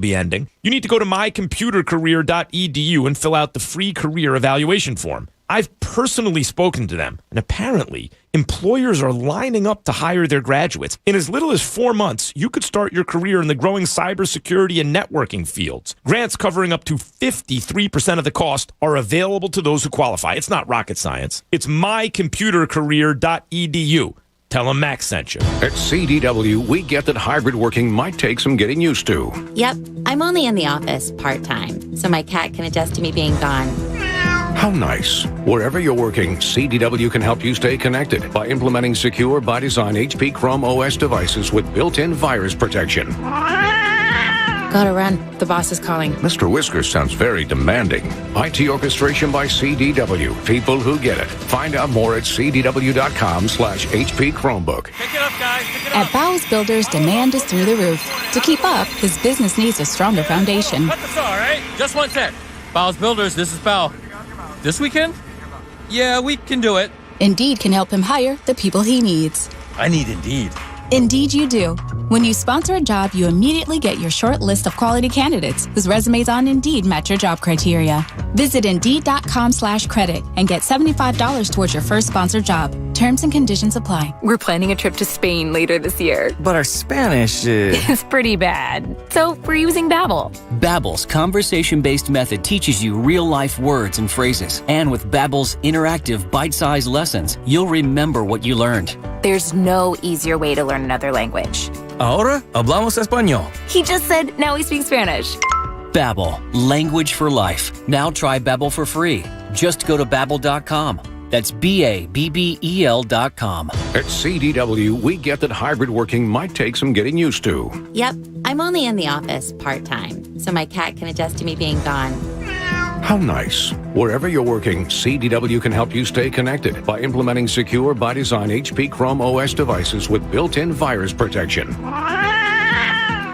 be ending. You need to go to mycomputercareer.edu and fill out the free career evaluation form. I've personally spoken to them, and apparently, employers are lining up to hire their graduates. In as little as 4 months, you could start your career in the growing cybersecurity and networking fields. Grants covering up to 53% of the cost are available to those who qualify. It's not rocket science. It's mycomputercareer.edu. Tell them Max sent you. At CDW, we get that hybrid working might take some getting used to. Yep, I'm only in the office part-time, so my cat can adjust to me being gone. How nice. Wherever you're working, CDW can help you stay connected by implementing secure by design HP Chrome OS devices with built-in virus protection. Gotta run. The boss is calling. Mr. Whiskers sounds very demanding. IT orchestration by CDW. People who get it. Find out more at cdw.com/HP Chromebook. Pick it up, guys. Pick it At up. Bowles Builders, demand is through the roof. To keep up, his business needs a stronger foundation. Cut the saw, all right? Just one sec. Bowles Builders, this is Bow. This weekend? Yeah, we can do it. Indeed can help him hire the people he needs. I need Indeed. Indeed you do. When you sponsor a job, you immediately get your short list of quality candidates whose resumes on Indeed match your job criteria. Visit Indeed.com/credit and get $75 towards your first sponsored job. Terms and conditions apply. We're planning a trip to Spain later this year. But our Spanish is... It's pretty bad. So we're using Babbel. Babbel's conversation-based method teaches you real-life words and phrases. And with Babbel's interactive, bite-sized lessons, you'll remember what you learned. There's no easier way to learn another language. Ahora hablamos español. He just said, now we speak Spanish. Babbel, language for life. Now try Babbel for free. Just go to Babbel.com. That's Babbel.com. At CDW, we get that hybrid working might take some getting used to. Yep, I'm only in the office part-time, so my cat can adjust to me being gone. How nice. Wherever you're working, CDW can help you stay connected by implementing secure by design HP Chrome OS devices with built-in virus protection.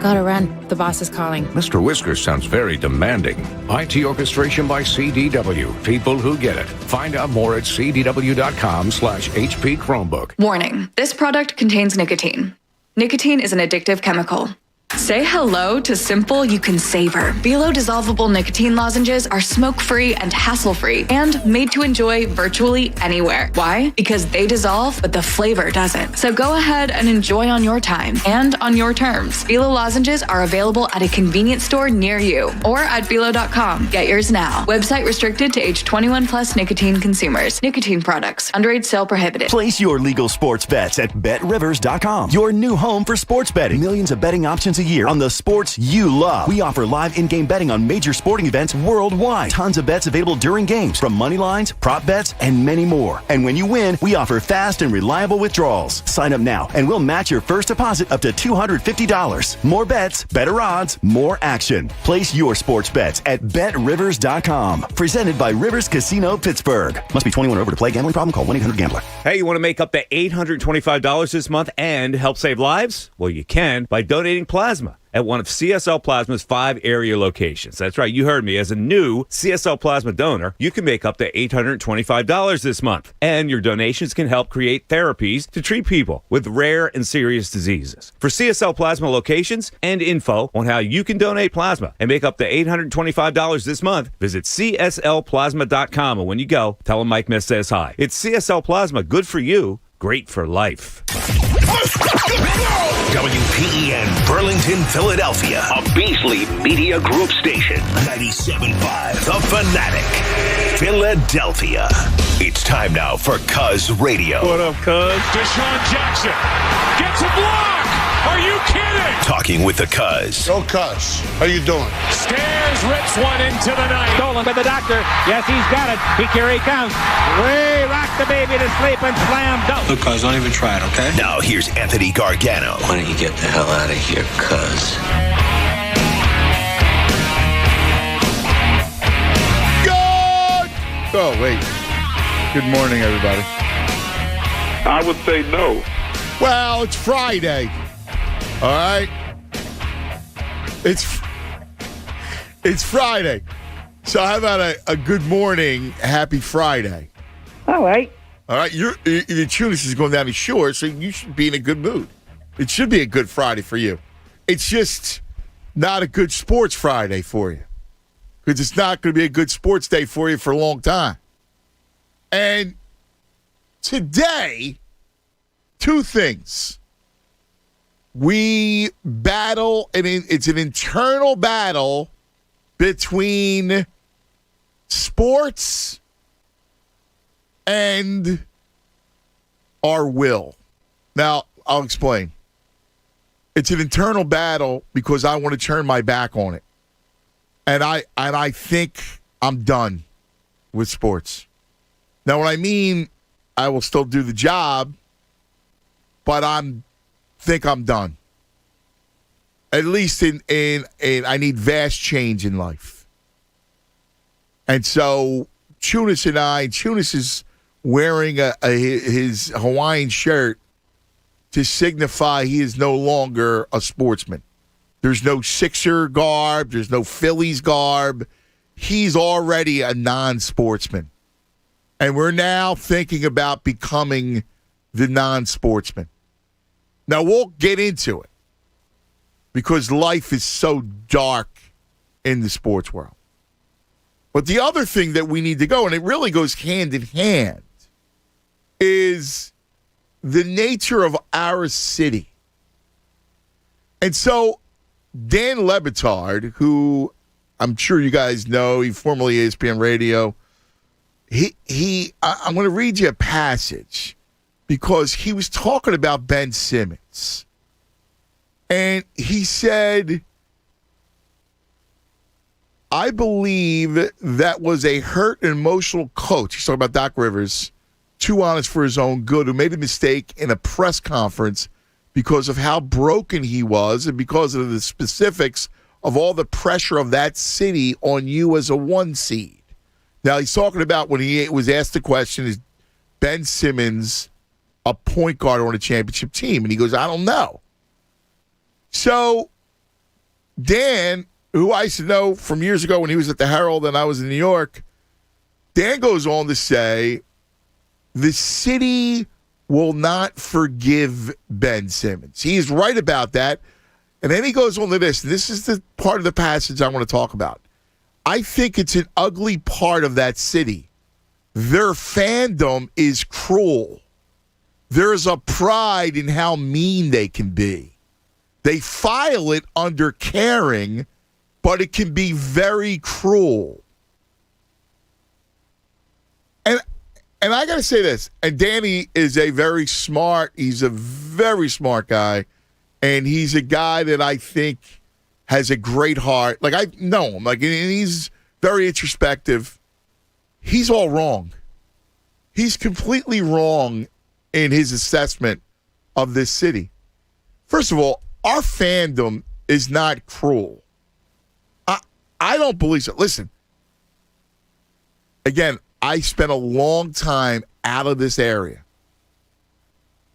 Gotta run. The boss is calling. Mr. Whiskers sounds very demanding. IT orchestration by CDW. People who get it. Find out more at cdw.com/HP Chromebook. Warning, this product contains nicotine. Nicotine is an addictive chemical. Say hello to simple you can savor. Velo dissolvable nicotine lozenges are smoke-free and hassle-free and made to enjoy virtually anywhere. Why? Because they dissolve, but the flavor doesn't. So go ahead and enjoy on your time and on your terms. Velo lozenges are available at a convenience store near you or at velo.com. Get yours now. Website restricted to age 21 plus nicotine consumers. Nicotine products. Underage sale prohibited. Place your legal sports bets at betrivers.com. Your new home for sports betting. Millions of betting options a year on the sports you love. We offer live in-game betting on major sporting events worldwide. Tons of bets available during games, from money lines, prop bets, and many more. And when you win, we offer fast and reliable withdrawals. Sign up now, and we'll match your first deposit up to $250. More bets, better odds, more action. Place your sports bets at betrivers.com. Presented by Rivers Casino Pittsburgh. Must be 21 or over to play. Gambling problem? Call 1-800-GAMBLER. Hey, you want to make up to $825 this month and help save lives? Well, you can by donating plasma at one of CSL Plasma's 5 area locations. That's right, you heard me. As a new CSL Plasma donor, you can make up to $825 this month. And your donations can help create therapies to treat people with rare and serious diseases. For CSL Plasma locations and info on how you can donate plasma and make up to $825 this month, visit cslplasma.com. And when you go, tell them Mike Miss says hi. It's CSL Plasma, good for you, great for life. WPEN Burlington, Philadelphia, a Beasley Media Group station. 97.5 The Fanatic, Philadelphia. It's time now for Cuz Radio. What up, Cuz? Deshaun Jackson gets a block. Are you kidding? Talking with the Cuz. Oh, Cuz. How you doing? Stairs rips one into the night. Stolen by the doctor. Yes, he's got it. Here he comes. Way rock the baby to sleep and slam dunk. Look, Cuz, don't even try it, okay? Now here's Anthony Gargano. Why don't you get the hell out of here, Cuz? Good! Oh, wait. Good morning, everybody. I would say no. Well, it's Friday. All right? It's Friday. So how about a good morning, happy Friday? All right. All right, your tuneless is going down to shore, so you should be in a good mood. It should be a good Friday for you. It's just, not a good sports Friday for you. Because it's not going to be a good sports day for you for a long time. And today, two things. We battle, and it's an internal battle between sports and our will. Now, I'll explain. It's an internal battle because I want to turn my back on it. And I think I'm done with sports. Now, what I mean, I will still do the job, but think I'm done. At least in I need vast change in life. And so Tunis is wearing his Hawaiian shirt to signify he is no longer a sportsman. There's no Sixer garb. There's no Phillies garb. He's already a non-sportsman. And we're now thinking about becoming the non-sportsman. Now, we'll get into it because life is so dark in the sports world. But the other thing that we need to go, and it really goes hand in hand, is the nature of our city. And so Dan Le Batard, who I'm sure you guys know, he formerly ESPN Radio, I'm going to read you a passage because he was talking about Ben Simmons. And he said, I believe that was a hurt and emotional coach. He's talking about Doc Rivers, too honest for his own good, who made a mistake in a press conference because of how broken he was and because of the specifics of all the pressure of that city on you as a one seed. Now, he's talking about when he was asked the question, is Ben Simmons a point guard on a championship team? And he goes, I don't know. So Dan, who I used to know from years ago when he was at the Herald and I was in New York, Dan goes on to say, the city will not forgive Ben Simmons. He is right about that. And then he goes on to this. This is the part of the passage I want to talk about. I think it's an ugly part of that city. Their fandom is cruel. There's a pride in how mean they can be. They file it under caring, but it can be very cruel. And I got to say this, and Danny is he's a very smart guy, and he's a guy that I think has a great heart. Like, I know him, and he's very introspective. He's all wrong. He's completely wrong in his assessment of this city. First of all, our fandom is not cruel. I don't believe so. Listen, again, I spent a long time out of this area.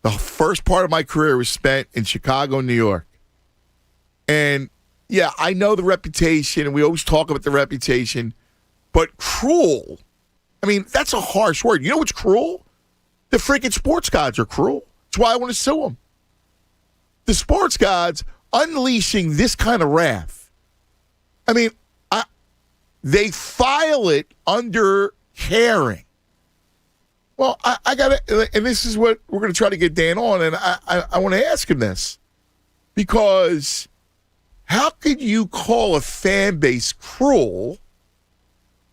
The first part of my career was spent in Chicago, New York. And, yeah, I know the reputation, and we always talk about the reputation, but cruel, I mean, that's a harsh word. You know what's cruel? The freaking sports gods are cruel. That's why I want to sue them. The sports gods unleashing this kind of wrath. I mean, they file it under caring. Well, I got to, and this is what we're going to try to get Dan on, and I want to ask him this. Because how could you call a fan base cruel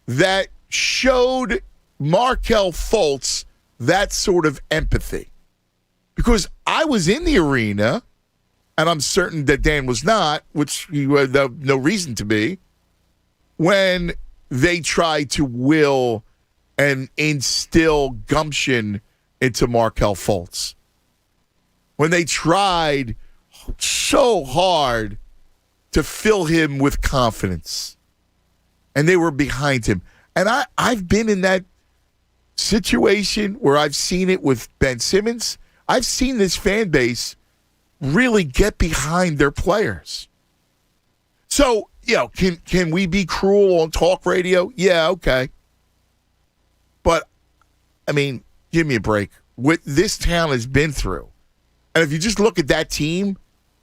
that showed Markelle Fultz that sort of empathy? Because I was in the arena, and I'm certain that Dan was not, which he had no reason to be, when they tried to will and instill gumption into Markelle Fultz. When they tried so hard to fill him with confidence. And they were behind him. And I've been in that situation where I've seen it with Ben Simmons. I've seen this fan base really get behind their players. So, can we be cruel on talk radio? Yeah, okay. But, I mean, give me a break. What this town has been through, and if you just look at that team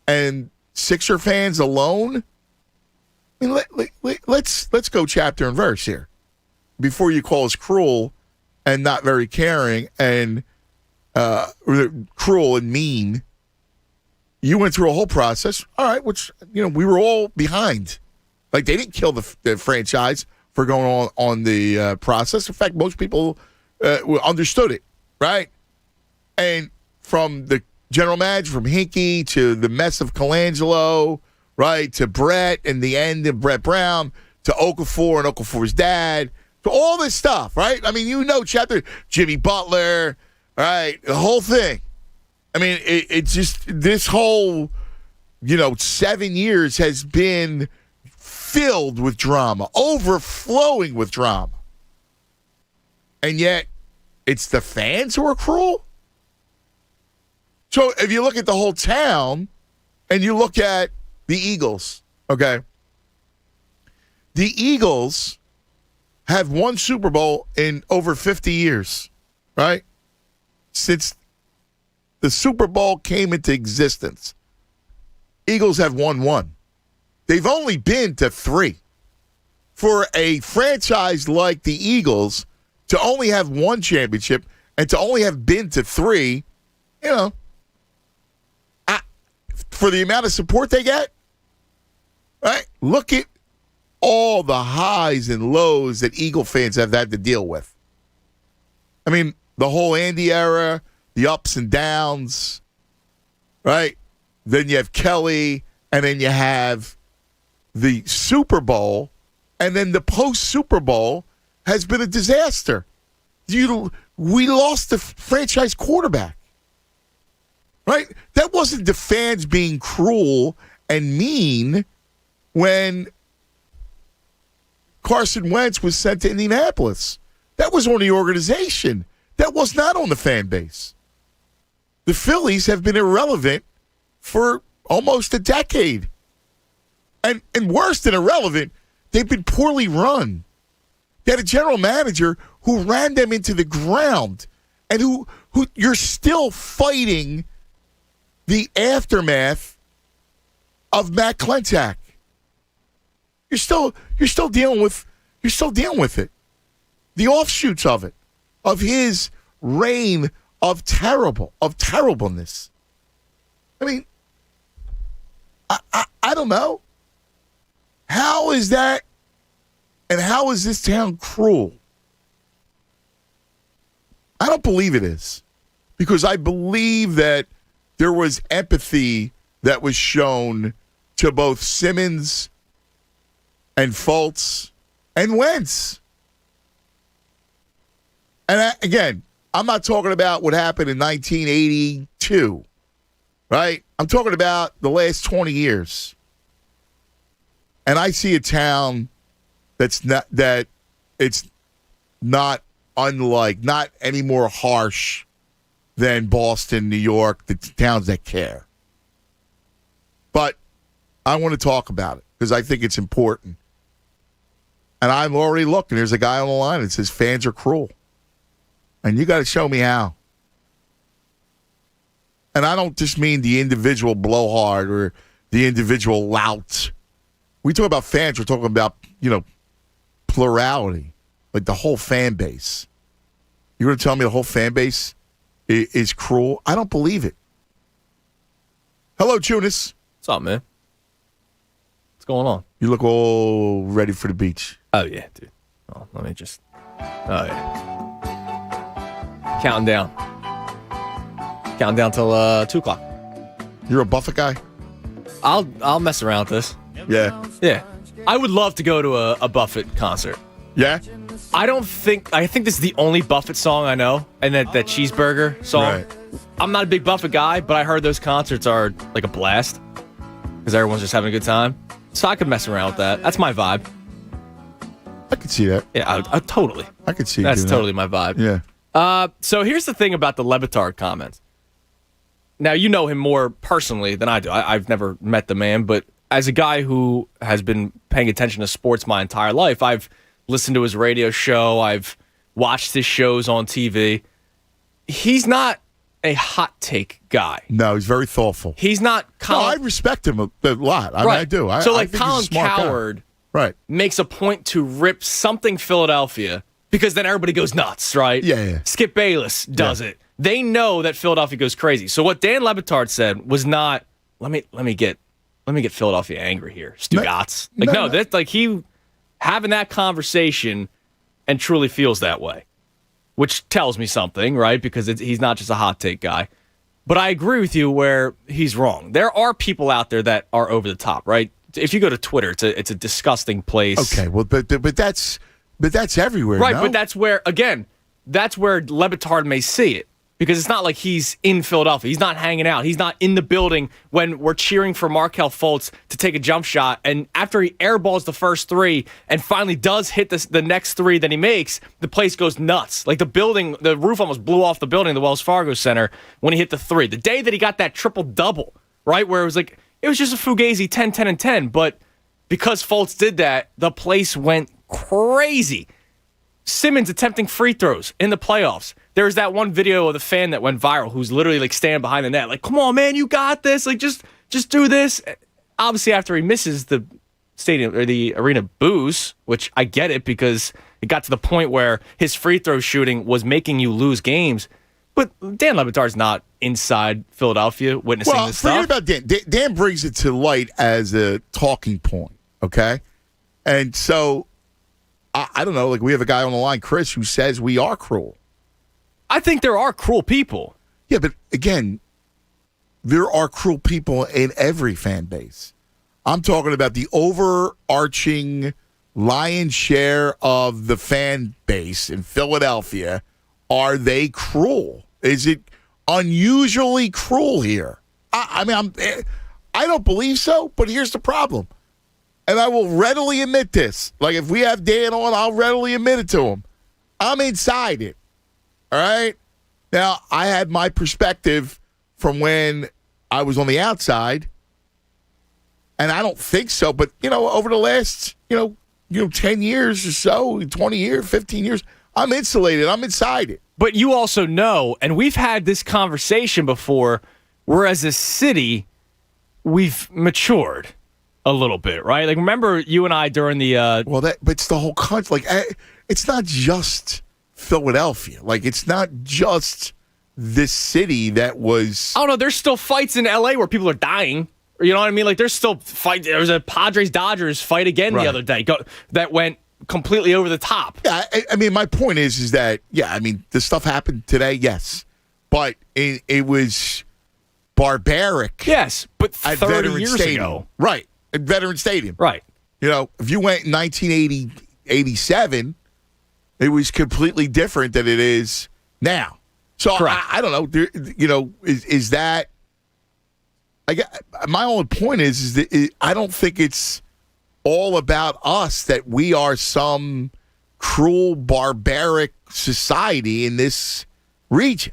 and Sixer fans alone, let's go chapter and verse here before you call us cruel and not very caring and cruel and mean. You went through a whole process, all right, which we were all behind. Like, they didn't kill the franchise for going on the process. In fact, most people understood it, right? And from the general manager, from Hinkie to the mess of Colangelo, right, to Brett and the end of Brett Brown, to Okafor and Okafor's dad, to all this stuff, right? I mean, chapter Jimmy Butler, right, the whole thing. I mean, it's just this whole, 7 years has been filled with drama, overflowing with drama. And yet, it's the fans who are cruel? So if you look at the whole town and you look at the Eagles, okay? The Eagles have won Super Bowl in over 50 years, right? Since the Super Bowl came into existence, Eagles have won one. They've only been to 3. For a franchise like the Eagles to only have one championship and to only have been to 3, for the amount of support they get, right? Look at all the highs and lows that Eagle fans have had to deal with. I mean, the whole Andy era, the ups and downs, right? Then you have Kelly, and then you have the Super Bowl, and then the post-Super Bowl has been a disaster. We lost the franchise quarterback, right? That wasn't the fans being cruel and mean when Carson Wentz was sent to Indianapolis. That was on the organization. That was not on the fan base. The Phillies have been irrelevant for almost a decade. And worse than irrelevant, they've been poorly run. They had a general manager who ran them into the ground and who you're still fighting the aftermath of Matt Klentak. You're still dealing with it. The offshoots of it, of his reign of terribleness. I mean, I don't know. How is that, and how is this town cruel? I don't believe it is, because I believe that there was empathy that was shown to both Simmons and Fultz and Wentz. And again, I'm not talking about what happened in 1982, right? I'm talking about the last 20 years. And I see a town that's not not any more harsh than Boston, New York, the towns that care. But I want to talk about it because I think it's important. And I'm already looking. There's a guy on the line that says fans are cruel. And you got to show me how. And I don't just mean the individual blowhard or the individual lout. We talk about fans, we're talking about, plurality, like the whole fan base. You're going to tell me the whole fan base is cruel? I don't believe it. Hello, Tunis. What's up, man? What's going on? You look all ready for the beach. Oh, yeah, dude. Oh, let me just... Oh, yeah. Counting down. Counting down till 2 o'clock. You're a Buffett guy? I'll mess around with this. Yeah. Yeah. I would love to go to a Buffett concert. Yeah? I think this is the only Buffett song I know, and that Cheeseburger song. Right. I'm not a big Buffett guy, but I heard those concerts are like a blast because everyone's just having a good time. So I could mess around with that. That's my vibe. I could see that. Yeah, I totally. I could see that's that. totally my vibe. Yeah. So here's the thing about the Levitard comments. Now, you know him more personally than I do. I've never met the man, but as a guy who has been paying attention to sports my entire life, I've listened to his radio show. I've watched his shows on TV. He's not a hot take guy. No, he's very thoughtful. He's not... I respect him a lot. I mean, I do. So I think Colin he's a smart Cowherd Right. makes a point to rip something Philadelphia because then everybody goes nuts, right? Yeah. Skip Bayless does it. They know that Philadelphia goes crazy. So what Dan Lebitard said was not, let me get Philadelphia angry here, Stugotz. That's like he having that conversation and truly feels that way, which tells me something, right? Because he's not just a hot take guy. But I agree with you where he's wrong. There are people out there that are over the top, right? If you go to Twitter, it's a disgusting place. Okay, well, but that's everywhere, right? no? But that's where Lebitard may see it because it's not like he's in Philadelphia. He's not hanging out. He's not in the building when we're cheering for Markelle Fultz to take a jump shot. And after he airballs the first three and finally does hit the next three that he makes, the place goes nuts. Like the roof almost blew off the building, the Wells Fargo Center, when he hit the three. The day that he got that triple-double, right, where it was just a Fugazi 10, 10, and 10. But because Fultz did that, the place went crazy. Simmons attempting free throws in the playoffs. There's that one video of the fan that went viral who's literally like standing behind the net, like, come on, man, you got this. Like, just do this. Obviously, after he misses the stadium or the arena boos, which I get it because it got to the point where his free throw shooting was making you lose games. But Dan Lebitard's not inside Philadelphia witnessing this stuff. Well, forget about Dan. Dan brings it to light as a talking point, okay? And so, I don't know, like we have a guy on the line, Chris, who says we are cruel. I think there are cruel people. Yeah, but again, there are cruel people in every fan base. I'm talking about the overarching lion's share of the fan base in Philadelphia. Are they cruel? Is it unusually cruel here? I don't believe so, but here's the problem. And I will readily admit this. Like, if we have Dan on, I'll readily admit it to him. I'm inside it. All right? Now, I had my perspective from when I was on the outside, and I don't think so. But, over the last, 10 years or so, 20 years, 15 years, I'm insulated. I'm inside it. But you also know, and we've had this conversation before, where as a city, we've matured a little bit, right? Like, remember you and I during the... but it's the whole country. Like, it's not just Philadelphia. Like, it's not just this city that was... Oh, no, there's still fights in L.A. where people are dying. You know what I mean? Like, there's still fight. There was a Padres-Dodgers fight again the other day that went completely over the top. Yeah, I mean, my point is that, the stuff happened today, yes. But it was barbaric. Yes, but 30 at Veterans years Stadium. ago. Right, at Veterans Stadium. Right. If you went in 1987, it was completely different than it is now. So I don't know. Is that? My only point is that I don't think it's all about us that we are some cruel, barbaric society in this region.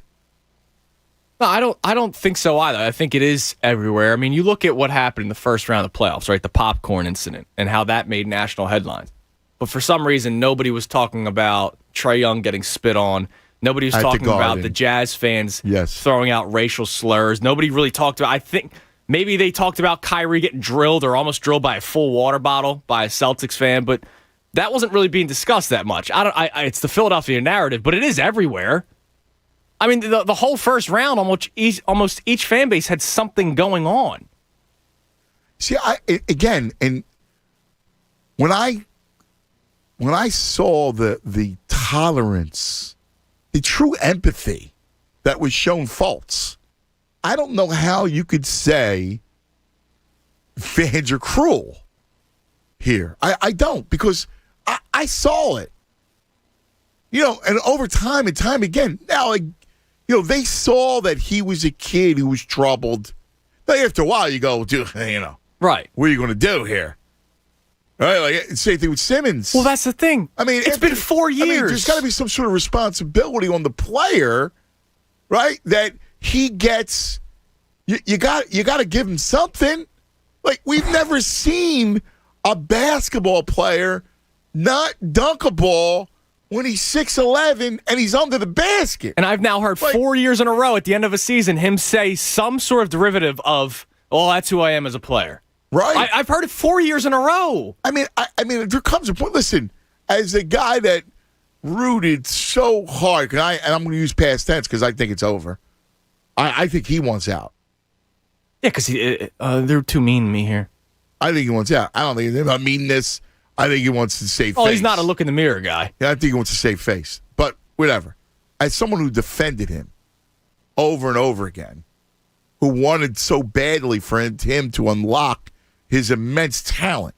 No, I don't think so either. I think it is everywhere. I mean, you look at what happened in the first round of the playoffs, right? The popcorn incident and how that made national headlines. But for some reason, nobody was talking about Trae Young getting spit on. Nobody was talking about the Jazz fans throwing out racial slurs. Nobody really talked about, I think, maybe they talked about Kyrie getting drilled or almost drilled by a full water bottle by a Celtics fan, but that wasn't really being discussed that much. It's the Philadelphia narrative, but it is everywhere. I mean, the whole first round, almost each fan base had something going on. See, and when I saw the tolerance, the true empathy that was shown Fultz, I don't know how you could say fans are cruel here. I don't, because I saw it. And over time and time again, now, they saw that he was a kid who was troubled. Now, after a while, you go, right, what are you going to do here? Right, like same thing with Simmons. Well, that's the thing. I mean, it's been 4 years. I mean, there's got to be some sort of responsibility on the player, right? That he gets. You got to give him something. Like, we've never seen a basketball player not dunk a ball when he's 6'11" and he's under the basket. And I've now heard 4 years in a row at the end of a season him say some sort of derivative of, "Oh, that's who I am as a player." Right. I've heard it 4 years in a row. I mean, there comes a point. Listen, as a guy that rooted so hard, and I'm going to use past tense because I think it's over. I think he wants out. Yeah, because they're too mean to me here. I think he wants out. I don't think it's about meanness. I think he wants to save face. Oh, he's not a look in the mirror guy. Yeah, I think he wants to save face. But whatever. As someone who defended him over and over again, who wanted so badly for him to unlock his immense talent,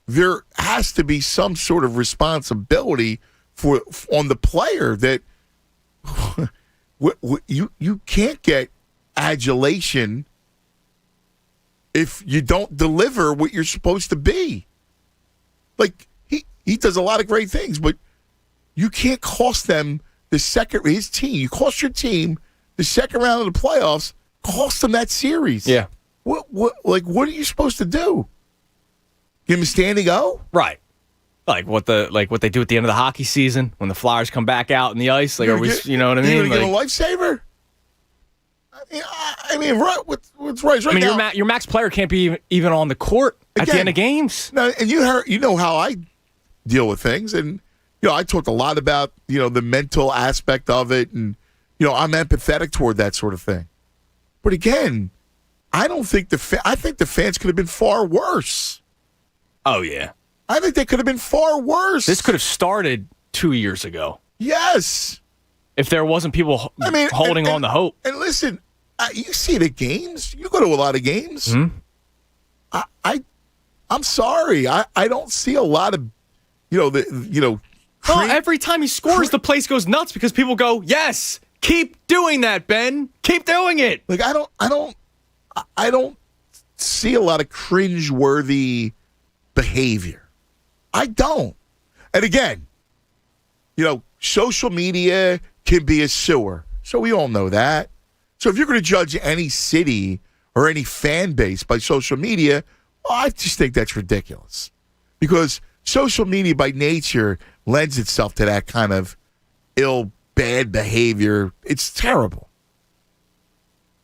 there has to be some sort of responsibility on the player that you can't get adulation if you don't deliver what you're supposed to be. Like, he does a lot of great things, but you can't cost them his team. You cost your team the second round of the playoffs, cost them that series. Yeah. What are you supposed to do? Give him a standing O? Right. Like what they do at the end of the hockey season when the Flyers come back out in the ice. Like, you know what I mean? You're going to give him a lifesaver? I mean, right? What's right? I mean, your max player can't be even on the court at the end of games. No, and you know how I deal with things, and I talked a lot about the mental aspect of it, and I'm empathetic toward that sort of thing. But again, I don't think I think the fans could have been far worse. Oh yeah, I think they could have been far worse. This could have started 2 years ago. Yes, if there wasn't people holding on to hope. And listen. You see the games. You go to a lot of games. Mm-hmm. I'm sorry. I don't see a lot of, every time he scores, the place goes nuts because people go, "Yes, keep doing that, Ben. Keep doing it." Like I don't see a lot of cringe-worthy behavior. I don't. And again, social media can be a sewer, so we all know that. So if you're going to judge any city or any fan base by social media, I just think that's ridiculous. Because social media by nature lends itself to that kind of bad behavior. It's terrible.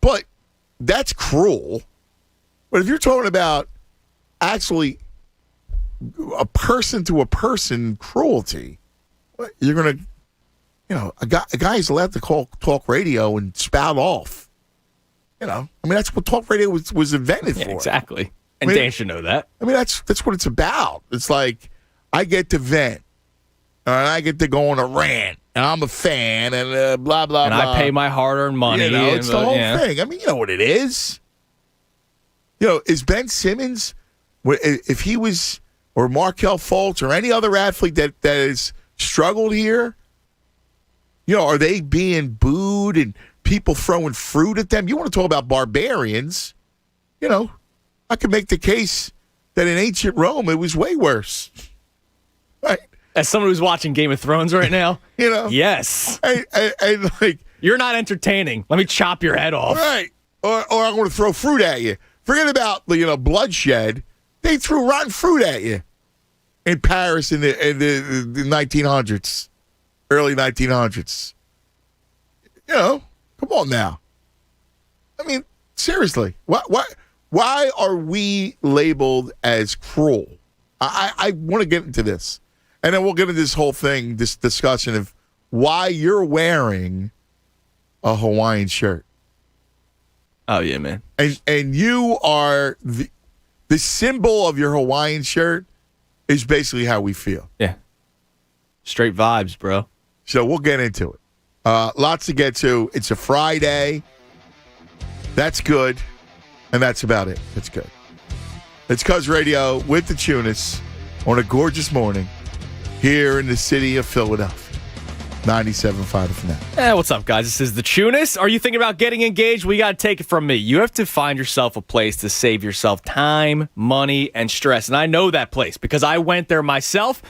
But that's cruel. But if you're talking about actually a person-to-a-person cruelty, you're going to... a guy is allowed to call talk radio and spout off. That's what talk radio was invented for. Exactly. And Dan should know that. That's what it's about. It's like, I get to vent, and I get to go on a rant, and I'm a fan, and blah, blah, and blah. And I pay my hard-earned money. It's the whole thing. You know what it is. Is Ben Simmons, if he was, or Markelle Fultz, or any other athlete that has struggled here, are they being booed and people throwing fruit at them? You want to talk about barbarians? I could make the case that in ancient Rome it was way worse. Right? As someone who's watching Game of Thrones right now, yes. And you're not entertaining. Let me chop your head off. Right. Or I'm going to throw fruit at you. Forget about the bloodshed. They threw rotten fruit at you in Paris in the 1900s. Early 1900s. Come on now. Seriously. Why are we labeled as cruel? I want to get into this. And then we'll get into this whole thing, this discussion of why you're wearing a Hawaiian shirt. Oh, yeah, man. And you are the symbol of your Hawaiian shirt is basically how we feel. Yeah. Straight vibes, bro. So we'll get into it. Lots to get to. It's a Friday. That's good. And that's about it. That's good. It's Cuz Radio with the Tunis on a gorgeous morning here in the city of Philadelphia. 97.5 The Fanatic. What's up, guys? This is the Tunis. Are you thinking about getting engaged? We got to take it from me. You have to find yourself a place to save yourself time, money, and stress. And I know that place because I went there myself.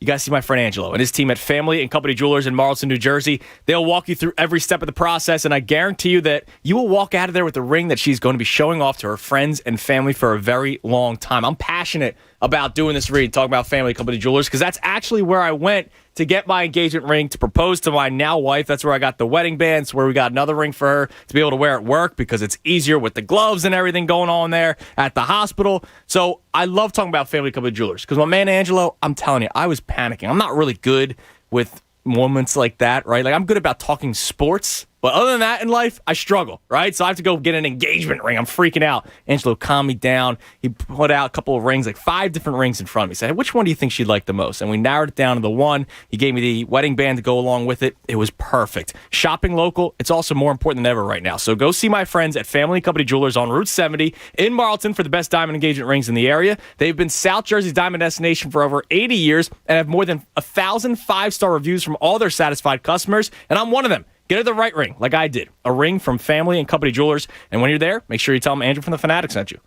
You got to see my friend Angelo and his team at Family and Company Jewelers in Marlton, New Jersey. They'll walk you through every step of the process, and I guarantee you that you will walk out of there with a ring that she's going to be showing off to her friends and family for a very long time. I'm passionate about doing this read, talking about Family Company Jewelers, because that's actually where I went to get my engagement ring to propose to my now wife. That's where I got the wedding band. It's where we got another ring for her to be able to wear at work because it's easier with the gloves and everything going on there at the hospital. So I love talking about Family Company Jewelers because my man Angelo, I'm telling you, I was panicking. I'm not really good with moments like that, right? Like I'm good about talking sports, but other than that in life, I struggle, right? So I have to go get an engagement ring. I'm freaking out. Angelo calmed me down. He put out a couple of rings, like 5 different rings in front of me. He said, hey, which one do you think she'd like the most? And we narrowed it down to the one. He gave me the wedding band to go along with it. It was perfect. Shopping local, it's also more important than ever right now. So go see my friends at Family Company Jewelers on Route 70 in Marlton for the best diamond engagement rings in the area. They've been South Jersey's diamond destination for over 80 years and have more than 1,000 5-star reviews from all their satisfied customers, and I'm one of them. Get her the right ring, like I did. A ring from Family and Company Jewelers. And when you're there, make sure you tell them Andrew from The Fanatic sent you.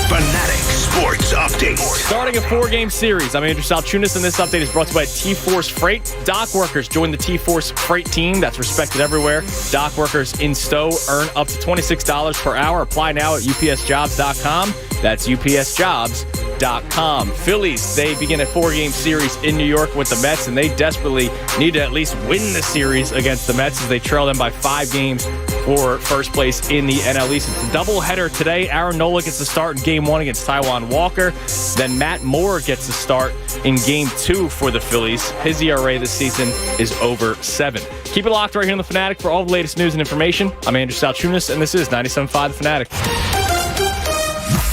Fanatic Sports Update. Starting a 4-game series, I'm Andrew Salchunas, and this update is brought to you by T-Force Freight. Dock workers join the T-Force Freight team that's respected everywhere. Dock workers in Stowe earn up to $26 per hour. Apply now at upsjobs.com. That's upsjobs.com. Phillies, they begin a 4-game series in New York with the Mets, and they desperately need to at least win the series against the Mets as they trail them by 5 games for first place in the NL East. It's a doubleheader today. Aaron Nola gets to start in Game 1 against Taijuan Walker. Then Matt Moore gets to start in Game 2 for the Phillies. His ERA this season is over 7. Keep it locked right here on The Fanatic for all the latest news and information. I'm Andrew Salchunas, and this is 97.5 The Fanatic.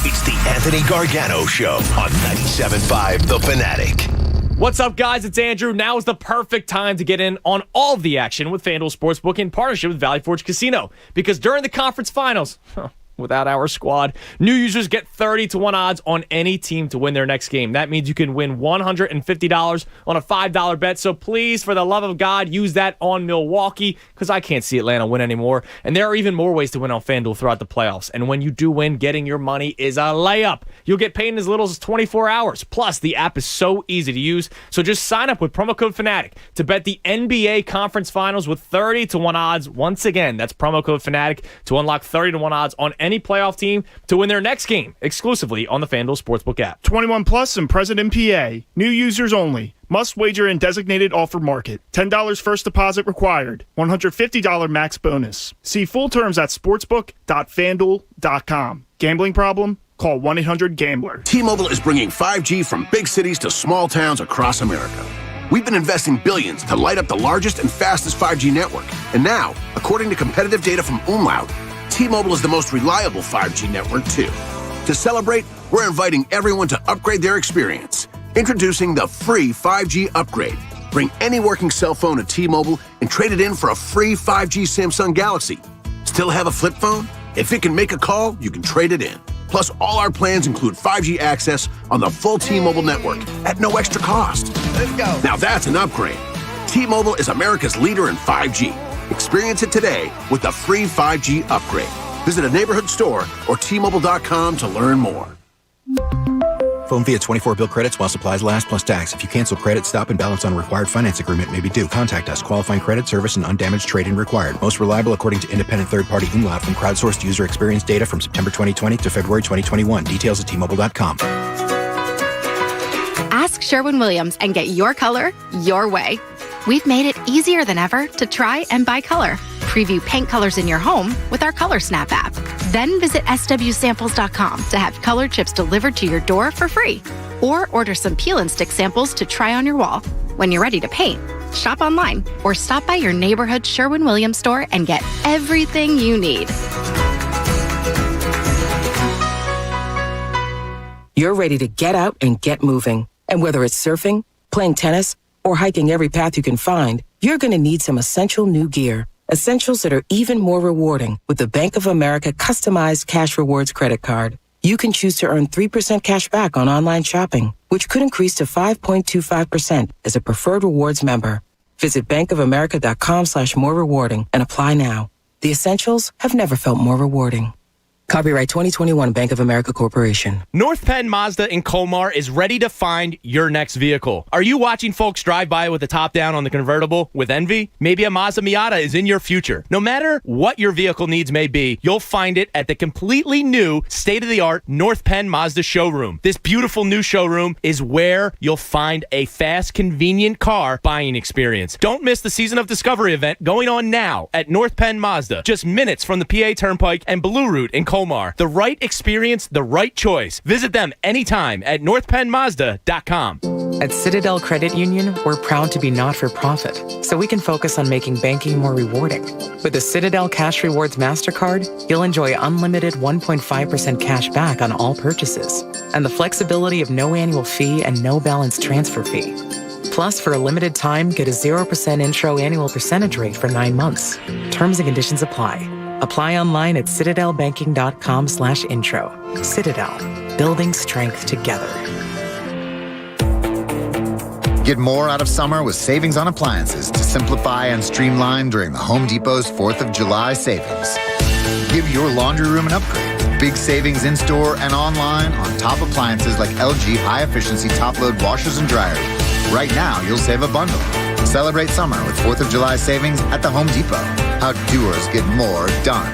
It's the Anthony Gargano Show on 97.5 The Fanatic. What's up, guys? It's Andrew. Now is the perfect time to get in on all of the action with FanDuel Sportsbook in partnership with Valley Forge Casino. Because during the conference finals, without our squad, new users get 30-1 odds on any team to win their next game. That means you can win $150 on a $5 bet. So please, for the love of God, use that on Milwaukee because I can't see Atlanta win anymore. And there are even more ways to win on FanDuel throughout the playoffs. And when you do win, getting your money is a layup. You'll get paid in as little as 24 hours. Plus, the app is so easy to use. So just sign up with promo code FANATIC to bet the NBA Conference Finals with 30-1 odds. Once again, that's promo code FANATIC to unlock 30-1 odds on any playoff team to win their next game exclusively on the FanDuel Sportsbook app. 21 plus and present in PA. New users only. Must wager in designated offer market. $10 first deposit required. $150 max bonus. See full terms at sportsbook.fanduel.com. Gambling problem? Call 1-800-GAMBLER. T-Mobile is bringing 5G from big cities to small towns across America. We've been investing billions to light up the largest and fastest 5G network. And now, according to competitive data from Umlaut, T-Mobile is the most reliable 5G network, too. To celebrate, we're inviting everyone to upgrade their experience. Introducing the free 5G upgrade. Bring any working cell phone to T-Mobile and trade it in for a free 5G Samsung Galaxy. Still have a flip phone? If it can make a call, you can trade it in. Plus, all our plans include 5G access on the full T-Mobile network at no extra cost. Let's go. Now that's an upgrade. T-Mobile is America's leader in 5G. Experience it today with the free 5G upgrade. Visit a neighborhood store or T-Mobile.com to learn more. Phone via 24 bill credits while supplies last plus tax. If you cancel credit, stop and balance on required finance agreement may be due. Contact us. Qualifying credit, service, and undamaged trade-in required. Most reliable according to independent third-party Umlaut from crowdsourced user experience data from September 2020 to February 2021. Details at T-Mobile.com. Ask Sherwin-Williams and get your color your way. We've made it easier than ever to try and buy color. Preview paint colors in your home with our Color Snap app. Then visit swsamples.com to have color chips delivered to your door for free. Or order some peel and stick samples to try on your wall. When you're ready to paint, shop online or stop by your neighborhood Sherwin-Williams store and get everything you need. You're ready to get out and get moving. And whether it's surfing, playing tennis, or hiking every path you can find, you're going to need some essential new gear. Essentials that are even more rewarding with the Bank of America customized cash rewards credit card. You can choose to earn 3% cash back on online shopping, which could increase to 5.25% as a preferred rewards member. Visit bankofamerica.com/more rewarding and apply now. The essentials have never felt more rewarding. Copyright 2021 Bank of America Corporation. North Penn Mazda in Colmar is ready to find your next vehicle. Are you watching folks drive by with the top down on the convertible with envy? Maybe a Mazda Miata is in your future. No matter what your vehicle needs may be, you'll find it at the completely new, state-of-the-art North Penn Mazda showroom. This beautiful new showroom is where you'll find a fast, convenient car buying experience. Don't miss the Season of Discovery event going on now at North Penn Mazda, just minutes from the PA Turnpike and Blue Route in Colmar. The right experience, the right choice. Visit them anytime at northpennmazda.com. At Citadel Credit Union, we're proud to be not-for-profit, so we can focus on making banking more rewarding. With the Citadel Cash Rewards MasterCard, you'll enjoy unlimited 1.5% cash back on all purchases, and the flexibility of no annual fee and no balance transfer fee. Plus, for a limited time, get a 0% intro annual percentage rate for 9 months. Terms and conditions apply. Apply online at citadelbanking.com/intro. Citadel, building strength together. Get more out of summer with savings on appliances to simplify and streamline during the Home Depot's 4th of July savings. Give your laundry room an upgrade. Big savings in-store and online on top appliances like LG high-efficiency top-load washers and dryers. Right now, you'll save a bundle. Celebrate summer with 4th of July savings at the Home Depot. How doers get more done.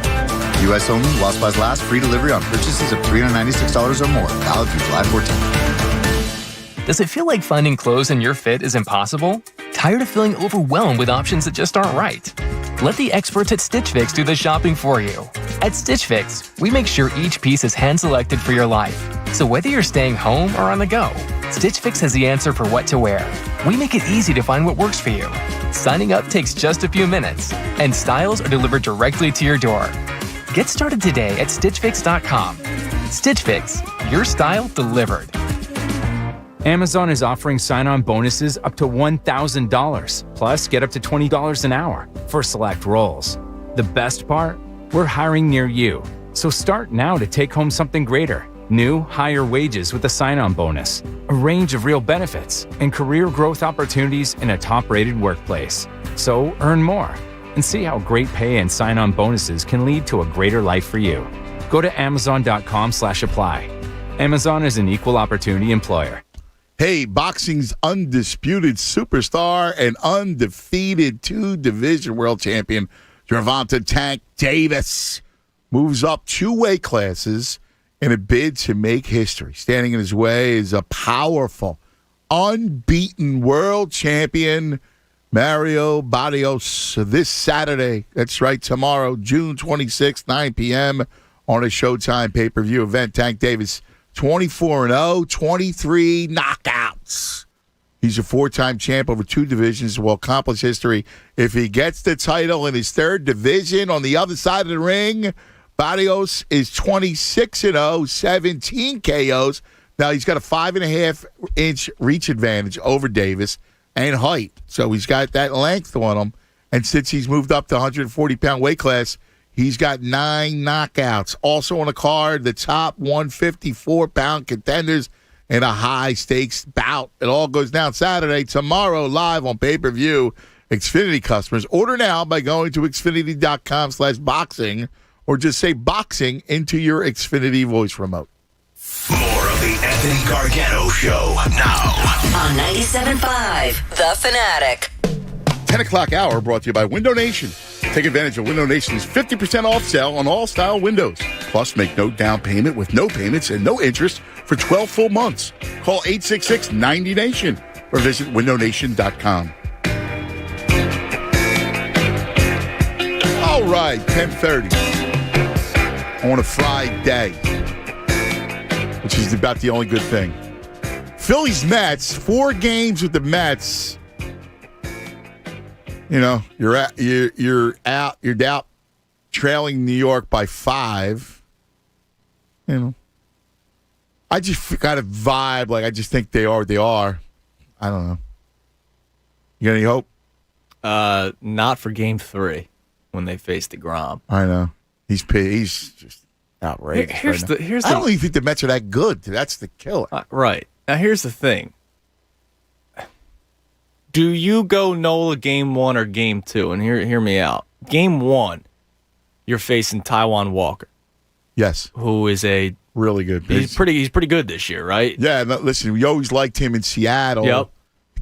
U.S. only, while supplies last, free delivery on purchases of $396 or more. Valid through July 14th. Does it feel like finding clothes in your fit is impossible? Tired of feeling overwhelmed with options that just aren't right? Let the experts at Stitch Fix do the shopping for you. At Stitch Fix, we make sure each piece is hand-selected for your life. So whether you're staying home or on the go, Stitch Fix has the answer for what to wear. We make it easy to find what works for you. Signing up takes just a few minutes, and styles are delivered directly to your door. Get started today at StitchFix.com. Stitch Fix, your style delivered. Amazon is offering sign-on bonuses up to $1,000, plus get up to $20 an hour for select roles. The best part? We're hiring near you, so start now to take home something greater. New, higher wages with a sign-on bonus, a range of real benefits, and career growth opportunities in a top-rated workplace. So earn more and see how great pay and sign-on bonuses can lead to a greater life for you. Go to amazon.com/apply. Amazon is an equal opportunity employer. Hey, boxing's undisputed superstar and undefeated two-division world champion, Gervonta Tank Davis, moves up 2 weight classes in a bid to make history. Standing in his way is a powerful, unbeaten world champion, Mario Barrios. This Saturday, that's right, tomorrow, June 26th, 9 p.m. on a Showtime pay-per-view event. Tank Davis, 24-0, 23 knockouts. He's a 4-time champ over 2 divisions, will accomplish history if he gets the title in his 3rd division. On the other side of the ring, Barrios is 26-0, 17 KOs. Now, he's got a 5.5-inch reach advantage over Davis and height. So he's got that length on him. And since he's moved up to 140-pound weight class, he's got 9 knockouts. Also on the card, the top 154-pound contenders in a high-stakes bout. It all goes down Saturday, tomorrow, live on pay-per-view. Xfinity customers, order now by going to xfinity.com/boxing. Or just say boxing into your Xfinity voice remote. More of the Anthony Gargano Show now. On 97.5 The Fanatic. 10 o'clock hour brought to you by Window Nation. Take advantage of Window Nation's 50% off sale on all style windows. Plus, make no down payment with no payments and no interest for 12 full months. Call 866-90-NATION or visit windownation.com. All right, 10:30. On a Friday, which is about the only good thing. Phillies Mets, 4 games with the Mets. You know, you're out trailing New York by 5. You know, I just got a vibe like I just think they are what they are. I don't know. You got any hope? Not for Game 3 when they face DeGrom. I know. He's just outrageous. I don't even think the Mets are that good. That's the killer. Right. Now, here's the thing. Do you go Nola Game 1 or Game 2? And hear me out. Game 1, you're facing Taijuan Walker. Yes. Who is a really good. He's pretty good this year, right? Yeah. No, listen, we always liked him in Seattle. Yep.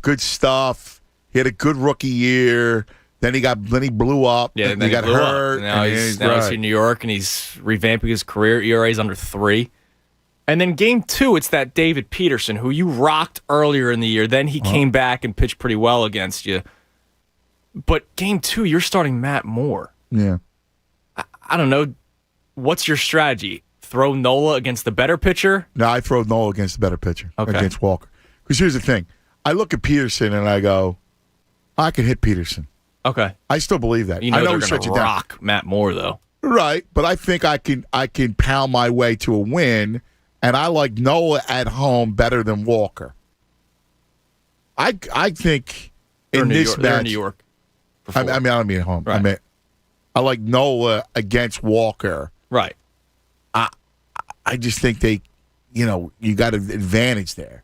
Good stuff. He had a good rookie year. Then he blew up. Yeah, then he got hurt. Now he's in New York, and he's revamping his career. ERA is under 3. And then game 2, it's that David Peterson, who you rocked earlier in the year. Then he came back and pitched pretty well against you. But game 2, you're starting Matt Moore. Yeah. I don't know. What's your strategy? Throw Nola against the better pitcher? No, I throw Nola against the better pitcher, against Walker. Because here's the thing. I look at Peterson and I go, I can hit Peterson. Okay. I still believe that. You know, I know they're going to rock Matt Moore, though. Right, but I think I can pound my way to a win, and I like Nola at home better than Walker. I think in this match, they're in New York. I don't mean at home. Right. I like Nola against Walker. Right. I just think you got an advantage there.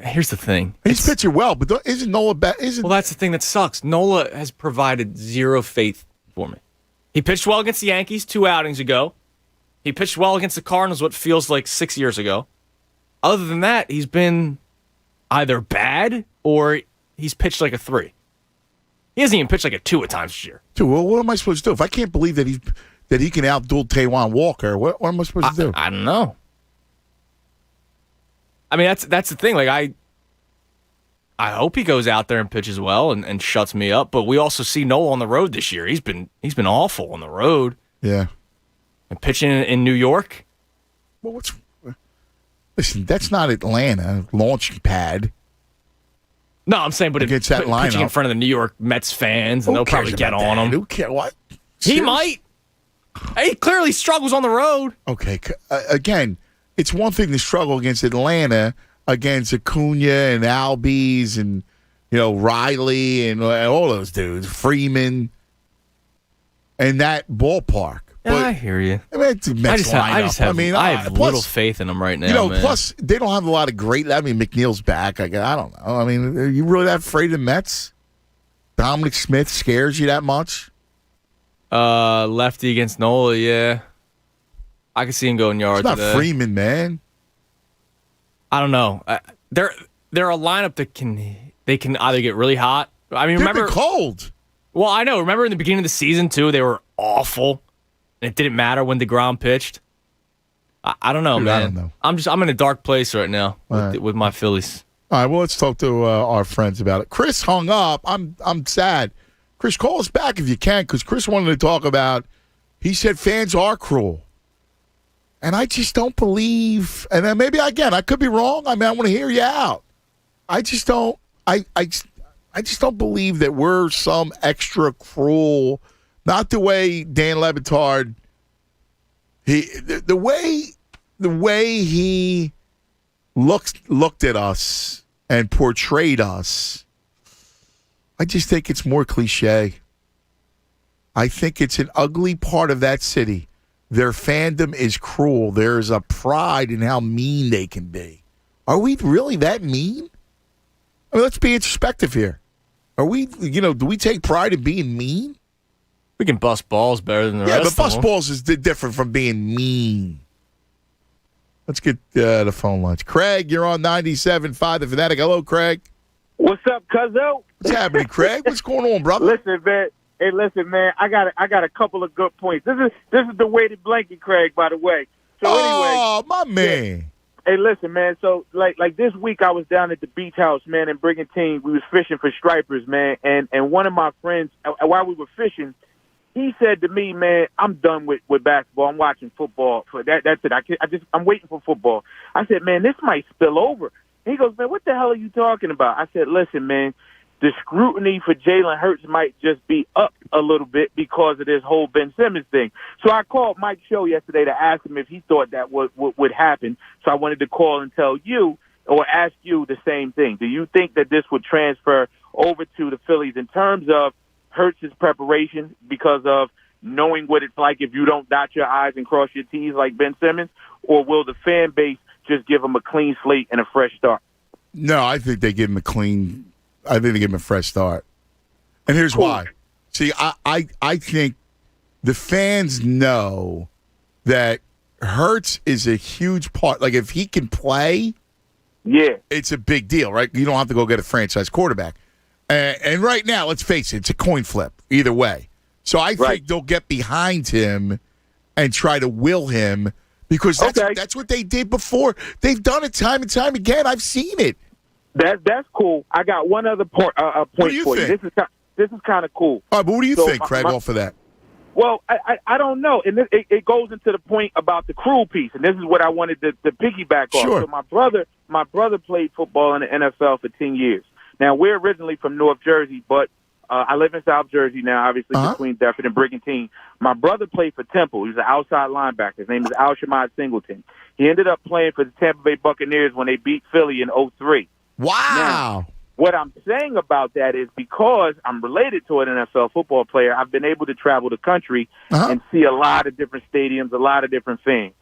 Here's the thing. He's pitching well, but isn't Nola bad? Well, that's the thing that sucks. Nola has provided zero faith for me. He pitched well against the Yankees 2 outings ago. He pitched well against the Cardinals what feels like 6 years ago. Other than that, he's been either bad or he's pitched like a 3. He hasn't even pitched like a 2 at times this year. 2. Well, what am I supposed to do? If I can't believe that he can outduel Taijuan Walker, what am I supposed to do? I don't know. I mean, that's the thing. Like, I hope he goes out there and pitches well and shuts me up. But we also see Nola on the road this year. He's been awful on the road. Yeah. And pitching in New York. Well, listen, that's not Atlanta launching pad. No, I'm saying, but against that lineup, pitching in front of the New York Mets fans, and they'll probably get on him. Who cares? What? He might. He clearly struggles on the road. Okay, again, it's one thing to struggle against Atlanta, against Acuna and Albies and Riley and all those dudes, Freeman, and that ballpark. Yeah, I hear you. I mean, it's a Mets lineup. I have little faith in them right now. Man. Plus they don't have a lot of great. I mean, McNeil's back. I don't know. I mean, are you really that afraid of the Mets? Dominic Smith scares you that much? Lefty against Nola, yeah. I can see him going yards. It's not Freeman, man. I don't know. They're a lineup that can either get really hot. I mean, remember cold. Well, I know. Remember in the beginning of the season too, they were awful, and it didn't matter when DeGrom pitched. I don't know, man. I don't know. I'm in a dark place right now with my Phillies. All right, well, let's talk to our friends about it. Chris hung up. I'm sad. Chris, call us back if you can, because Chris wanted to talk about. He said fans are cruel. And I just don't believe, and then maybe again I could be wrong. I mean, I want to hear you out. I just don't. I just don't believe that we're some extra cruel. Not the way Dan Lebitard. The way he looked at us and portrayed us. I just think it's more cliche. I think it's an ugly part of that city. Their fandom is cruel. There's a pride in how mean they can be. Are we really that mean? I mean, let's be introspective here. Are we, do we take pride in being mean? We can bust balls better than the rest of them. Yeah, but bust balls is different from being mean. Let's get the phone lines. Craig, you're on 97.5 The Fanatic. Hello, Craig. What's up, cuzzo? What's happening, Craig? What's going on, brother? Listen, man. Hey, listen, man. I got a couple of good points. This is the weighted blanket, Craig. By the way. So anyway, my man. Yeah. Hey, listen, man. So like this week, I was down at the beach house, man, in Brigantine. We was fishing for stripers, man. And one of my friends, while we were fishing, he said to me, man, I'm done with basketball. I'm watching football. That's it. I'm waiting for football. I said, man, this might spill over. And he goes, man, what the hell are you talking about? I said, listen, man. The scrutiny for Jalen Hurts might just be up a little bit because of this whole Ben Simmons thing. So I called Mike Show yesterday to ask him if he thought that would happen. So I wanted to call and tell you or ask you the same thing. Do you think that this would transfer over to the Phillies in terms of Hurts' preparation because of knowing what it's like if you don't dot your I's and cross your T's like Ben Simmons? Or will the fan base just give him a clean slate and a fresh start? No, I think they give him I think they give him a fresh start. And here's why. See, I think the fans know that Hurts is a huge part. Like, if he can play, it's a big deal, right? You don't have to go get a franchise quarterback. And right now, let's face it, it's a coin flip either way. So I think they'll get behind him and try to will him because that's what they did before. They've done it time and time again. I've seen it. That's cool. I got one other point for you. This is kind of cool. All right, but what do you think, Craig, off of that? Well, I don't know. And it goes into the point about the cruel piece, and this is what I wanted to piggyback off. Sure. So my brother played football in the NFL for 10 years. Now, we're originally from North Jersey, but I live in South Jersey now, obviously between Deptford and Brigantine. My brother played for Temple. He's an outside linebacker. His name is Al-Shamad Singleton. He ended up playing for the Tampa Bay Buccaneers when they beat Philly in 2003. Wow. Now, what I'm saying about that is because I'm related to an NFL football player, I've been able to travel the country and see a lot of different stadiums, a lot of different things.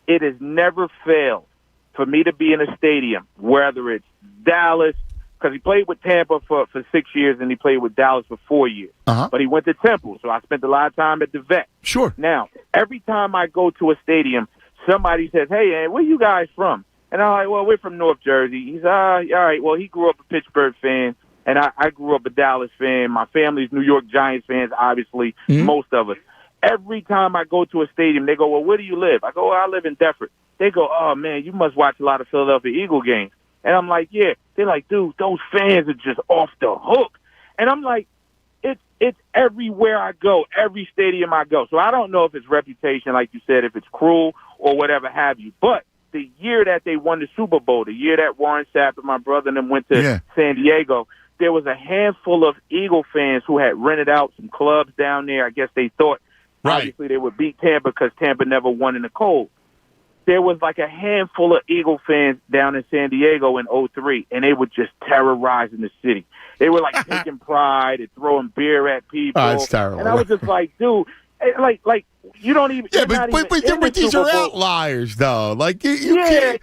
It has never failed for me to be in a stadium, whether it's Dallas, because he played with Tampa for 6 years and he played with Dallas for 4 years. But he went to Temple, so I spent a lot of time at the vet. Sure. Now, every time I go to a stadium, somebody says, hey, where you guys from? And I'm like, well, we're from North Jersey. He's, all right, well, he grew up a Pittsburgh fan, and I grew up a Dallas fan. My family's New York Giants fans, obviously, most of us. Every time I go to a stadium, they go, well, where do you live? I go, well, I live in Deptford. They go, oh, man, you must watch a lot of Philadelphia Eagle games. And I'm like, yeah. They're like, dude, those fans are just off the hook. And I'm like, it's everywhere I go, every stadium I go. So I don't know if it's reputation, like you said, if it's cruel or whatever have you. But the year that they won the Super Bowl, the year that Warren Sapp and my brother and them went to San Diego, there was a handful of Eagle fans who had rented out some clubs down there. I guess they thought, obviously, they would beat Tampa because Tampa never won in the cold. There was like a handful of Eagle fans down in San Diego in 2003, and they were just terrorizing the city. They were like taking pride and throwing beer at people. Oh, it's terrible. And I was just like, dude, like you don't even. Yeah, but these are outliers, though. Like you can't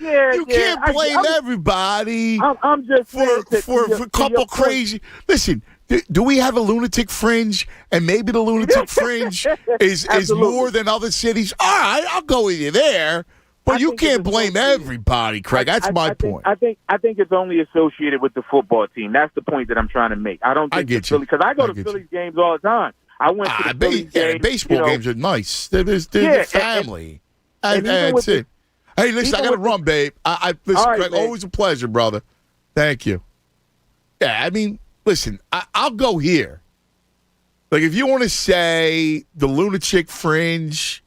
blame everybody. I'm just for a couple crazy. Listen, do we have a lunatic fringe? And maybe the lunatic fringe is more than other cities. All right, I'll go with you there. But you can't blame everybody, Craig. That's my point. I think it's only associated with the football team. That's the point that I'm trying to make. I don't think because I go to Phillies games all the time. I went to the Phillies games. Baseball games are nice. They're family. That's it. Hey, listen, I got to run, babe. Listen, right, Craig, always a pleasure, brother. Thank you. Yeah, I mean, listen, I'll go here. Like, if you want to say the lunatic fringe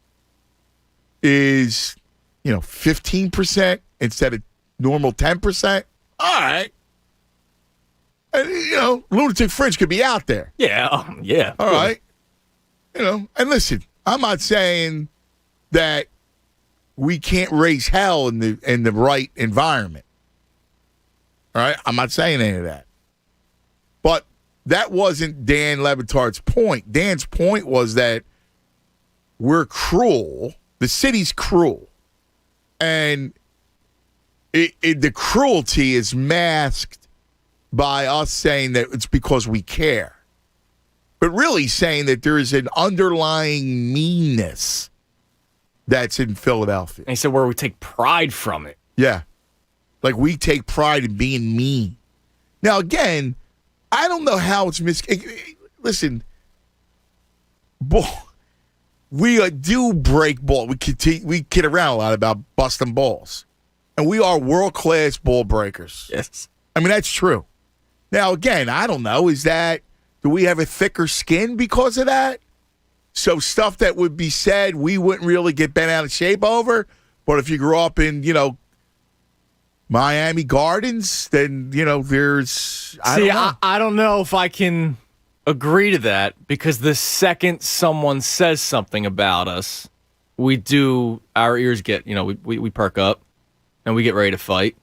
is, 15% instead of normal 10%, all right. And, lunatic fringe could be out there. Yeah, yeah. All right. And listen, I'm not saying that we can't raise hell in the right environment. All right? I'm not saying any of that. But that wasn't Dan Le Batard's point. Dan's point was that we're cruel. The city's cruel. And the cruelty is masked by us saying that it's because we care. But really saying that there is an underlying meanness that's in Philadelphia. And he said where we take pride from it. Yeah. Like we take pride in being mean. Now, again, I don't know how it's listen, we do break ball. We kid around a lot about busting balls. And we are world-class ball breakers. Yes. I mean, that's true. Now, again, I don't know. Do we have a thicker skin because of that? So stuff that would be said, we wouldn't really get bent out of shape over. But if you grew up in, Miami Gardens, then, there's... I don't know if I can agree to that because the second someone says something about us, our ears get, we perk up and we get ready to fight.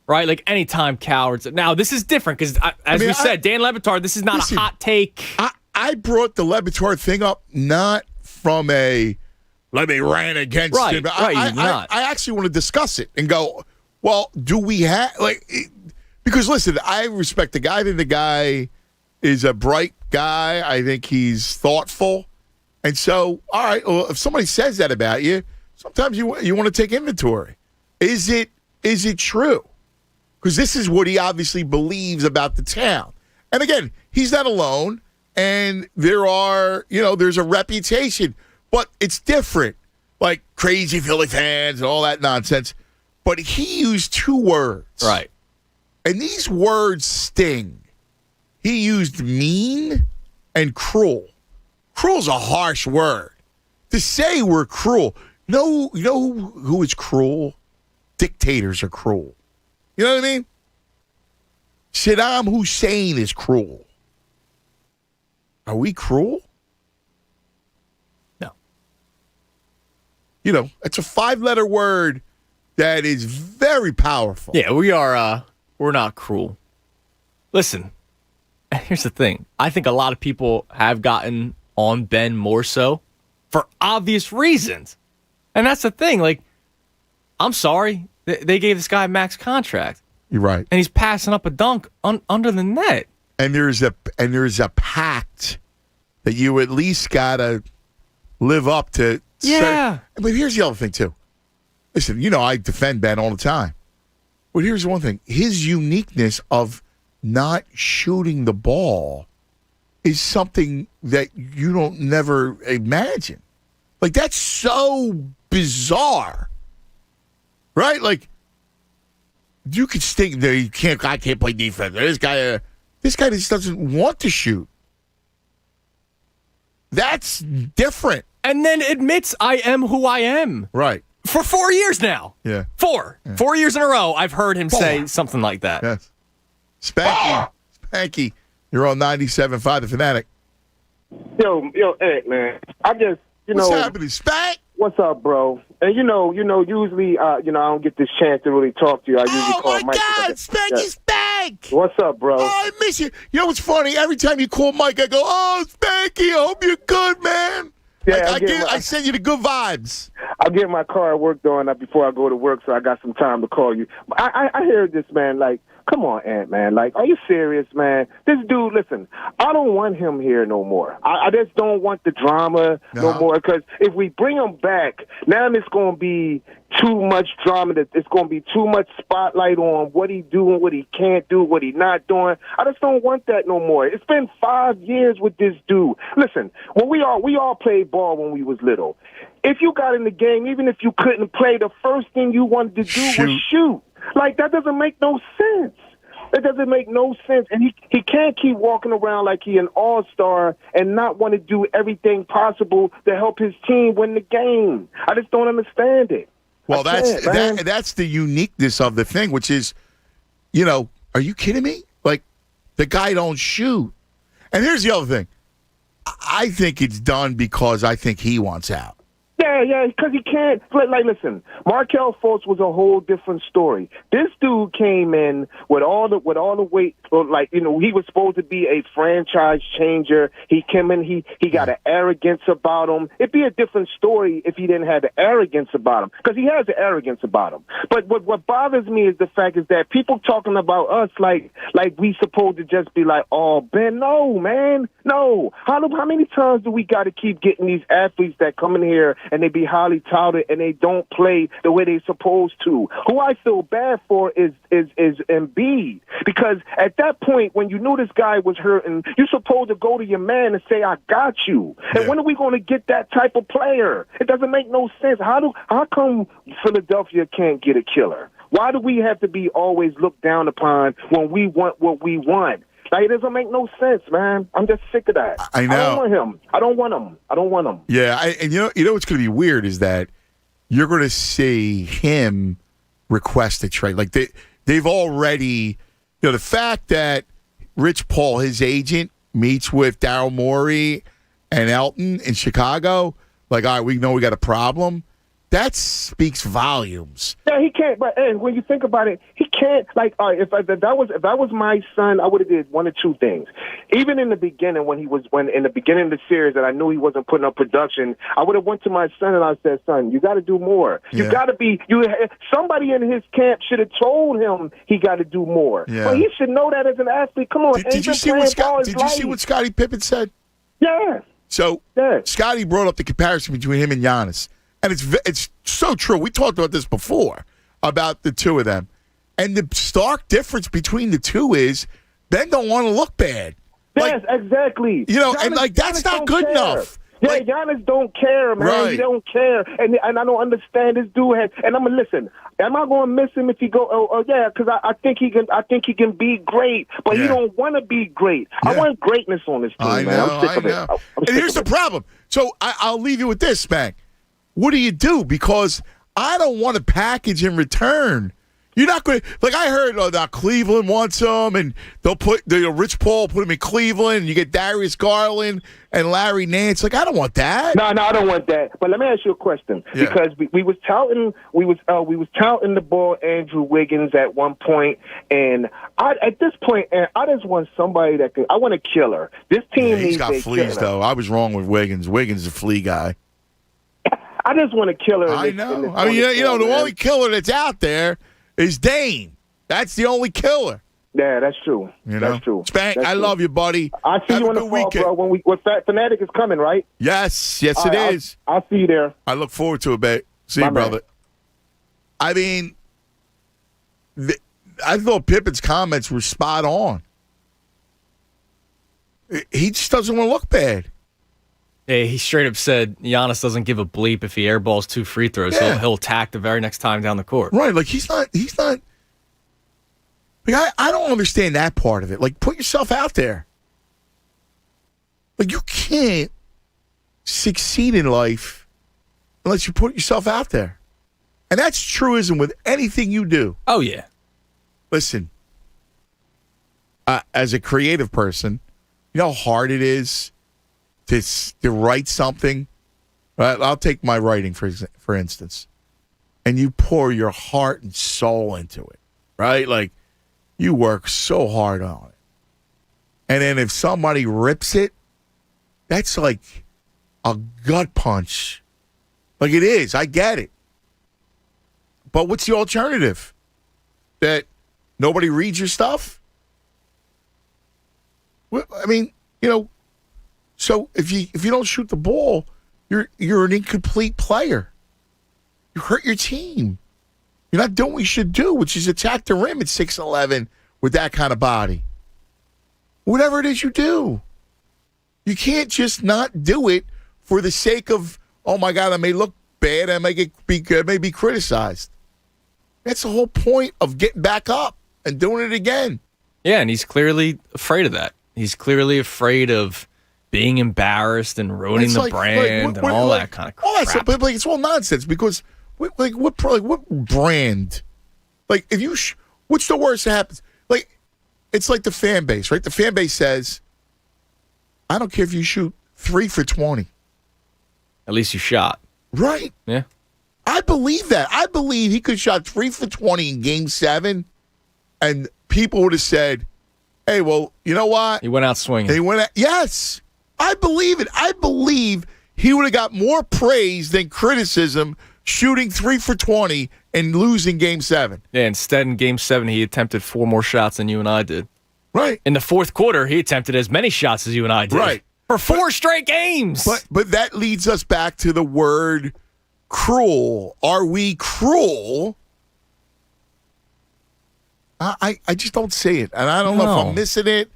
Right? Like anytime cowards. Now, this is different because, as we said, Dan Le Batard, this is not a hot take. I brought the Le Batard thing up not from let me rant against him. I actually want to discuss it and go, well, do we have, because listen, I respect the guy. I think the guy is a bright guy. I think he's thoughtful. And so, all right, well, if somebody says that about you, sometimes you want to take inventory. Is it true? Because this is what he obviously believes about the town. And again, he's not alone. And there's a reputation. But it's different. Like crazy Philly fans and all that nonsense. But he used 2 words. Right. And these words sting. He used mean and cruel. Cruel's a harsh word. To say we're cruel. You know who is cruel? Dictators are cruel. You know what I mean? Saddam Hussein is cruel. Are we cruel? No. It's a 5-letter word that is very powerful. Yeah, we are. We're not cruel. Listen, here's the thing. I think a lot of people have gotten on Ben more so for obvious reasons. And that's the thing. Like, I'm sorry. They gave this guy a max contract. You're right. And he's passing up a dunk under the net. And there's a pact that you at least got to live up to. Yeah. But here's the other thing, too. Listen, I defend Ben all the time. But here's one thing. His uniqueness of not shooting the ball is something that you don't never imagine. Like, that's so bizarre. Right? Like, you could think that I can't play defense. This guy just doesn't want to shoot. That's different. And then admits I am who I am. Right. For 4 years now. Yeah. 4. Yeah. 4 years in a row, I've heard him say something like that. Yes. Spanky, you're on 97.5 The Fanatic. Yo, Eric, man. What's happening, Spank? What's up, bro? And usually, I don't get this chance to really talk to you. I usually call Mike. Oh my God, Spanky, Spank! What's up, bro? Oh, I miss you. You know what's funny? Every time you call Mike, I go, "Oh, Spanky, I hope you're good, man." Yeah, I send you the good vibes. I'll get my car work done before I go to work, so I got some time to call you. I hear this, man. Like, come on, Ant, man. Like, are you serious, man? This dude, listen, I don't want him here no more. I just don't want the drama no more, because if we bring him back, now it's going to be too much drama. It's going to be too much spotlight on what he doing, what he can't do, what he not doing. I just don't want that no more. It's been 5 years with this dude. Listen, when we all played ball when we was little. If you got in the game, even if you couldn't play, the first thing you wanted to do was shoot. Like, that doesn't make no sense. It doesn't make no sense. And he can't keep walking around like he an all-star and not want to do everything possible to help his team win the game. I just don't understand it. Well, that's the uniqueness of the thing, which is, are you kidding me? Like, the guy don't shoot. And here's the other thing. I think it's done because I think he wants out. Yeah, because he can't. Like, listen, Markelle Fultz was a whole different story. This dude came in with all the weight. Like, he was supposed to be a franchise changer. He came in, he got an arrogance about him. It'd be a different story if he didn't have the arrogance about him, because he has the arrogance about him. But what bothers me is the fact is that people talking about us like we supposed to just be like, oh, Ben, no, man, no. How many times do we got to keep getting these athletes that come in here and they be highly touted and they don't play the way they supposed to? Who I feel bad for is Embiid, because at that point when you knew this guy was hurting, you're supposed to go to your man and say, I got you. And when are we going to get that type of player? It doesn't make no sense. How come Philadelphia can't get a killer? Why do we have to be always looked down upon when we want what we want? Like, it doesn't make no sense, man. I'm just sick of that. I know. I don't want him. Yeah, and you know what's going to be weird is that you're going to see him request a trade. Like, they've already, the fact that Rich Paul, his agent, meets with Daryl Morey and Elton in Chicago, like, all right, we know we got a problem. that speaks volumes. Yeah, he can't. But when you think about it, he can't. Like, all right, if that was my son, I would have did one of two things. Even in the beginning, when in the beginning of the series, that I knew he wasn't putting up production, I would have went to my son and I said, "Son, you got to do more. You got to be. Somebody in his camp should have told him he got to do more. Yeah. But he should know that as an athlete. Come on, Did you see what Scottie Pippen said? Yeah. So Scottie brought up the comparison between him and Giannis. And it's so true. We talked about this before, about the two of them. And the stark difference between the two is Ben don't want to look bad. Yes, exactly. Giannis, that's not good enough. Yeah, Giannis don't care, man. Right. He don't care. And I don't understand this dude has. And I'm going to listen. Am I going to miss him if he go? Oh yeah, because I think he can. I think he can be great, but he don't want to be great. I want greatness on this team, I man. I'm sick of it. And here's the problem. So I'll leave you with this, Spank. What do you do? Because I don't want a package in return. You're not going to, like I heard that Cleveland wants him, and they'll put Rich Paul, put him in Cleveland, and you get Darius Garland and Larry Nance. Like, I don't want that. No, I don't want that. But let me ask you a question, because we was touting the ball Andrew Wiggins at one point, and at this point, I just want somebody I want a killer. This team needs he's got fleas, killer. though. I was wrong with Wiggins. Wiggins is a flea guy. I just want a killer. I know. The only killer that's out there is Dane. That's the only killer. Yeah, that's true. That's true. Spank, I love you, buddy. I'll see you in the fall, bro. When Fanatic is coming, right? Yes, it is. I'll see you there. I look forward to it, babe. See you, brother. I mean, I thought Pippen's comments were spot on. He just doesn't want to look bad. Yeah, he straight up said Giannis doesn't give a bleep if he airballs 2 free throws. Yeah. He'll attack the very next time down the court. Right, like he's not. Like I don't understand that part of it. Like, put yourself out there. Like, you can't succeed in life unless you put yourself out there. And that's truism with anything you do. Oh, yeah. Listen, as a creative person, you know how hard it is to write something? Right? I'll take my writing, for instance. And you pour your heart and soul into it, right? Like, you work so hard on it. And then if somebody rips it, that's like a gut punch. Like, it is. I get it. But what's the alternative? That nobody reads your stuff? Well, I mean, so if you don't shoot the ball, you're an incomplete player. You hurt your team. You're not doing what you should do, which is attack the rim at 6'11" with that kind of body. Whatever it is you do. You can't just not do it for the sake of, oh my God, I may look bad, I may be criticized. That's the whole point of getting back up and doing it again. Yeah, and he's clearly afraid of that. He's clearly afraid of being embarrassed and ruining the brand and all that kind of crap. All that stuff, but it's all nonsense because what brand? Like, if you, what's the worst that happens? Like, it's like the fan base, right? The fan base says, I don't care if you shoot 3 for 20. At least you shot. Right. Yeah. I believe that. I believe he could have shot 3 for 20 in Game 7, and people would have said, hey, well, you know what? He went out swinging. Yes. I believe it. I believe he would have got more praise than criticism shooting 3 for 20 and losing Game 7. Yeah, instead in Game 7, he attempted 4 more shots than you and I did. Right. In the fourth quarter, he attempted as many shots as you and I did. Right. For 4 straight games. But that leads us back to the word cruel. Are we cruel? I just don't see it. And I don't know if I'm missing it.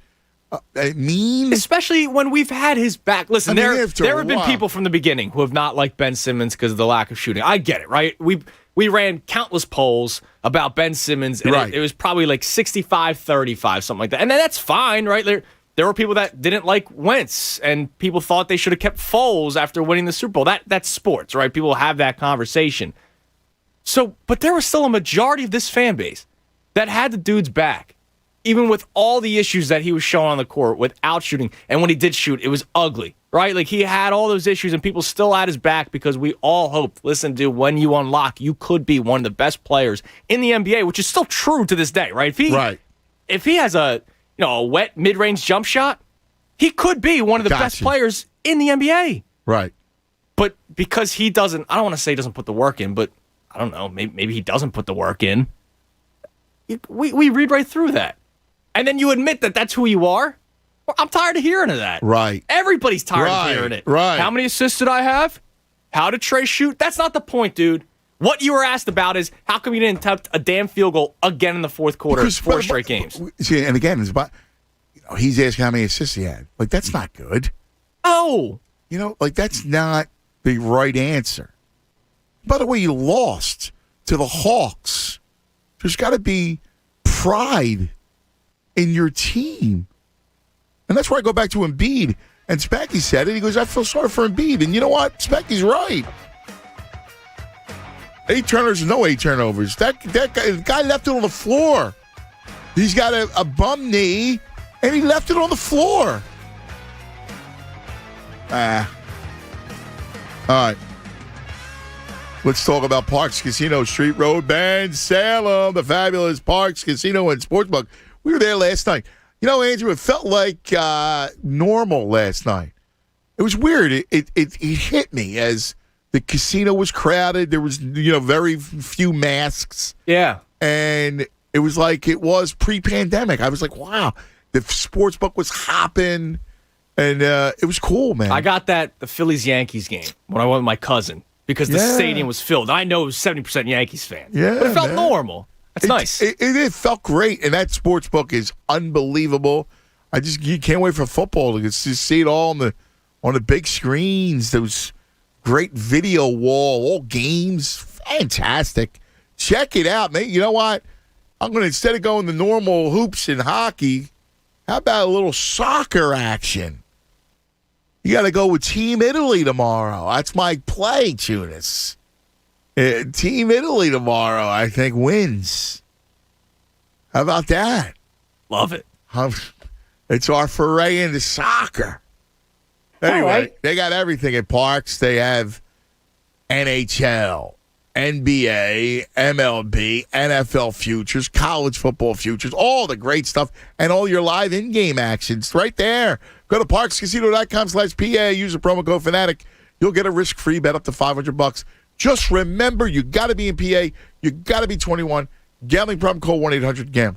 Mean? Especially when we've had his back. Listen, there have been people from the beginning who have not liked Ben Simmons because of the lack of shooting. I get it, right? We ran countless polls about Ben Simmons, and it was probably like 65-35, something like that. And then that's fine, right? There were people that didn't like Wentz, and people thought they should have kept Foles after winning the Super Bowl. That's sports, right? People have that conversation. But there was still a majority of this fan base that had the dude's back, even with all the issues that he was showing on the court without shooting, and when he did shoot, it was ugly, right? Like, he had all those issues, and people still had his back because we all hoped, listen, dude, when you unlock, you could be one of the best players in the NBA, which is still true to this day, right? If he has a wet mid-range jump shot, he could be one of the best players in the NBA. Right. But because he doesn't, I don't want to say he doesn't put the work in, but I don't know, maybe he doesn't put the work in. We read right through that. And then you admit that that's who you are? Well, I'm tired of hearing of that. Right. Everybody's tired of hearing it. Right. How many assists did I have? How did Trey shoot? That's not the point, dude. What you were asked about is, how come you didn't attempt a damn field goal again in the fourth quarter, 4 straight games? See, and again, it's about, he's asking how many assists he had. Like, that's not good. Oh. That's not the right answer. By the way, you lost to the Hawks. There's got to be pride in your team. And that's where I go back to Embiid. And Specky said it. He goes, I feel sorry for Embiid. And you know what? Specky's right. 8 turnovers, no 8 turnovers. That guy left it on the floor. He's got a bum knee, and he left it on the floor. All right. Let's talk about Parks Casino, Street Road, Bend, Salem, the fabulous Parks Casino and Sportsbook. We were there last night. Andrew, it felt like normal last night. It was weird. It hit me as the casino was crowded. There was, very few masks. Yeah. And it was like it was pre-pandemic. I was like, wow, the sportsbook was hopping, and it was cool, man. I got the Phillies-Yankees game when I went with my cousin because the stadium was filled. I know it was 70% Yankees fans. Yeah, but it felt normal. That's nice. It felt great, and that sports book is unbelievable. You can't wait for football to just see it all on the big screens. Those great video wall, all games, fantastic. Check it out, man. You know what? I'm going to, instead of going the normal hoops and hockey, how about a little soccer action? You got to go with Team Italy tomorrow. That's my play, Tunis. Team Italy tomorrow, I think, wins. How about that? Love it. It's our foray into soccer. Anyway, They got everything at Parks. They have NHL, NBA, MLB, NFL futures, college football futures, all the great stuff, and all your live in-game actions right there. Go to parkscasino.com/PA. Use the promo code Fanatic. You'll get a risk-free bet up to $500. Just remember, you got to be in PA. You got to be 21. Gambling problem, call 1-800-GAMBLER.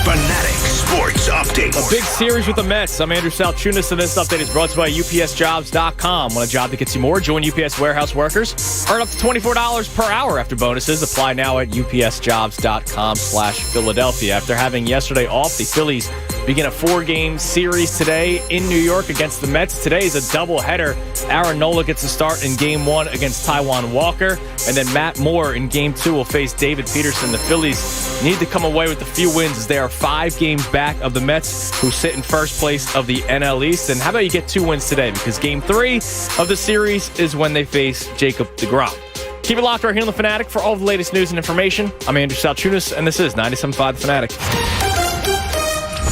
Fanatic Sports Update. A big series with the Mets. I'm Andrew Salchunas, and this update is brought to you by UPSJobs.com. Want a job that gets you more? Join UPS warehouse workers. Earn up to $24 per hour after bonuses. Apply now at UPSJobs.com/Philadelphia. After having yesterday off, the Phillies begin a 4-game series today in New York against the Mets. Today is a doubleheader. Aaron Nola gets a start in Game 1 against Taijuan Walker, and then Matt Moore in Game 2 will face David Peterson. The Phillies need to come away with a few wins as they are 5 games back of the Mets, who sit in first place of the NL East. And how about you get 2 wins today? Because Game 3 of the series is when they face Jacob deGrom. Keep it locked right here on The Fanatic for all the latest news and information. I'm Andrew Salchunas, and this is 97.5 The Fanatic.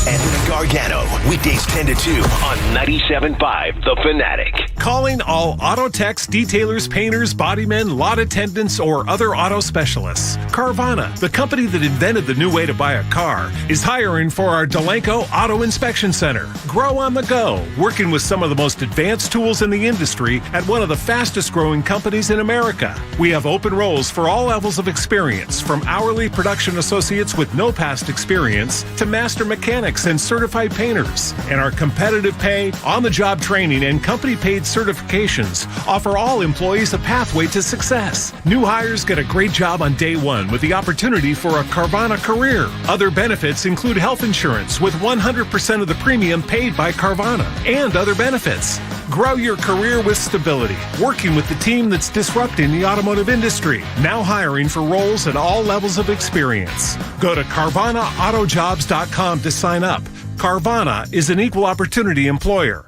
And Gargano, weekdays 10 to 2 on 97.5 The Fanatic. Calling all auto techs, detailers, painters, bodymen, lot attendants, or other auto specialists. Carvana, the company that invented the new way to buy a car, is hiring for our Delanco Auto Inspection Center. Grow on the go, working with some of the most advanced tools in the industry at one of the fastest growing companies in America. We have open roles for all levels of experience, from hourly production associates with no past experience to master mechanics and certified painters. And our competitive pay, on-the-job training, and company-paid certifications offer all employees a pathway to success. New hires get a great job on day one with the opportunity for a Carvana career. Other benefits include health insurance with 100% of the premium paid by Carvana and other benefits. Grow your career with stability, working with the team that's disrupting the automotive industry. Now hiring for roles at all levels of experience. Go to CarvanaAutoJobs.com to sign up. Carvana is an equal opportunity employer.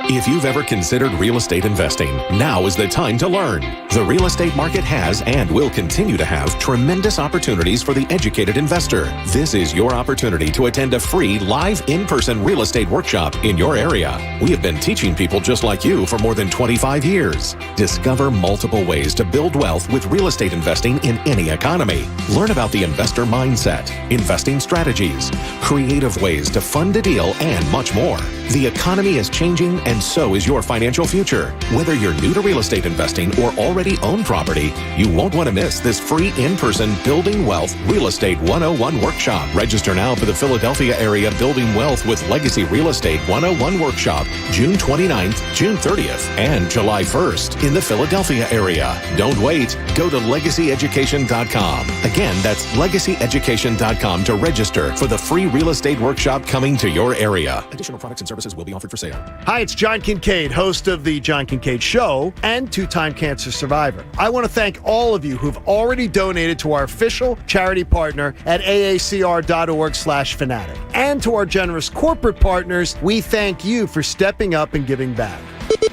If you've ever considered real estate investing, now is the time to learn. The real estate market has and will continue to have tremendous opportunities for the educated investor. This is your opportunity to attend a free live in-person real estate workshop in your area. We have been teaching people just like you for more than 25 years. Discover multiple ways to build wealth with real estate investing in any economy. Learn about the investor mindset, investing strategies, creative ways to fund a deal, and much more. The economy is changing, and so is your financial future. Whether you're new to real estate investing or already own property, you won't want to miss this free in-person Building Wealth Real Estate 101 workshop. Register now for the Philadelphia area Building Wealth with Legacy Real Estate 101 workshop, June 29th, June 30th, and July 1st in the Philadelphia area. Don't wait. Go to legacyeducation.com. Again, that's legacyeducation.com to register for the free real estate workshop coming to your area. Additional products and services will be offered for sale. Hi, it's John Kincaid, host of The John Kincaid Show and two-time cancer survivor. I want to thank all of you who've already donated to our official charity partner at aacr.org/fanatic. And to our generous corporate partners, we thank you for stepping up and giving back.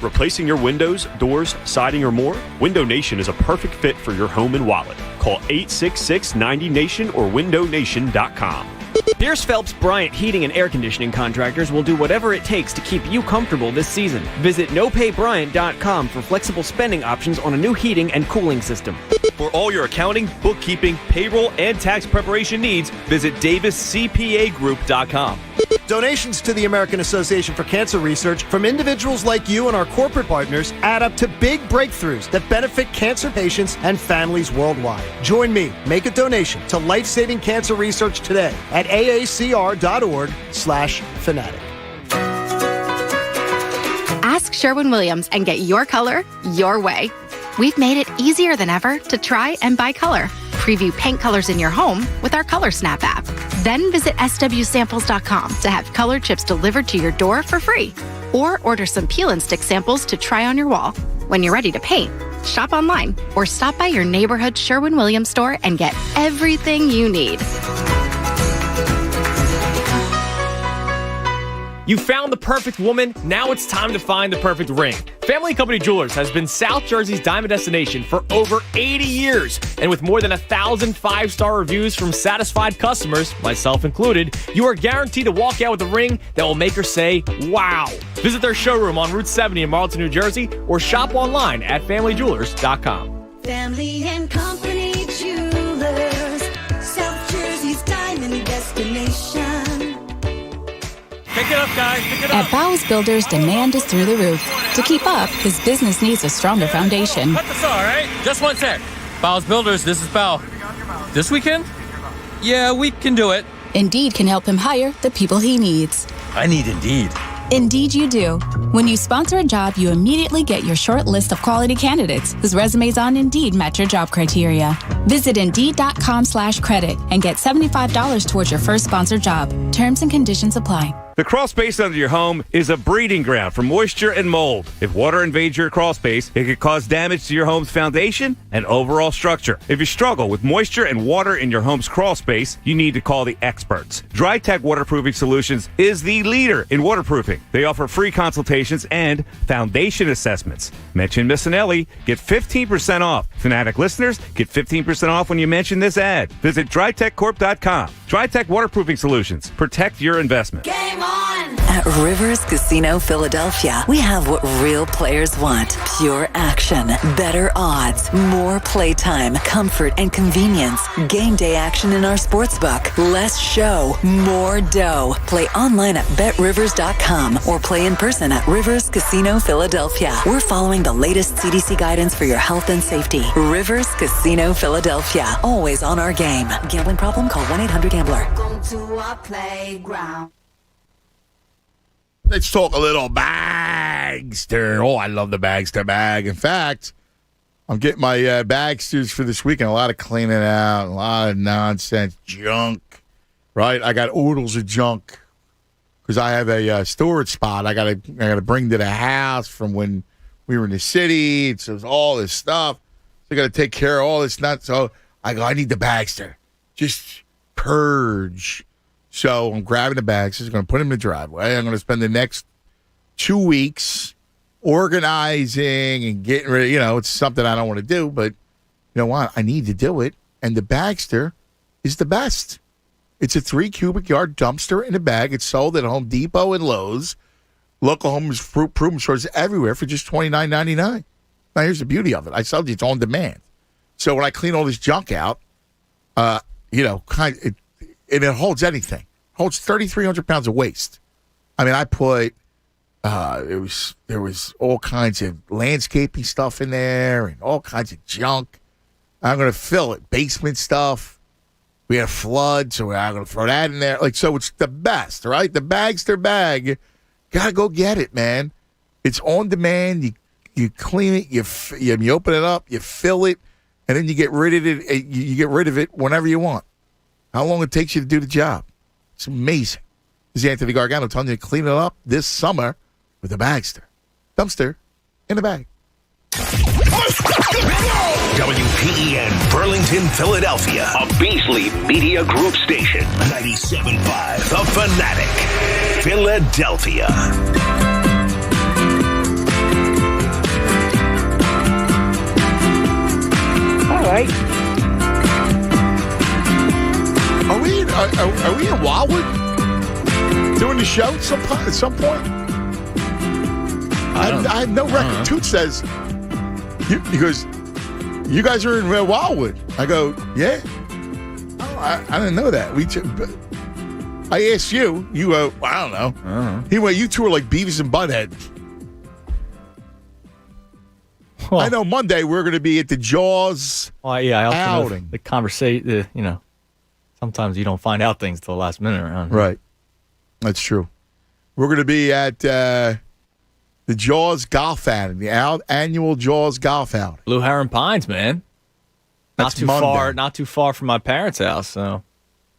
Replacing your windows, doors, siding, or more? Window Nation is a perfect fit for your home and wallet. Call 866-90NATION or windownation.com. Pierce Phelps Bryant Heating and Air Conditioning Contractors will do whatever it takes to keep you comfortable this season. Visit nopaybryant.com for flexible spending options on a new heating and cooling system. For all your accounting, bookkeeping, payroll, and tax preparation needs, visit daviscpagroup.com. Donations to the American Association for Cancer Research from individuals like you and our corporate partners add up to big breakthroughs that benefit cancer patients and families worldwide. Join me. Make a donation to life-saving cancer research today at aacr.org/fanatic. Ask Sherwin-Williams and get your color your way. We've made it easier than ever to try and buy color. Preview paint colors in your home with our Color Snap app. Then visit swsamples.com to have color chips delivered to your door for free. Or order some peel and stick samples to try on your wall. When you're ready to paint, shop online or stop by your neighborhood Sherwin-Williams store and get everything you need. You found the perfect woman. Now it's time to find the perfect ring. Family Company Jewelers has been South Jersey's diamond destination for over 80 years. And with more than 1,000 five-star reviews from satisfied customers, myself included, you are guaranteed to walk out with a ring that will make her say, wow. Visit their showroom on Route 70 in Marlton, New Jersey, or shop online at familyjewelers.com. Family and Company Jewelers, South Jersey's diamond destination. Pick it up, guys. Pick it up. At Bowles Builders, demand is through the roof. To keep up, his business needs a stronger foundation. Cut the saw, all right? Just one sec. Bowles Builders, this is Bow. This weekend? Yeah, we can do it. Indeed can help him hire the people he needs. I need Indeed. Indeed you do. When you sponsor a job, you immediately get your short list of quality candidates whose resumes on Indeed match your job criteria. Visit Indeed.com/credit and get $75 towards your first sponsored job. Terms and conditions apply. The crawl space under your home is a breeding ground for moisture and mold. If water invades your crawl space, it could cause damage to your home's foundation and overall structure. If you struggle with moisture and water in your home's crawl space, you need to call the experts. DryTech Waterproofing Solutions is the leader in waterproofing. They offer free consultations and foundation assessments. Mention Missinelli, get 15% off. Fanatic listeners, get 15% off when you mention this ad. Visit DryTechCorp.com. DryTech Waterproofing Solutions. Protect your investment. Game on! At Rivers Casino Philadelphia, we have what real players want. Pure action, better odds, more playtime, comfort and convenience. Game day action in our sportsbook. Less show, more dough. Play online at betrivers.com or play in person at Rivers Casino Philadelphia. We're following the latest CDC guidance for your health and safety. Rivers Casino Philadelphia. Always on our game. Gambling problem? Call 1-800-GAMBLER. Welcome to our playground. Let's talk a little Bagster. Oh, I love the Bagster bag. In fact, I'm getting my Bagsters for this weekend. A lot of cleaning out, a lot of nonsense, junk, right? I got oodles of junk because I have a storage spot I gotta bring to the house from when we were in the city. It's all this stuff. So I got to take care of all this nuts. So I go, I need the Bagster. Just purge. So I'm grabbing the bags. I'm going to put them in the driveway. I'm going to spend the next 2 weeks organizing and getting ready. It's something I don't want to do, but you know what? I need to do it. And the Bagster is the best. It's a 3 cubic yard dumpster in a bag. It's sold at Home Depot and Lowe's, local home improvement stores everywhere for just $29.99. Now, here's the beauty of it. I told you it's on demand. So when I clean all this junk out, and it holds anything. It holds 3,300 pounds of waste. I mean, I put there was all kinds of landscaping stuff in there and all kinds of junk. I'm going to fill it. Basement stuff. We had a flood, so I'm going to throw that in there. So it's the best, right? The Bagster bag. Got to go get it, man. It's on demand. You clean it. You open it up. You fill it. And then you get rid of it. You get rid of it whenever you want. How long it takes you to do the job? It's amazing. This is Anthony Gargano telling you to clean it up this summer with a Bagster. Dumpster in a bag. WPEN Burlington, Philadelphia. A Beasley Media Group station. 97.5 The Fanatic. Philadelphia. All right. Are we in Wildwood doing the show at some point? I have no record. Toot says, he goes, you guys are in Wildwood. I go, yeah. Oh, I didn't know that. I asked you. You go, I don't know. He went, you two are like Beavis and Butthead. Well, I know Monday we're going to be at the Jaws I also outing. Know the conversation, sometimes you don't find out things till the last minute around here. Right. That's true. We're going to be at the Jaws Golf Outing, the annual Jaws Golf Outing. Blue Heron Pines, man. That's Monday. Not too far from my parents' house, so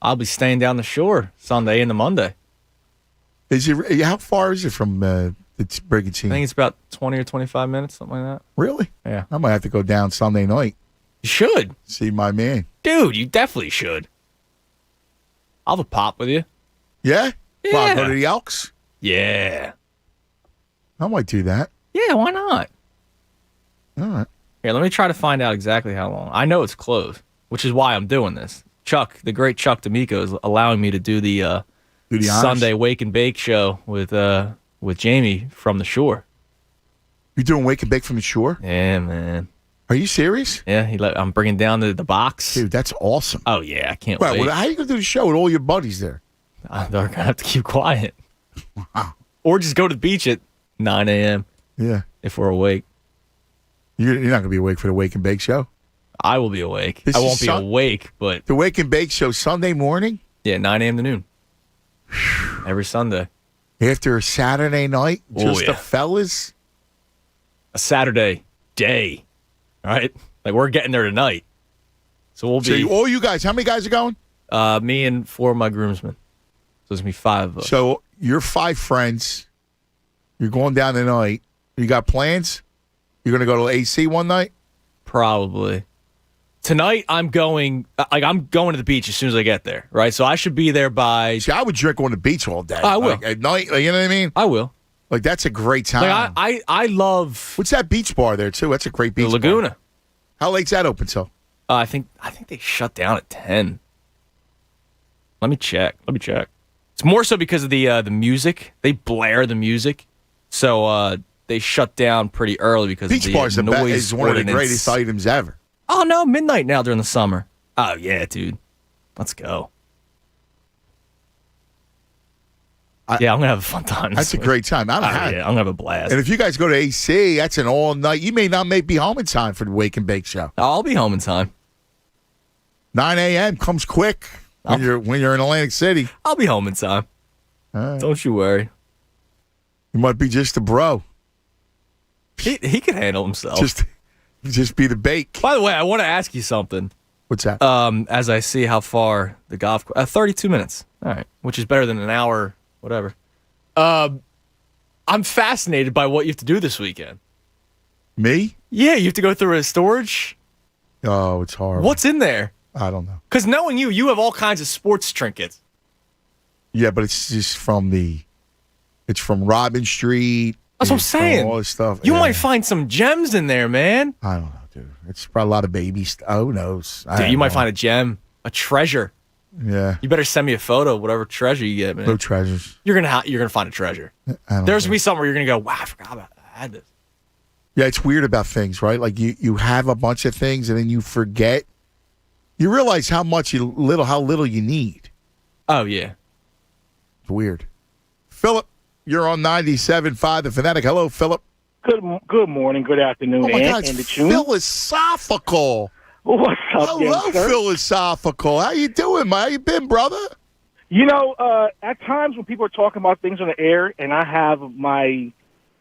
I'll be staying down the shore Sunday into Monday. How far is it from the Brigantine? I think it's about 20 or 25 minutes, something like that. Really? Yeah. I might have to go down Sunday night. You should. See my man. Dude, you definitely should. I'll have a pop with you. Yeah? Yeah. Well, go to the Elks? Yeah. I might do that. Yeah, why not? All right. Here, let me try to find out exactly how long. I know it's closed, which is why I'm doing this. Chuck, the great Chuck D'Amico, is allowing me to do the Sunday Wake and Bake show with Jamie from the shore. You're doing Wake and Bake from the shore? Yeah, man. Are you serious? Yeah, I'm bringing down the box. Dude, that's awesome. Oh, yeah, I can't wait. Well, how are you going to do the show with all your buddies there? They're going to have to keep quiet. Wow. Or just go to the beach at 9 a.m. Yeah. If we're awake. You're not going to be awake for the Wake and Bake show? I will be awake. I won't be awake, but... The Wake and Bake show Sunday morning? Yeah, 9 a.m. to noon. Every Sunday. After a Saturday night? Just yeah. the fellas? A Saturday day. All right? Like, we're getting there tonight. So we'll be... So all you guys, how many guys are going? Me and 4 of my groomsmen. So there's going to be 5 of us. So you're 5 friends. You're going down tonight. You got plans? You're going to go to AC one night? Probably. Tonight, I'm going to the beach as soon as I get there, right? So I should be there by... See, I would drink on the beach all day. I will. At night, you know what I mean? I will. Like, that's a great time. Like, I love... What's that beach bar there, too? That's a great beach The Laguna. bar. How late's that open till? I think they shut down at 10. Let me check. It's more so because of the music. They blare the music. So they shut down pretty early because beach of the bar's noise is one of the greatest items ever. Oh, no, midnight now during the summer. Oh, yeah, dude. Let's go. I'm going to have a fun time. That's a great time. Yeah, I'm going to have a blast. And if you guys go to AC, that's an all-night. You may not be home in time for the Wake and Bake show. I'll be home in time. 9 a.m. comes quick when you're in Atlantic City. I'll be home in time. Right. Don't you worry. You might be just a bro. He can handle himself. Just be the bake. By the way, I want to ask you something. What's that? As I see how far the golf 32 minutes. All right, which is better than an hour, whatever. I'm fascinated by what you have to do this weekend. Me? Yeah, you have to go through a storage. Oh, it's horrible. What's in there? I don't know. Because knowing you have all kinds of sports trinkets. Yeah, but it's just from the It's from Robin Street. That's what I'm It's from saying. all this stuff. You Yeah. might find some gems in there, man. I don't know, dude. It's probably a lot of baby stuff. Who knows? Dude, you might find a gem, a treasure. Yeah. You better send me a photo, whatever treasure you get, man. No treasures. You're gonna find a treasure. There's gonna be something where you're gonna go, wow, I forgot about that. I had this. Yeah, it's weird about things, right? Like you have a bunch of things and then you forget. You realize how little you need. Oh yeah. It's weird. Philip, you're on 97.5 The Fanatic. Hello, Philip. Good morning, good afternoon, Oh my God, and the it's tune. philosophical. What's up, I love sir? philosophical. How you doing, man? How you been, brother? You know, at times when people are talking about things on the air, and I have my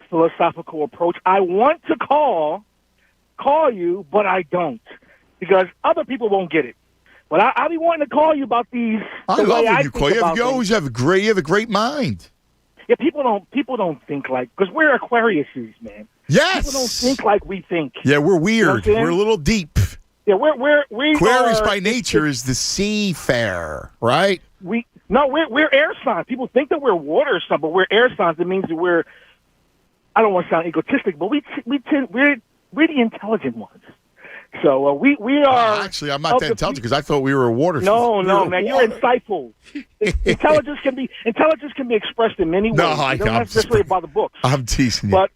philosophical approach, I want to call you, but I don't, because other people won't get it. But I be wanting to call you about these. I the love way when I you think call. about You always have you have a great mind. Yeah, people don't think like, because we're Aquariuses, man. Yes. People don't think like we think. Yeah, we're weird. You know what I'm saying? We're a little deep. Yeah, we Aquarius are, by nature is the seafarer, right? we're air signs. People think that we're water or something, but we're air signs. It means that we're. I don't want to sound egotistic, but we're the intelligent ones. So we are. Actually, I'm not that intelligent because I thought we were a water. No, we were man, water. you're insightful. Intelligence can be expressed in many ways. No, It doesn't necessarily about the books. I'm teasing you. But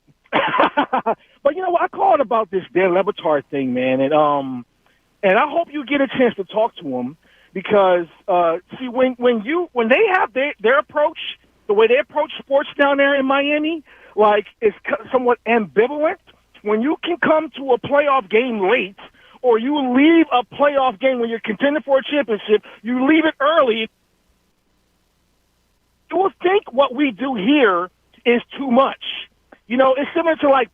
but you know what? I called about this Dan Le Batard thing, man, and I hope you get a chance to talk to him because see when they have their approach, the way they approach sports down there in Miami, like it's somewhat ambivalent. When you can come to a playoff game late, or you leave a playoff game when you're contending for a championship, you leave it early. You will think what we do here is too much. You know, it's similar to like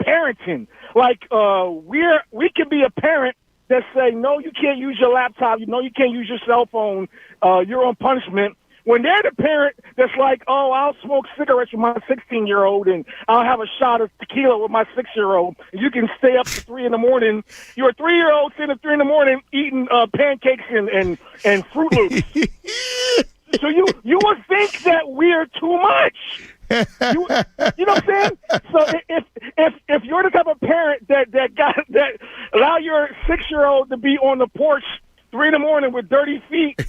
parenting. Like we can be a parent that say, no, you can't use your laptop. You know, you can't use your cell phone. You're on punishment. When they're the parent that's like, oh, I'll smoke cigarettes with my 16-year-old and I'll have a shot of tequila with my 6-year-old. You can stay up to 3 in the morning. You're a 3-year-old sitting at 3 in the morning eating pancakes and Fruit Loops. So you would think that we're too much. You know what I'm saying? So if you're the type of parent that allow your 6-year-old to be on the porch 3 in the morning with dirty feet.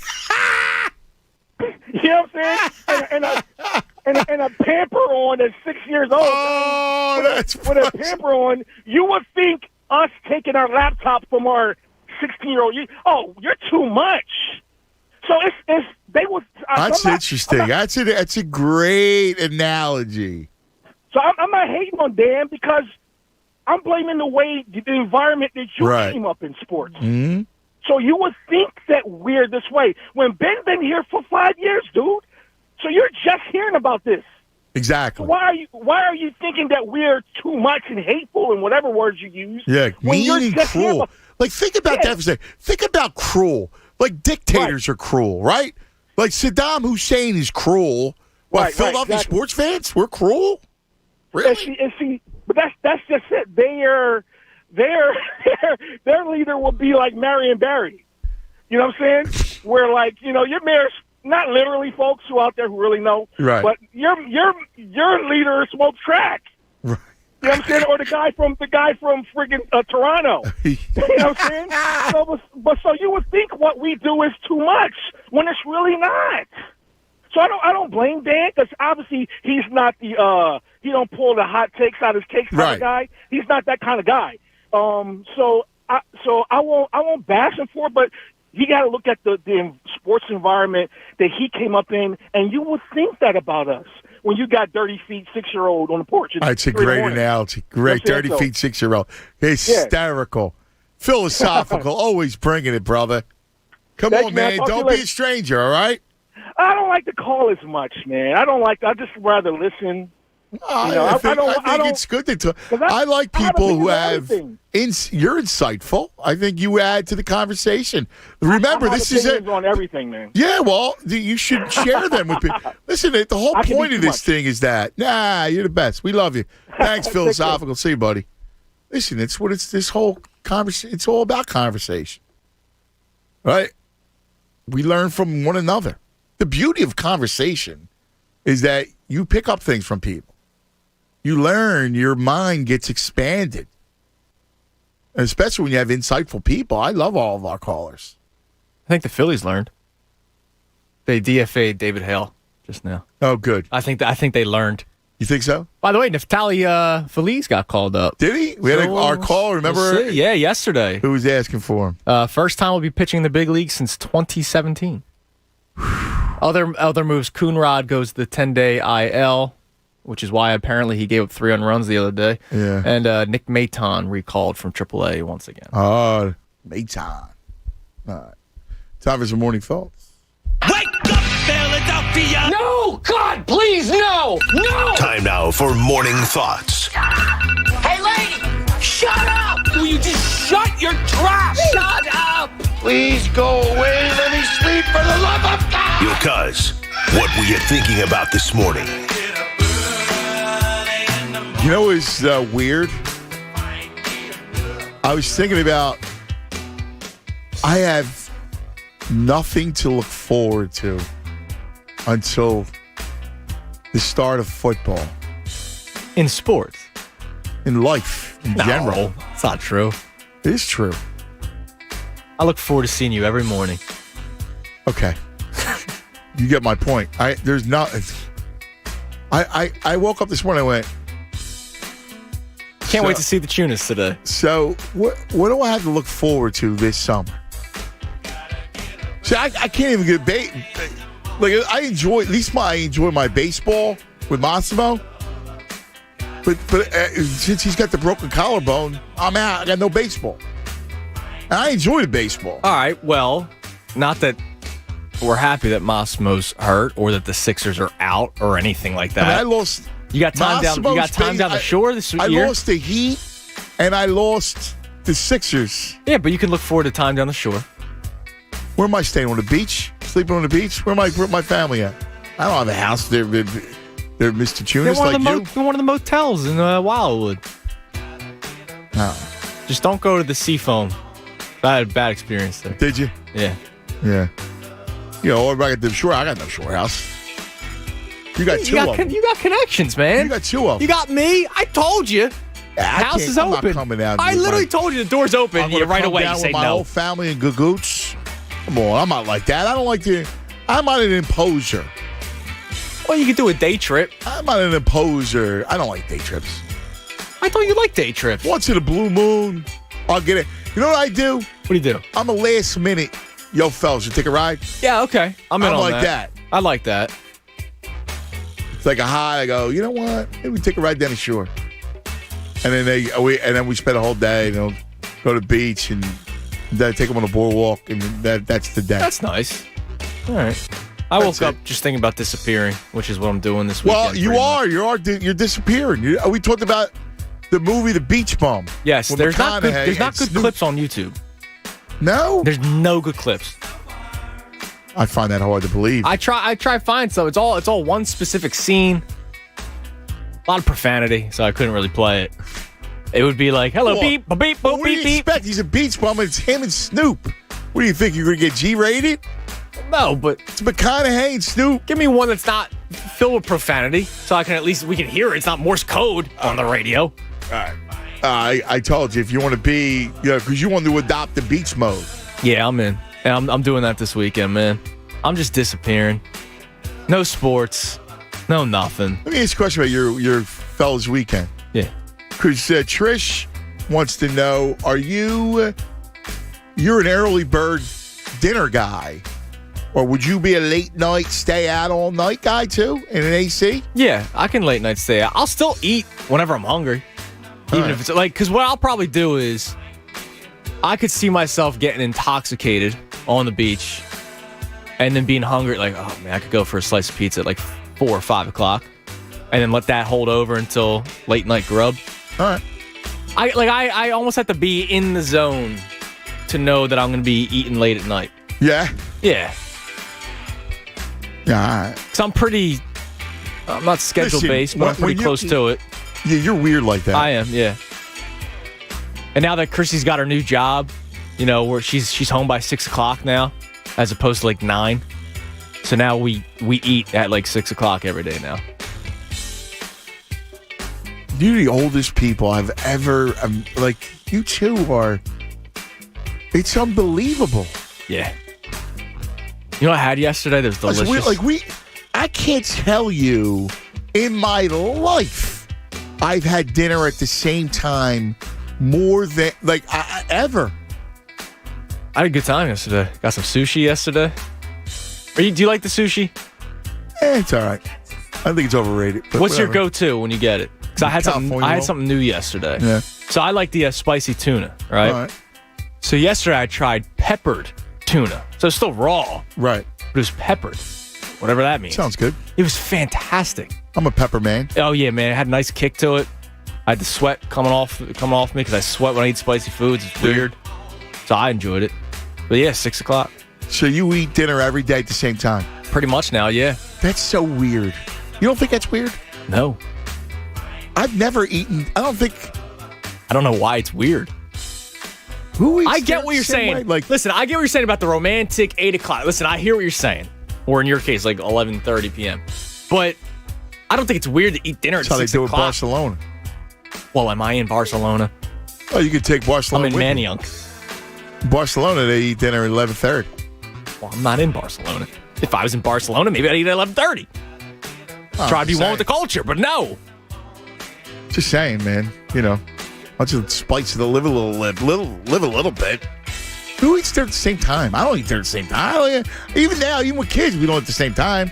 You know what I'm saying? And a pamper on at 6 years old. Oh, with a pamper on, you would think us taking our laptop from our 16-year-old. You're too much. So it's they would. That's interesting. That's a great analogy. So I'm not hating on Dan because I'm blaming the environment that you came up in sports. Mm-hmm. So you would think that we're this way. When Ben's been here for 5 years, dude. So you're just hearing about this. Exactly. So why are you thinking that we're too much and hateful and whatever words you use? Yeah, mean and cruel. Like, think about that for a second. Think about cruel. Like, dictators are cruel, right? Like, Saddam Hussein is cruel. Well, Philadelphia sports fans, we're cruel? Really? And see, but that's just it. Their leader will be like Marion Barry. You know what I'm saying? Where like, you know, your mayor's not literally folks who out there who really know, right? But your leader smokes crack. Right. You know what I'm saying? Or the guy from friggin' Toronto. You know what I'm saying? So you would think what we do is too much when it's really not. So I don't blame Dan because obviously he's not the he don't pull the hot takes out of his cakes kind of guy. He's not that kind of guy. So I won't bash him for it, but you got to look at the sports environment that he came up in, and you would think that about us when you got dirty feet 6-year-old on the porch. It's a great analogy. Great, dirty feet 6-year-old. Hysterical, philosophical, always bringing it, brother. Come on, man. Don't be a stranger, all right? I don't like to call as much, man. I just rather listen. I think it's good to talk. I like people who have. You're insightful. I think you add to the conversation. Remember, this is on everything, man. Yeah, well, you should share them with people. Listen, the whole point of this thing is that you're the best. We love you. Thanks, philosophical. See you, buddy. Listen, this whole conversation. It's all about conversation, right? We learn from one another. The beauty of conversation is that you pick up things from people. You learn, your mind gets expanded. And especially when you have insightful people. I love all of our callers. I think the Phillies learned. They DFA'd David Hale just now. Oh, good. I think they learned. You think so? By the way, Neftali Feliz got called up. Did he? We had our call, remember? We'll yeah, yesterday. Who was asking for him? First time we'll be pitching in the big league since 2017. Other moves, Coonrod goes the 10-day IL, which is why apparently he gave up 3 runs the other day. Yeah. And Nick Maton recalled from AAA once again. Oh, Maton. All right. Time for some morning thoughts. Wake up, Philadelphia! No! God, please, no! No! Time now for morning thoughts. Hey, lady! Shut up! Will you just shut your trap? Shut up! Please go away. Let me sleep for the love of God! Yo, cuz, what were you thinking about this morning? You know what's weird? I was thinking about, I have nothing to look forward to until the start of football. In sports? In life, in general. It's not true. It is true. I look forward to seeing you every morning. Okay. You get my point. I woke up this morning and went, Can't wait to see the Tunas today. So, what do I have to look forward to this summer? See, I can't even get like I enjoy, at least I enjoy my baseball with Massimo. But since he's got the broken collarbone, I'm out. I got no baseball. And I enjoy the baseball. All right, well, not that we're happy that Massimo's hurt or that the Sixers are out or anything like that. I mean, I lost. You got time down. You got time down the shore this year. I lost the Heat, and I lost the Sixers. Yeah, but you can look forward to time down the shore. Where am I staying? On the beach? Sleeping on the beach? Where my family at? I don't have a house. They're Mr. Tunis like you. They're one of the motels in Wildwood. No. Just don't go to the Seafoam. I had a bad experience there. Did you? Yeah. Yeah. You know, I got the shore. I got no shore house. You got two of them. You got connections, man. You got 2 of them. You got me. I told you. House is open. I'm not coming out. I literally told you the door's open. I'm Yeah, right away. Down You say with my no. whole family and Gagoots. Come on, I'm not like that. I don't like to. I'm not an imposer. Well, you could do a day trip. I'm not an imposer. I don't like day trips. I thought you liked day trips. Once in a blue moon, I'll get it. You know what I do? What do you do? I'm a last minute. Yo, fellas, you take a ride? Yeah, okay. I'm in on like that. I like that. It's like a high. I go, you know what? Maybe we take a ride down the shore. And then we spend a whole day, go to the beach and then take them on a boardwalk, and that's the day. That's nice. All right. I woke up just thinking about disappearing, which is what I'm doing this weekend. Well, you're disappearing. We talked about the movie The Beach Bum. Yes, there's not good clips on YouTube. No? There's no good clips. I find that hard to believe. I try to find some. It's all one specific scene. A lot of profanity, so I couldn't really play it. It would be like, hello, beep, beep, beep, what beep, do you expect? He's a beach bum, and it's him and Snoop. What do you think? You're going to get G-rated? No, but it's McConaughey and Snoop. Give me one that's not filled with profanity, so we can hear it. It's not Morse code on the radio. All right. I told you, if you want to be, because you want to adopt the beach mode. Yeah, I'm in. And I'm doing that this weekend, man. I'm just disappearing. No sports. No nothing. Let me ask you a question about your fellas' weekend. Yeah. Because Trish wants to know, you're an early bird dinner guy, or would you be a late night, stay out all night guy too in an AC? Yeah, I can late night stay out. I'll still eat whenever I'm hungry. Even if it's because what I'll probably do is I could see myself getting intoxicated on the beach and then being hungry. Like, oh man, I could go for a slice of pizza at like 4 or 5 o'clock and then let that hold over until late night grub. All right. I almost have to be in the zone to know that I'm going to be eating late at night. Yeah? Yeah. Yeah, all right. Because I'm not schedule-based, but I'm pretty close to it. Yeah, you're weird like that. I am, yeah. And now that Chrissy's got her new job, where she's home by 6 o'clock now, as opposed to like 9. So now we eat at like 6 o'clock every day now. You're the oldest people I've ever, you two are, it's unbelievable. Yeah. You know what I had yesterday? That was delicious. I can't tell you in my life I've had dinner at the same time more than, ever. I had a good time yesterday. Got some sushi yesterday. Do you like the sushi? It's all right. I think it's overrated. What's your go-to when you get it? Because I had something new yesterday. Yeah. So I like the spicy tuna, right? All right. So yesterday I tried peppered tuna. So it's still raw. Right. But it was peppered. Whatever that means. Sounds good. It was fantastic. I'm a pepper man. Oh, yeah, man. It had a nice kick to it. I had the sweat coming off me because I sweat when I eat spicy foods. It's weird. So I enjoyed it. But yeah, 6 o'clock. So you eat dinner every day at the same time? Pretty much now, yeah. That's so weird. You don't think that's weird? No. I've never eaten. I don't know why it's weird. Who eats I get what you're saying. Listen, I get what you're saying about the romantic 8 o'clock. Listen, I hear what you're saying. Or in your case, like 11:30 p.m. But I don't think it's weird to eat dinner at 6 o'clock. That's how they do it in Barcelona. Well, am I in Barcelona? Oh, you could take Barcelona. I'm in Manayunk. Barcelona, they eat dinner at 11:30. Well, I'm not in Barcelona. If I was in Barcelona, maybe I'd eat at 11:30. Try to be one with the culture, but no. Just saying, man. You know, bunch of spice to live a little bit. Who eats dinner at the same time? I don't eat dinner at the same time. Even now, even with kids, we don't eat at the same time.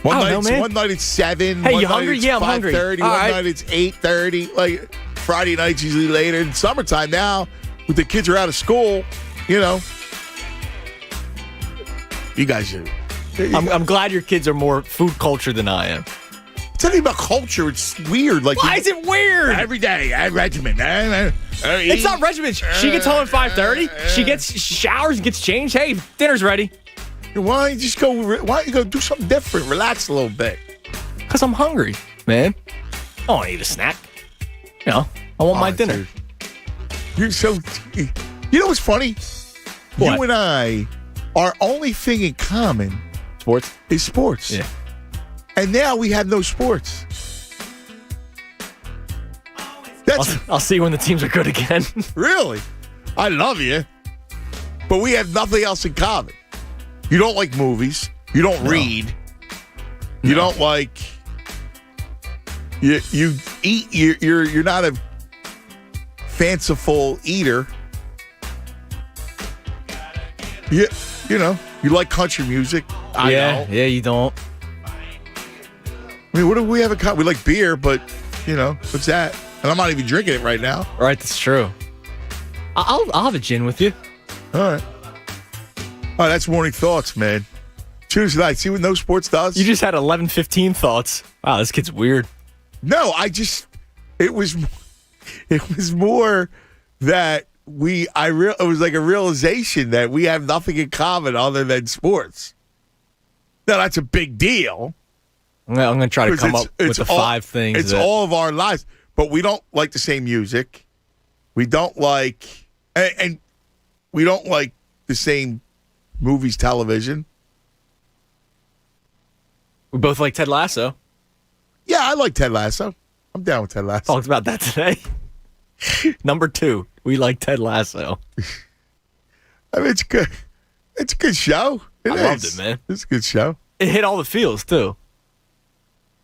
One night it's 7. Hey, one you night hungry? It's Yeah, I'm hungry. 5:30. One night it's 8:30. Like Friday night's usually later. In summertime now, when the kids are out of school, you know. You guys are. I'm glad your kids are more food culture than I am. It's not even about culture. It's weird. Like, why is it weird? Every day, I regiment. It's not regiment. She gets home at 5:30. She showers and gets changed. Hey, dinner's ready. Why don't you go do something different? Relax a little bit. Because I'm hungry, man. I want to eat a snack. You know, I want my dinner. Dude. You're so. You know what's funny? What? You and I, our only thing in common, is sports. Yeah. And now we have no sports. I'll see when the teams are good again. Really? I love you. But we have nothing else in common. You don't like movies. You don't read. You don't like. You eat. You're not a fanciful eater. You know. You like country music. I know. Yeah, you don't. I mean, what do we have in common? We like beer, but you know what's that? And I'm not even drinking it right now. Right, that's true. I'll have a gin with you. All right. Oh, that's morning thoughts, man. Tuesday night. See what No Sports does? You just had 11:15 thoughts. Wow, this kid's weird. No, it was more that it was like a realization that we have nothing in common other than sports. Now, that's a big deal. I'm going to try to come up with the 5 things. It's all of our lives, but we don't like the same music. We don't like, and we don't like the same movies, television. We both like Ted Lasso. Yeah, I like Ted Lasso. I'm down with Ted Lasso. Talked about that today. Number 2, we like Ted Lasso. I mean, it's good. It's a good show. I loved it, man. It's a good show. It hit all the feels, too.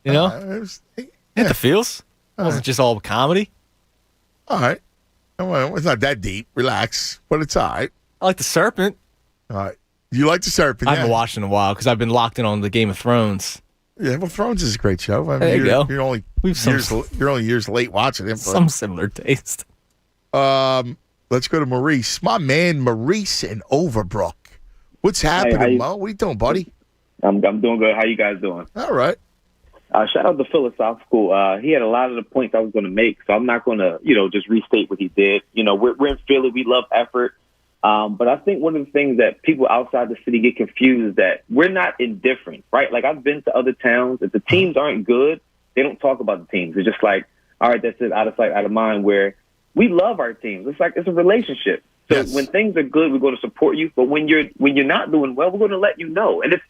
You know? Hit the feels. It wasn't just all comedy. All right. Well, it's not that deep. Relax. But it's all right. I like The Serpent. All right. You like The Serpent, I haven't watched in a while because I've been locked in on the Game of Thrones. Yeah, well, Thrones is a great show. I mean, there you go. You're only years late watching it. Some similar taste. Let's go to Maurice. My man Maurice in Overbrook. What's happening, Mo? What are you doing, buddy? I'm doing good. How you guys doing? All right. Shout out to Philosophical. He had a lot of the points I was going to make, so I'm not going to, just restate what he did. We're in Philly. We love effort. But I think one of the things that people outside the city get confused is that we're not indifferent, right? Like, I've been to other towns. If the teams aren't good, they don't talk about the teams. It's just like, all right, that's it, out of sight, out of mind, where we love our teams. It's like it's a relationship. So Yes. when things are good, we're going to support you. But when you're not doing well, we're going to let you know. And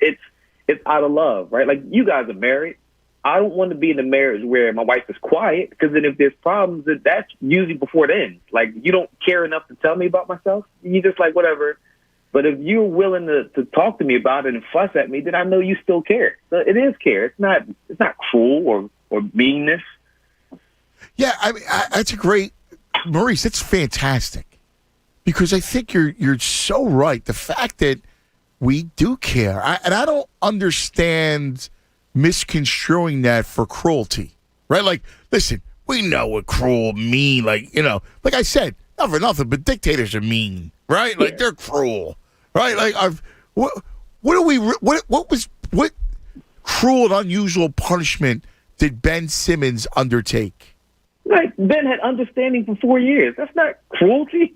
it's out of love, right? Like, you guys are married. I don't want to be in a marriage where my wife is quiet, because then if there's problems, that's usually before it ends. Like, you don't care enough to tell me about myself. You just like, whatever. But if you're willing to talk to me about it and fuss at me, then I know you still care. So it is care. It's not cruel or meanness. Yeah, I mean, that's a great, Maurice. That's fantastic, because I think you're so right. The fact that we do care, and I don't understand misconstruing that for cruelty, right? Like, listen, we know what cruel mean. Like, like I said, not for nothing, but dictators are mean, right? Like, they're cruel, right? Like, what cruel and unusual punishment did Ben Simmons undertake? Like, Ben had understanding for 4 years. That's not cruelty.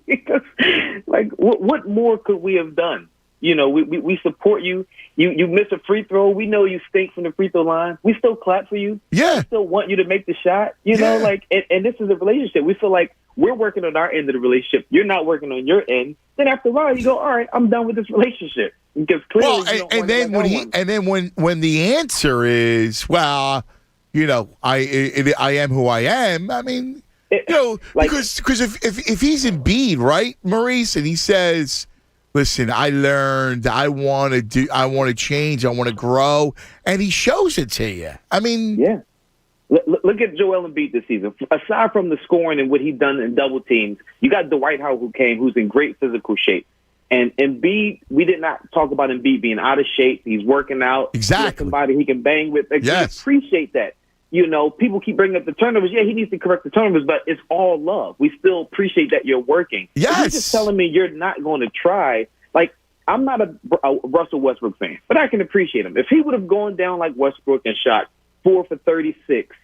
Like, what more could we have done? We support you. You miss a free throw. We know you stink from the free throw line. We still clap for you. Yeah. We still want you to make the shot. And this is a relationship. We feel like we're working on our end of the relationship. You're not working on your end. Then after a while, you go, all right, I'm done with this relationship. Because clearly, when the answer is, well, I am who I am. I mean, because if he's Embiid, right, Maurice, and he says, listen, I learned, I want to change, I want to grow, and he shows it to you. I mean, yeah. Look at Joel Embiid this season. Aside from the scoring and what he's done in double teams, you got Dwight Howard who's in great physical shape. And Embiid, we did not talk about Embiid being out of shape. He's working out. Exactly. Somebody he can bang with. Yes. We appreciate that. People keep bringing up the turnovers. Yeah, he needs to correct the turnovers, but it's all love. We still appreciate that you're working. Yes. If you're just telling me you're not going to try. Like, I'm not a Russell Westbrook fan, but I can appreciate him. If he would have gone down like Westbrook and shot 4 for 36,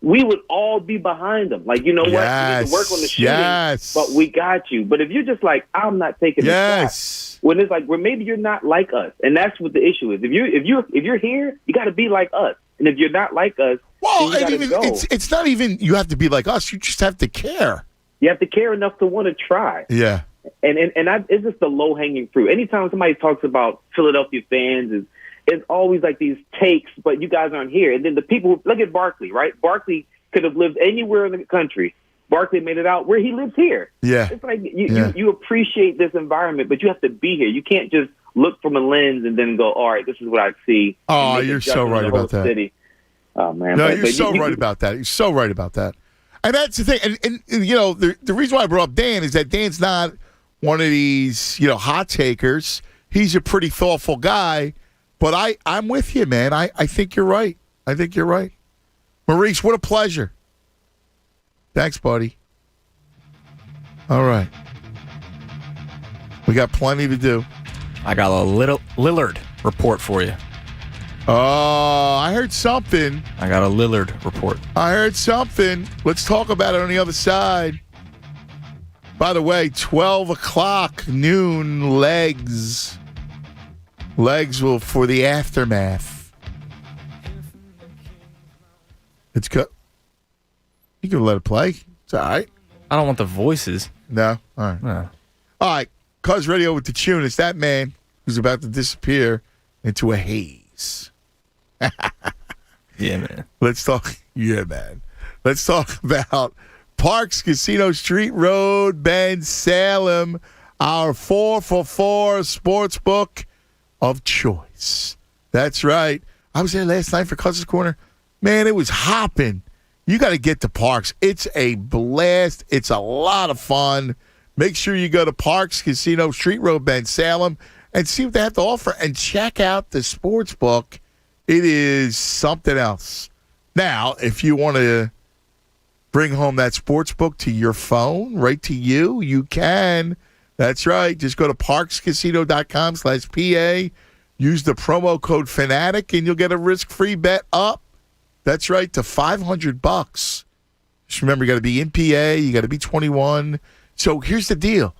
we would all be behind him. Like, you know what? You need to work on the shooting, but we got you. But if you're just like, I'm not taking the shot, when it's like, well, maybe you're not like us, and that's what the issue is. If you're here, you got to be like us, and if you're not like us, well, then you gotta go. It's not even you have to be like us. You just have to care. You have to care enough to want to try. Yeah. And it's just the low hanging fruit. Anytime somebody talks about Philadelphia fans, it's always like these takes, but you guys aren't here. And then the people look at Barkley, right? Barkley could have lived anywhere in the country. Barkley made it out where he lives here. Yeah. It's like you appreciate this environment, but you have to be here. You can't just look from a lens and then go, all right, this is what I see. Oh, you're so right about that. City. Oh man, no, you're so right about that. You're so right about that. And that's the thing. And the reason why I brought up Dan is that Dan's not one of these, hot takers. He's a pretty thoughtful guy. But I'm with you, man. I think you're right. I think you're right. Maurice, what a pleasure. Thanks, buddy. All right. We got plenty to do. I got a little Lillard report for you. Oh, I heard something. I got a Lillard report. I heard something. Let's talk about it on the other side. By the way, 12 o'clock, noon, legs. Legs will for the aftermath. It's good. You can let it play. It's all right. I don't want the voices. No? All right. No. All right. Cuz Radio with the tune. It's that man who's about to disappear into a haze. Yeah, man. Let's talk. Yeah, man. Let's talk about Parks Casino Street Road, Ben Salem, our 4 for 4 sports book of choice. That's right. I was there last night for Cousins Corner. Man, it was hopping. You got to get to Parks. It's a blast. It's a lot of fun. Make sure you go to Parks Casino Street Road, Ben Salem, and see what they have to offer. And check out the sports book. It is something else. Now, if you want to bring home that sports book to your phone, right to you, you can. That's right. Just go to parkscasino.com/PA. Use the promo code Fanatic, and you'll get a risk-free bet up. That's right, to $500. Just remember, you got to be in PA. You got to be 21. So here's the deal.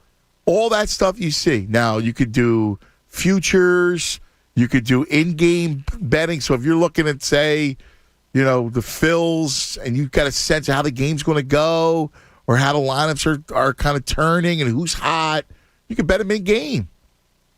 All that stuff you see. Now, you could do futures. You could do in-game betting. So if you're looking at, say, the Phils, and you've got a sense of how the game's going to go or how the lineups are kind of turning and who's hot, you could bet them in game.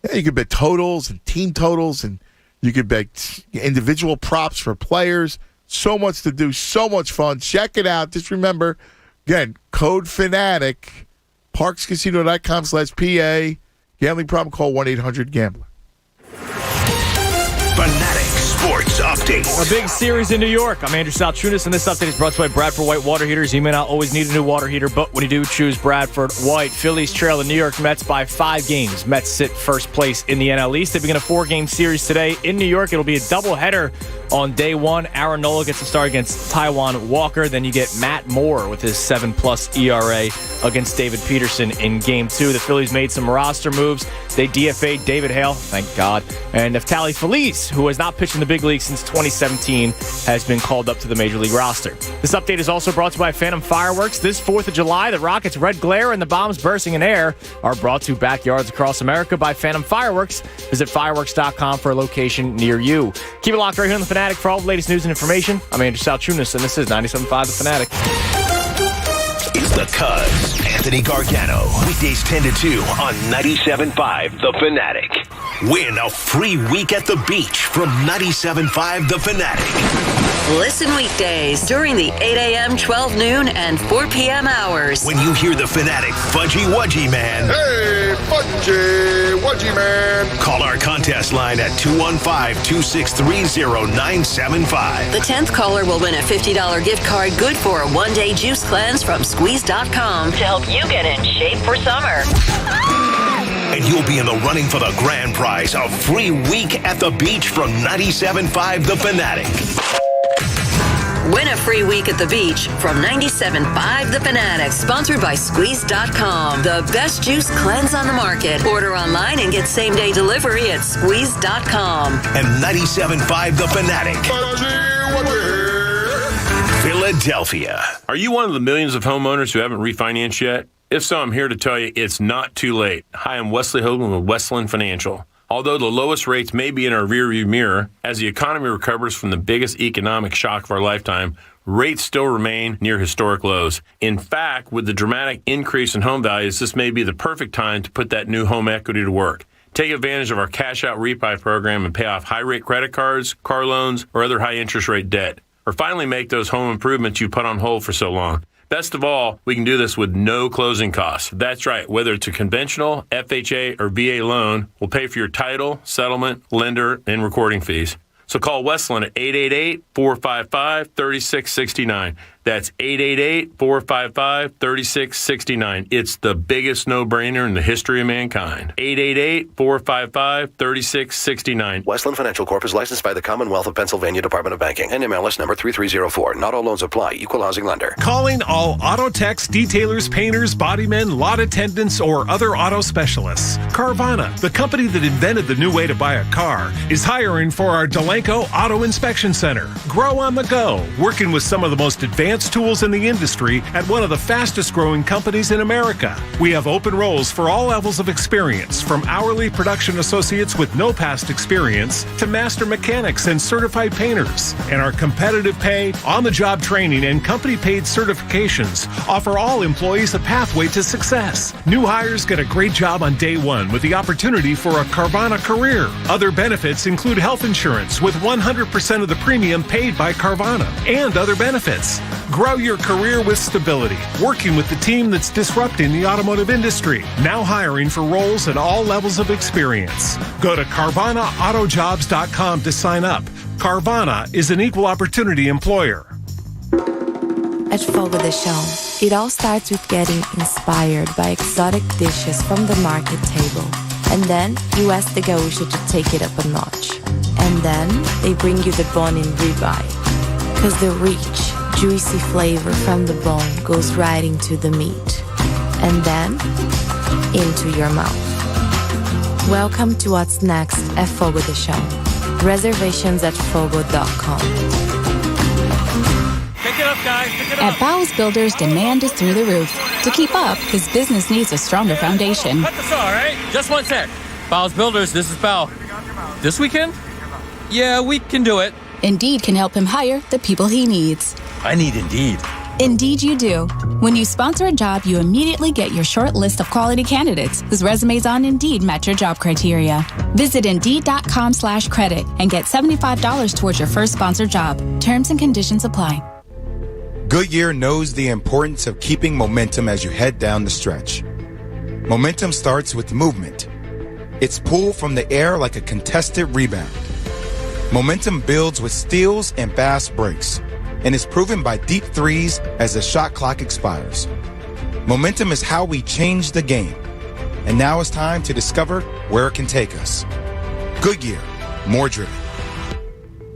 Yeah, you could bet totals and team totals, and you could bet individual props for players. So much to do, so much fun. Check it out. Just remember, again, code FANATIC, parkscasino.com/PA. Gambling problem, call 1-800-GAMBLER. Fanatic Sports Updates. A big series in New York. I'm Andrew Salchunas, and this update is brought to you by Bradford White Water Heaters. You may not always need a new water heater, but when you do, choose Bradford White. Phillies trail the New York Mets by 5 games. Mets sit first place in the NL East. They begin a 4-game series today in New York. It'll be a doubleheader on day 1. Aaron Nola gets to start against Taijuan Walker. Then you get Matt Moore with his 7+ ERA against David Peterson in game 2. The Phillies made some roster moves. They DFA'd David Hale, thank God, and Neftali Feliz, who has not pitched in the big league since 2017, has been called up to the Major League roster. This update is also brought to you by Phantom Fireworks. This 4th of July, the rockets' red glare and the bombs bursting in air are brought to backyards across America by Phantom Fireworks. Visit fireworks.com for a location near you. Keep it locked right here on The Fanatic for all the latest news and information. I'm Andrew Salchunas, and this is 97.5 The Fanatic. It's the Cuz, Anthony Gargano. Weekdays 10 to 2 on 97.5 The Fanatic. Win a free week at the beach from 97.5 The Fanatic. Listen weekdays during the 8 a.m., 12 noon, and 4 p.m. hours. When you hear the Fanatic Fudgy Wudgy Man. Hey, Fudgy Wudgy Man. Call our contest line at 215-263-0975. The 10th caller will win a $50 gift card good for a one-day juice cleanse from Squeeze.com to help you get in shape for summer. And you'll be in the running for the grand prize, a free week at the beach from 97.5 The Fanatic. Win a free week at the beach from 97.5 The Fanatic, sponsored by Squeeze.com. The best juice cleanse on the market. Order online and get same-day delivery at Squeeze.com. And 97.5 The Fanatic. Philadelphia. Are you one of the millions of homeowners who haven't refinanced yet? If so, I'm here to tell you it's not too late. Hi, I'm Wesley Hogan with Westland Financial. Although the lowest rates may be in our rearview mirror, as the economy recovers from the biggest economic shock of our lifetime, rates still remain near historic lows. In fact, with the dramatic increase in home values, this may be the perfect time to put that new home equity to work. Take advantage of our cash out refi program and pay off high-rate credit cards, car loans, or other high-interest rate debt. Or finally make those home improvements you put on hold for so long. Best of all, we can do this with no closing costs. That's right. Whether it's a conventional, FHA, or VA loan, we'll pay for your title, settlement, lender, and recording fees. So call Westland at 888-455-3669. That's 888-455-3669. It's the biggest no-brainer in the history of mankind. 888-455-3669. Westland Financial Corp. is licensed by the Commonwealth of Pennsylvania Department of Banking. NMLS number 3304. Not all loans apply. Equal housing lender. Calling all auto techs, detailers, painters, bodymen, lot attendants, or other auto specialists. Carvana, the company that invented the new way to buy a car, is hiring for our Delanco Auto Inspection Center. Grow on the go, working with some of the most advanced tools in the industry at one of the fastest growing companies in America. We have open roles for all levels of experience, from hourly production associates with no past experience to master mechanics and certified painters. And our competitive pay, on-the-job training, and company-paid certifications offer all employees a pathway to success. New hires get a great job on day 1 with the opportunity for a Carvana career. Other benefits include health insurance with 100% of the premium paid by Carvana and other benefits. Grow your career with stability, working with the team that's disrupting the automotive industry. Now hiring for roles at all levels of experience. Go to CarvanaAutojobs.com to sign up. Carvana is an equal opportunity employer. At Fogo de Chão, it all starts with getting inspired by exotic dishes from the market table. And then you ask the gaúcho to take it up a notch. And then they bring you the bone-in ribeye. Because the rich, juicy flavor from the bone goes right into the meat. And then into your mouth. Welcome to what's next at Fogo de Chão. Reservations at fogo.com. Pick it up, guys. Pick it up. At Bowles Builders, demand is through the roof. To keep up, his business needs a stronger foundation. Cut the saw, all right? Just one sec. Bowles Builders, this is Bow. This weekend? Yeah, we can do it. Indeed can help him hire the people he needs. I need Indeed. Indeed, you do. When you sponsor a job, you immediately get your short list of quality candidates whose resumes on Indeed match your job criteria. Visit Indeed.com/credit and get $75 towards your first sponsored job. Terms and conditions apply. Goodyear knows the importance of keeping momentum as you head down the stretch. Momentum starts with movement. It's pulled from the air like a contested rebound. Momentum builds with steals and fast breaks, and is proven by deep threes as the shot clock expires. Momentum is how we change the game. And now it's time to discover where it can take us. Goodyear, more driven.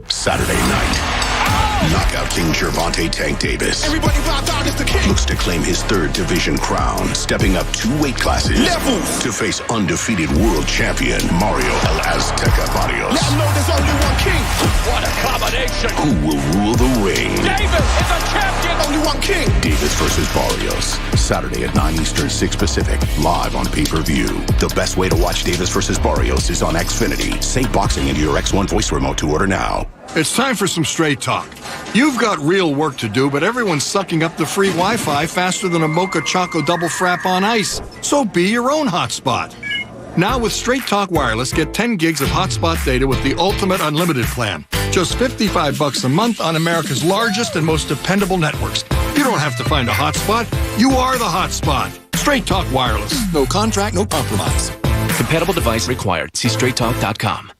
Saturday night. Knockout King Gervonta Tank Davis looks to claim his third division crown, stepping up 2 weight classes to face undefeated world champion Mario El Azteca Barrios. Now know there's only one king. What a combination. Who will rule the ring? Davis is a champion. Only one king. Davis versus Barrios. Saturday at 9 Eastern, 6 Pacific. Live on pay-per-view. The best way to watch Davis versus Barrios is on Xfinity. Save boxing into your X1 voice remote to order now. It's time for some straight talk. You've got real work to do, but everyone's sucking up the free Wi-Fi faster than a Mocha Choco double frap on ice. So be your own hotspot. Now with Straight Talk Wireless, get 10 gigs of hotspot data with the ultimate unlimited plan. Just $55 a month on America's largest and most dependable networks. You don't have to find a hotspot. You are the hotspot. Straight Talk Wireless. No contract, no compromise. Compatible device required. See straighttalk.com.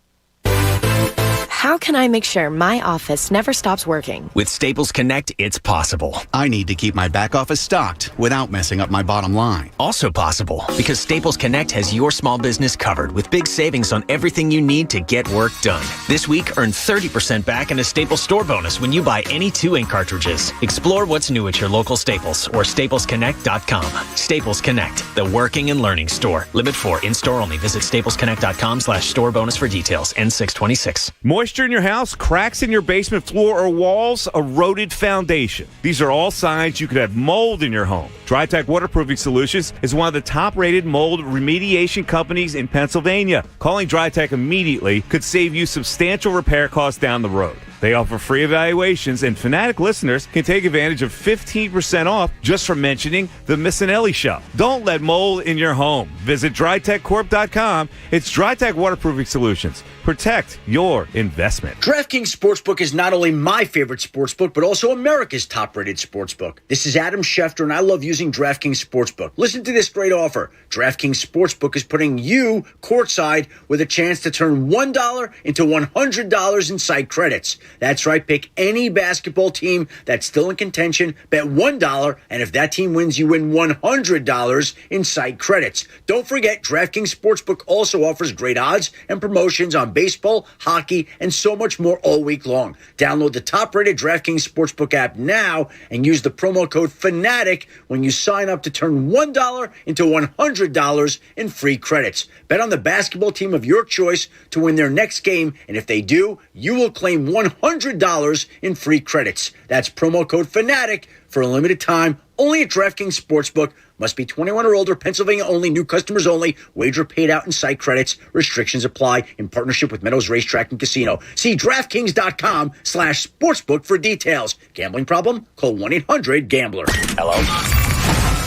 How can I make sure my office never stops working? With Staples Connect, it's possible. I need to keep my back office stocked without messing up my bottom line. Also possible, because Staples Connect has your small business covered with big savings on everything you need to get work done. This week, earn 30% back in a Staples store bonus when you buy any 2 ink cartridges. Explore what's new at your local Staples or staplesconnect.com. Staples Connect, the working and learning store. Limit 4, in-store only. Visit staplesconnect.com/store bonus for details. N626. Moisture in your house, cracks in your basement floor or walls, eroded foundation. These are all signs you could have mold in your home. DryTech Waterproofing Solutions is one of the top-rated mold remediation companies in Pennsylvania. Calling DryTech immediately could save you substantial repair costs down the road. They offer free evaluations, and Fanatic listeners can take advantage of 15% off just for mentioning the Missinelli Show. Don't let mold in your home. Visit DryTechCorp.com. It's DryTech Waterproofing Solutions. Protect your investment. DraftKings Sportsbook is not only my favorite sportsbook, but also America's top-rated sportsbook. This is Adam Schefter, and I love using DraftKings Sportsbook. Listen to this great offer. DraftKings Sportsbook is putting you courtside with a chance to turn $1 into $100 in site credits. That's right. Pick any basketball team that's still in contention, bet $1, and if that team wins, you win $100 in site credits. Don't forget, DraftKings Sportsbook also offers great odds and promotions on baseball, hockey, and so much more all week long. Download the top-rated DraftKings Sportsbook app now and use the promo code FANATIC when you sign up to turn $1 into $100 in free credits. Bet on the basketball team of your choice to win their next game, and if they do, you will claim $100 in free credits. That's promo code FANATIC for a limited time, only at DraftKings Sportsbook. Must be 21 or older, Pennsylvania only, new customers only. Wager paid out in site credits. Restrictions apply in partnership with Meadows Racetrack and Casino. See DraftKings.com/sportsbook for details. Gambling problem? Call 1-800-GAMBLER. Hello?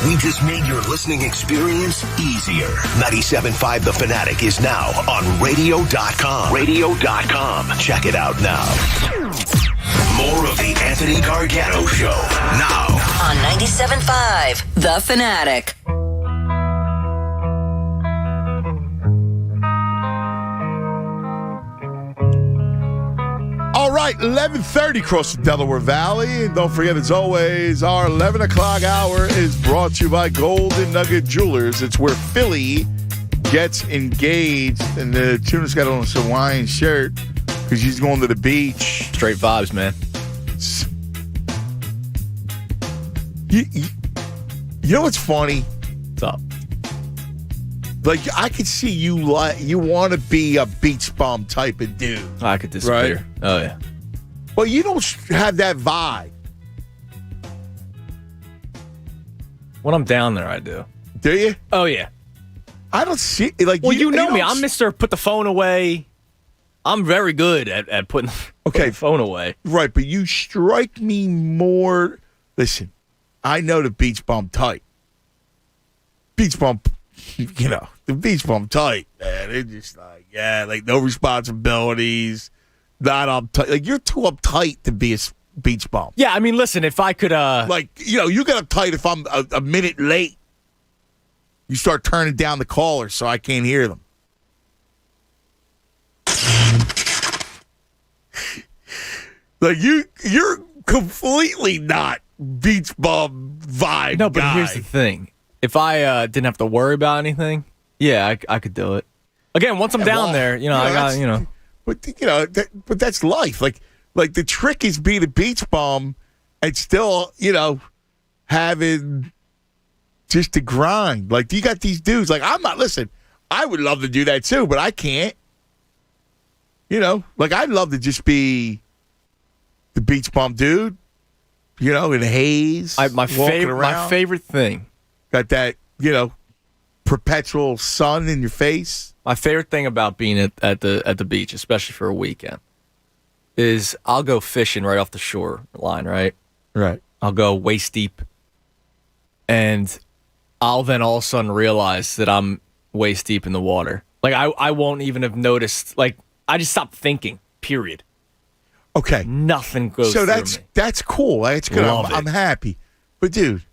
We just made your listening experience easier. 97.5 The Fanatic is now on radio.com. Radio.com. Check it out now. More of the Anthony Gargano Show now on 97.5 The Fanatic. All right, 11:30 across the Delaware Valley. And don't forget, as always, our 11 o'clock hour is brought to you by Golden Nugget Jewelers. It's where Philly gets engaged. And the tuna's got on a Hawaiian shirt because she's going to the beach. Straight vibes, man. You know what's funny? What's up? Like, I could see you want to be a beach bum type of dude. I could disappear. Right? Oh, yeah. Well, you don't have that vibe. When I'm down there, I do. Do you? Oh, yeah. I don't see like. Well, you know me. I'm Mr. Put the phone away. I'm very good at putting the phone away. Right, but you strike me more. Listen, I know the beach bum tight. Beach bum, the beach bum tight, man. They're just like no responsibilities, not uptight. Like, you're too uptight to be a beach bum. Yeah, I mean, listen, if I could... you get uptight if I'm a minute late. You start turning down the callers so I can't hear them. Like, you're completely not beach bum vibe. No, but guy. here's the thing. If I didn't have to worry about anything, yeah, I could do it. Again, once I'm down there, I got, But that's life. Like the trick is being a beach bum and still, having just the grind. Like, you got these dudes. Like, listen, I would love to do that too, but I can't. I'd love to just be the beach bum dude, in a haze. My favorite thing. Got that, perpetual sun in your face. My favorite thing about being at the beach, especially for a weekend, is I'll go fishing right off the shore line, right? Right. I'll go waist deep, and I'll then all of a sudden realize that I'm waist deep in the water. Like, I won't even have noticed. Like, I just stopped thinking, period. Okay. Nothing goes through me. That's cool. That's good. I'm happy. But, dude,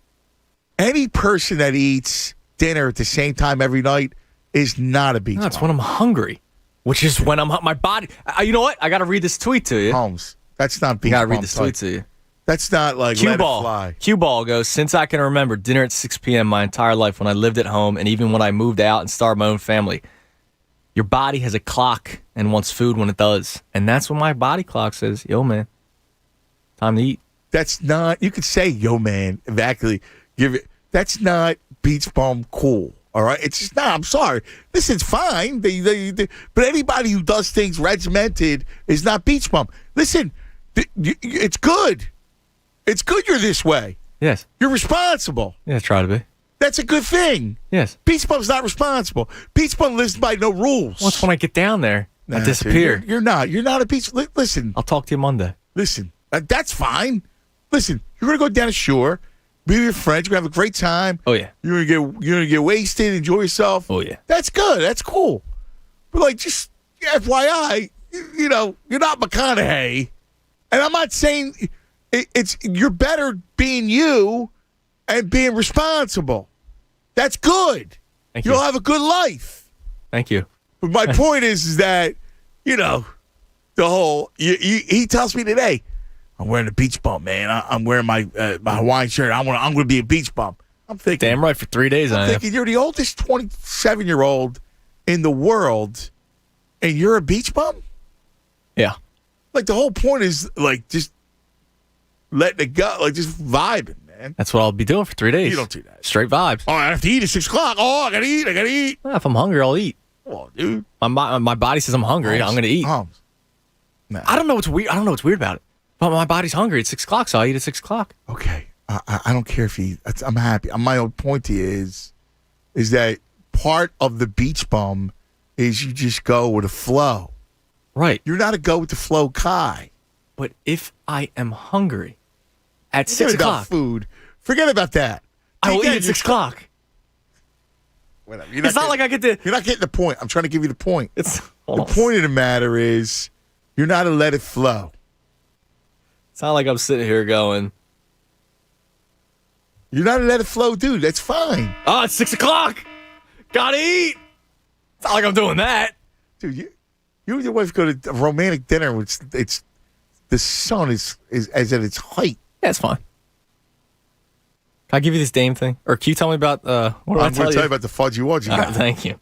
any person that eats dinner at the same time every night is not a beach bum. That's when I'm hungry, which is when my body. You know what? I got to read this tweet to you. Holmes, that's not beach bum. I got to read this tweet to you. That's not like let it fly. Cue ball goes, since I can remember dinner at 6 p.m. my entire life when I lived at home and even when I moved out and started my own family. Your body has a clock and wants food when it does. And that's when my body clock says, yo, man, time to eat. That's not, you could say, yo, man, exactly. That's not beach bum cool, all right? It's just not, I'm sorry. This is fine. But anybody who does things regimented is not beach bum. Listen, it's good. It's good you're this way. Yes. You're responsible. Yeah, try to be. That's a good thing. Yes. Beach bum's not responsible. Beach bum lives by no rules. Once when I get down there, I disappear. You're not. You're not a beach. Listen. I'll talk to you Monday. Listen. That's fine. Listen. You're gonna go down the shore, be with your friends. You're gonna have a great time. Oh yeah. You're gonna get wasted, enjoy yourself. Oh yeah. That's good. That's cool. But like, just FYI, you're not McConaughey, and I'm not saying you're better being you and being responsible. That's good. Thank you. You'll have a good life. Thank you. But my point is that, the whole, he tells me today, I'm wearing a beach bum, man. I'm wearing my Hawaiian shirt. I'm going to be a beach bum. I'm thinking. Damn right, for 3 days I'm thinking you're the oldest 27-year-old in the world, and you're a beach bum? Yeah. Like, the whole point is, like, just letting it go, like, just vibing. Man. That's what I'll be doing for 3 days. You don't do that. Straight vibes. Oh, I have to eat at 6 o'clock. Oh, I gotta eat. Well, if I'm hungry, I'll eat. Oh, dude. My body says I'm hungry. I'm gonna eat. Nah. I don't know what's weird. I don't know what's weird about it. But my body's hungry at 6 o'clock, so I eat at 6 o'clock. Okay. I don't care if you. I'm happy. My own point to you is that part of the beach bum is you just go with the flow. Right. You're not a go with the flow guy. But if I am hungry at 6 Forget o'clock, about food. Forget about that. I will eat at 6 o'clock. Whatever. It's not like I get to. You're not getting the point. I'm trying to give you the point. The point of the matter is you're not to let it flow. It's not like I'm sitting here going. You're not to let it flow, dude. That's fine. Oh, it's 6 o'clock. Gotta eat. It's not like I'm doing that. Dude, you and your wife go to a romantic dinner, which it's the sun is at its height. Yeah, it's fine. Can I give you this Dame thing? Or can you tell me about what I'm going to tell you about the fudgy wudgy. All right, thank you.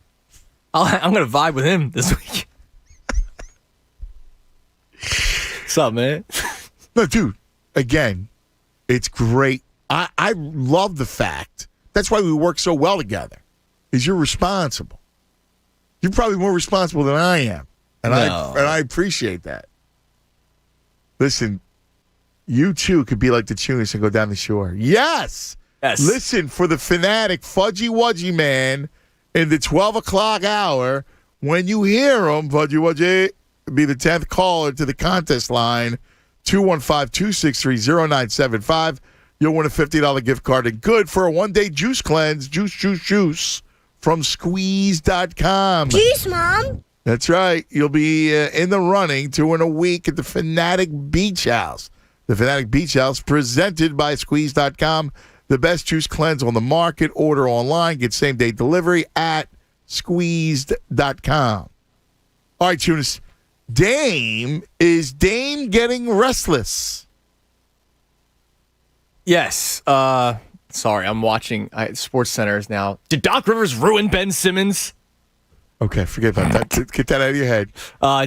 I'm going to vibe with him this week. What's up, man? No, dude, again, it's great. I love the fact, that's why we work so well together, is you're responsible. You're probably more responsible than I am. And I appreciate that. Listen, you too could be like the Tunis and go down the shore. Yes. Listen for the Fanatic Fudgy Wudgy Man in the 12 o'clock hour. When you hear him, Fudgy Wudgy, be the 10th caller to the contest line, 215-263-0975. you'll win a $50 gift card and good for a one-day juice cleanse. Juice from Squeeze.com. Juice, Mom. That's right. You'll be in the running to win a week at the Fanatic Beach House. The Fanatic Beach House, presented by Squeeze.com. The best juice cleanse on the market. Order online. Get same-day delivery at Squeezed.com. All right, Tunis. Is Dame getting restless? Yes. Sorry, I'm watching Sports Centers now. Did Doc Rivers ruin Ben Simmons? Okay, forget about that. Get that out of your head.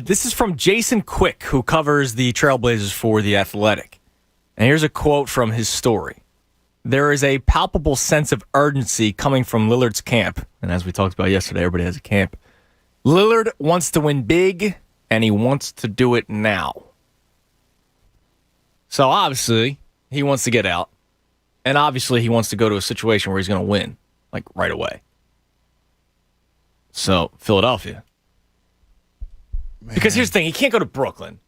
This is from Jason Quick, who covers the Trailblazers for The Athletic. And here's a quote from his story. There is a palpable sense of urgency coming from Lillard's camp. And as we talked about yesterday, everybody has a camp. Lillard wants to win big, and he wants to do it now. So obviously, he wants to get out. And obviously, he wants to go to a situation where he's going to win, like right away. So, Philadelphia. Man. Because here's the thing, he can't go to Brooklyn.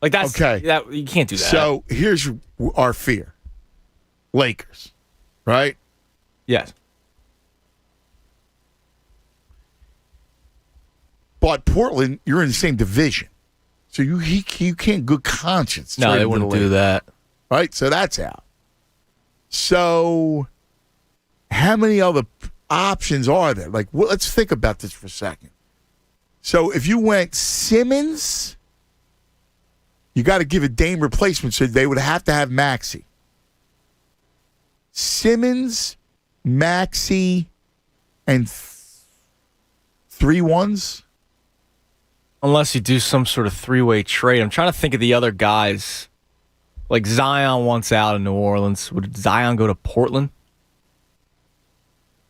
Like that's okay. You can't do that. So, here's our fear. Lakers, right? Yes. But Portland, you're in the same division. So you can't good conscience. No, they wouldn't do that. Right? So that's out. So how many other options are there? Like, well, let's think about this for a second. So if you went Simmons, you got to give a Dame replacement, so they would have to have Maxey. Simmons, Maxey, and 3 ones? Unless you do some sort of three-way trade. I'm trying to think of the other guys. Like Zion wants out of New Orleans. Would Zion go to Portland?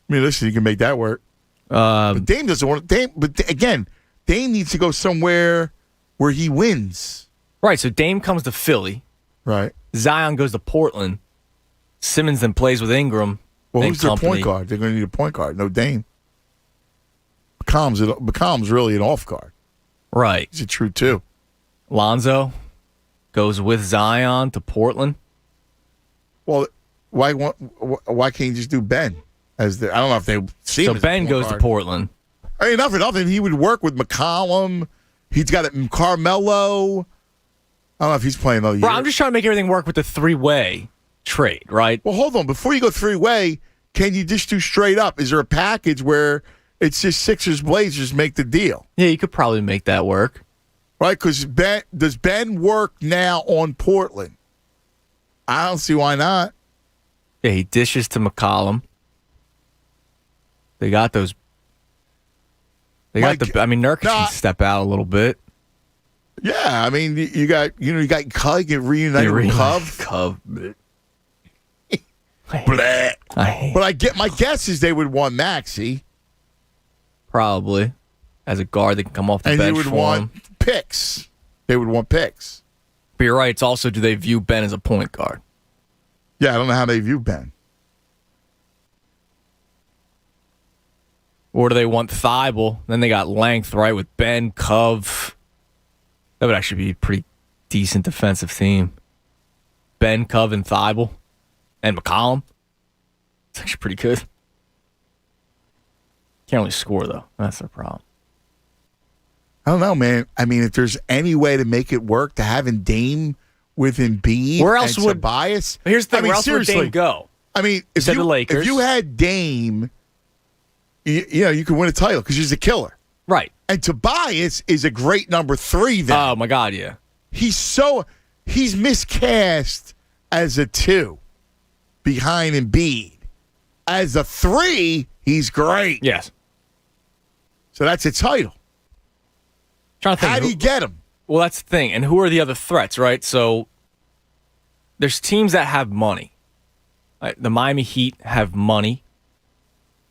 I mean, listen, you can make that work. But Dame doesn't want Dame. But again, Dame needs to go somewhere where he wins. Right. So Dame comes to Philly. Right. Zion goes to Portland. Simmons then plays with Ingram. Well, who's their point guard? They're going to need a point guard. No Dame. McCollum's really an off guard. Right. Is it true too? Lonzo goes with Zion to Portland. Well, why can't you just do Ben as I don't know if they see him. So Ben goes to Portland. I mean, nothing. He would work with McCollum. He's got Carmelo. I don't know if he's playing another year. Bro, I'm just trying to make everything work with the three-way trade, right? Well, hold on. Before you go three-way, can you just do straight up? Is there a package where it's just Sixers Blazers make the deal? Yeah, you could probably make that work. Right, because does Ben work now on Portland? I don't see why not. Yeah, he dishes to McCollum. They got those. Nurkic can step out a little bit. Yeah, I mean, you got Cove, you get reunited with Cove. But my guess is they would want Maxey. Probably. As a guard that can come off the bench. And they would want picks. They would want picks. But you're right, it's also, do they view Ben as a point guard? Yeah, I don't know how they view Ben. Or do they want Thibault? Then they got length, right, with Ben, Cove. That would actually be a pretty decent defensive team. Ben, Cove, and Thibault. And McCollum. It's actually pretty good. Can't really score, though. That's the problem. I don't know, man. I mean, if there's any way to make it work, to having Dame with Embiid where else and would Tobias. Here's the thing, where else would Dame go? I mean, if you had Dame, you could win a title because he's a killer. Right. And Tobias is a great number 3 then. Oh, my God, yeah. He's miscast as a 2 behind Embiid. As a 3, he's great. Yes. So that's a title. Trying to think how do you get him? Well, that's the thing. And who are the other threats, right? So there's teams that have money. Right? The Miami Heat have money.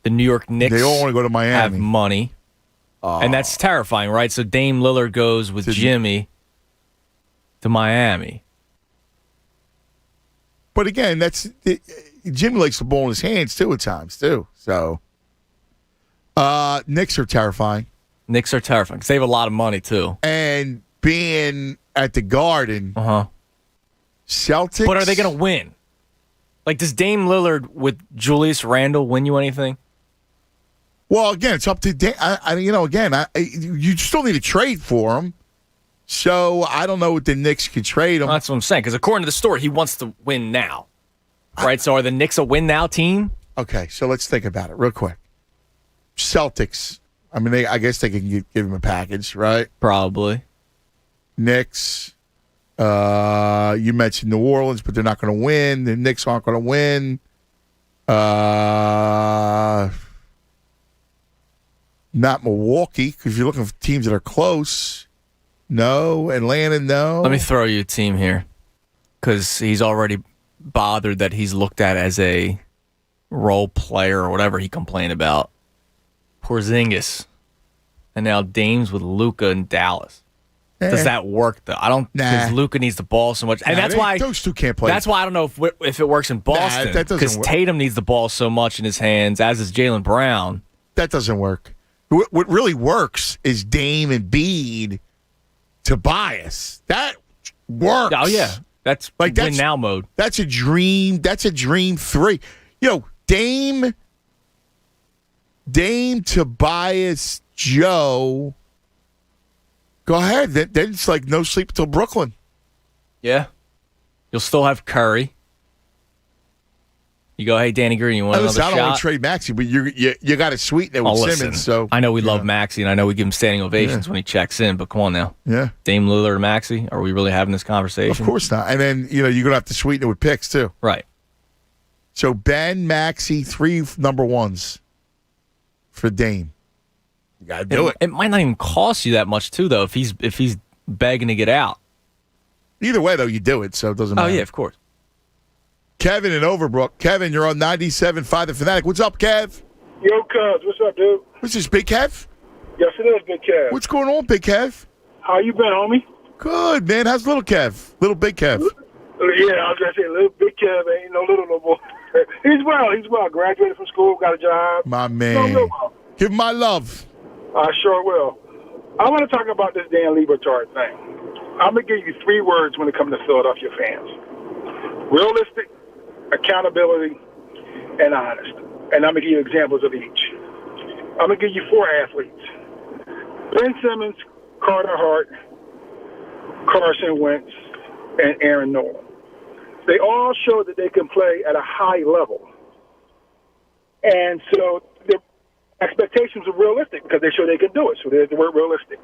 The New York Knicks they all want to go to Miami. Have money. And that's terrifying, right? So Dame Lillard goes with Jimmy to Miami. But again, Jimmy likes the ball in his hands too at times too. So Knicks are terrifying. Knicks are terrifying because they have a lot of money too. And being at the Garden, Celtics. But are they going to win? Like, does Dame Lillard with Julius Randle win you anything? Well, again, it's up to Dame. You still need to trade for him. So I don't know what the Knicks could trade him. Well, that's what I'm saying. Because according to the story, he wants to win now. Right? So are the Knicks a win now team? Okay, so let's think about it real quick. Celtics. I mean, I guess they can give him a package, right? Probably. Knicks. You mentioned New Orleans, but they're not going to win. The Knicks aren't going to win. Not Milwaukee, because you're looking for teams that are close. No. Atlanta, no. Let me throw you a team here, because he's already bothered that he's looked at as a role player or whatever he complained about. Porzingis. And now Dame's with Luka in Dallas. Does that work, though? I don't, because Luka needs the ball so much. And that's why those two can't play. That's why I don't know if it works in Boston. Because Tatum needs the ball so much in his hands, as is Jaylen Brown. That doesn't work. What really works is Dame and Bede, Tobias. That works. Oh, yeah. That's like win now mode. That's a dream. That's a dream three. Dame, Tobias, Joe. Go ahead. Then it's like no sleep until Brooklyn. Yeah. You'll still have Curry. You go, hey, Danny Green, you want another shot? I don't want to trade Maxey, but you got to sweeten it with Simmons. So I know we love Maxey, and I know we give him standing ovations when he checks in, but come on now. Yeah. Dame Lillard or Maxey? Are we really having this conversation? Of course not. And then, you're going to have to sweeten it with picks, too. Right. So Ben, Maxey, 3 number ones for Dame. You got to do it. It might not even cost you that much, too, though, if he's begging to get out. Either way, though, you do it, so it doesn't matter. Oh, yeah, of course. Kevin in Overbrook. Kevin, you're on 97.5 The Fanatic. What's up, Kev? Yo, Cuz. What's up, dude? What's this, Big Kev? Yes, it is, Big Kev. What's going on, Big Kev? How you been, homie? Good, man. How's little Kev? Little Big Kev? Yeah, I was going to say, little Big Kev ain't no little no more. He's well. Graduated from school, got a job. My man. Give him my love. I sure will. I want to talk about this Dan Liebertard thing. I'm going to give you 3 words when it comes to Philadelphia fans. Realistic, accountability, and honest. And I'm going to give you examples of each. I'm going to give you 4 athletes. Ben Simmons, Carter Hart, Carson Wentz, and Aaron Nolan. They all show that they can play at a high level. And so their expectations are realistic because they show they can do it. So there's the word realistic.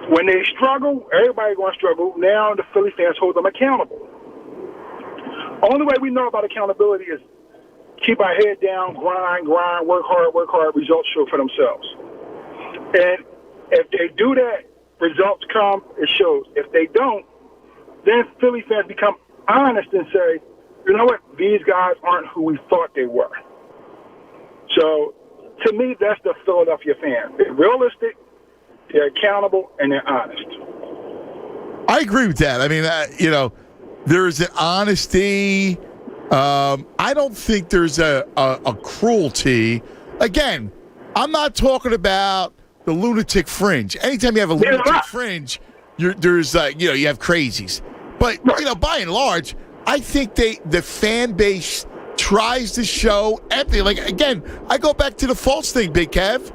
When they struggle, everybody's going to struggle. Now the Philly fans hold them accountable. Only way we know about accountability is keep our head down, grind, work hard, results show for themselves. And if they do that, results come, it shows. If they don't, then Philly fans become honest and say, you know what, these guys aren't who we thought they were. So, to me, that's the Philadelphia fan. They're realistic, they're accountable, and they're honest. I agree with that. I mean, there's an honesty. I don't think there's a cruelty. Again, I'm not talking about the lunatic fringe. Anytime you have a lunatic fringe, you have crazies. But by and large, I think the fan base tries to show empathy. Like again, I go back to the false thing, Big Kev.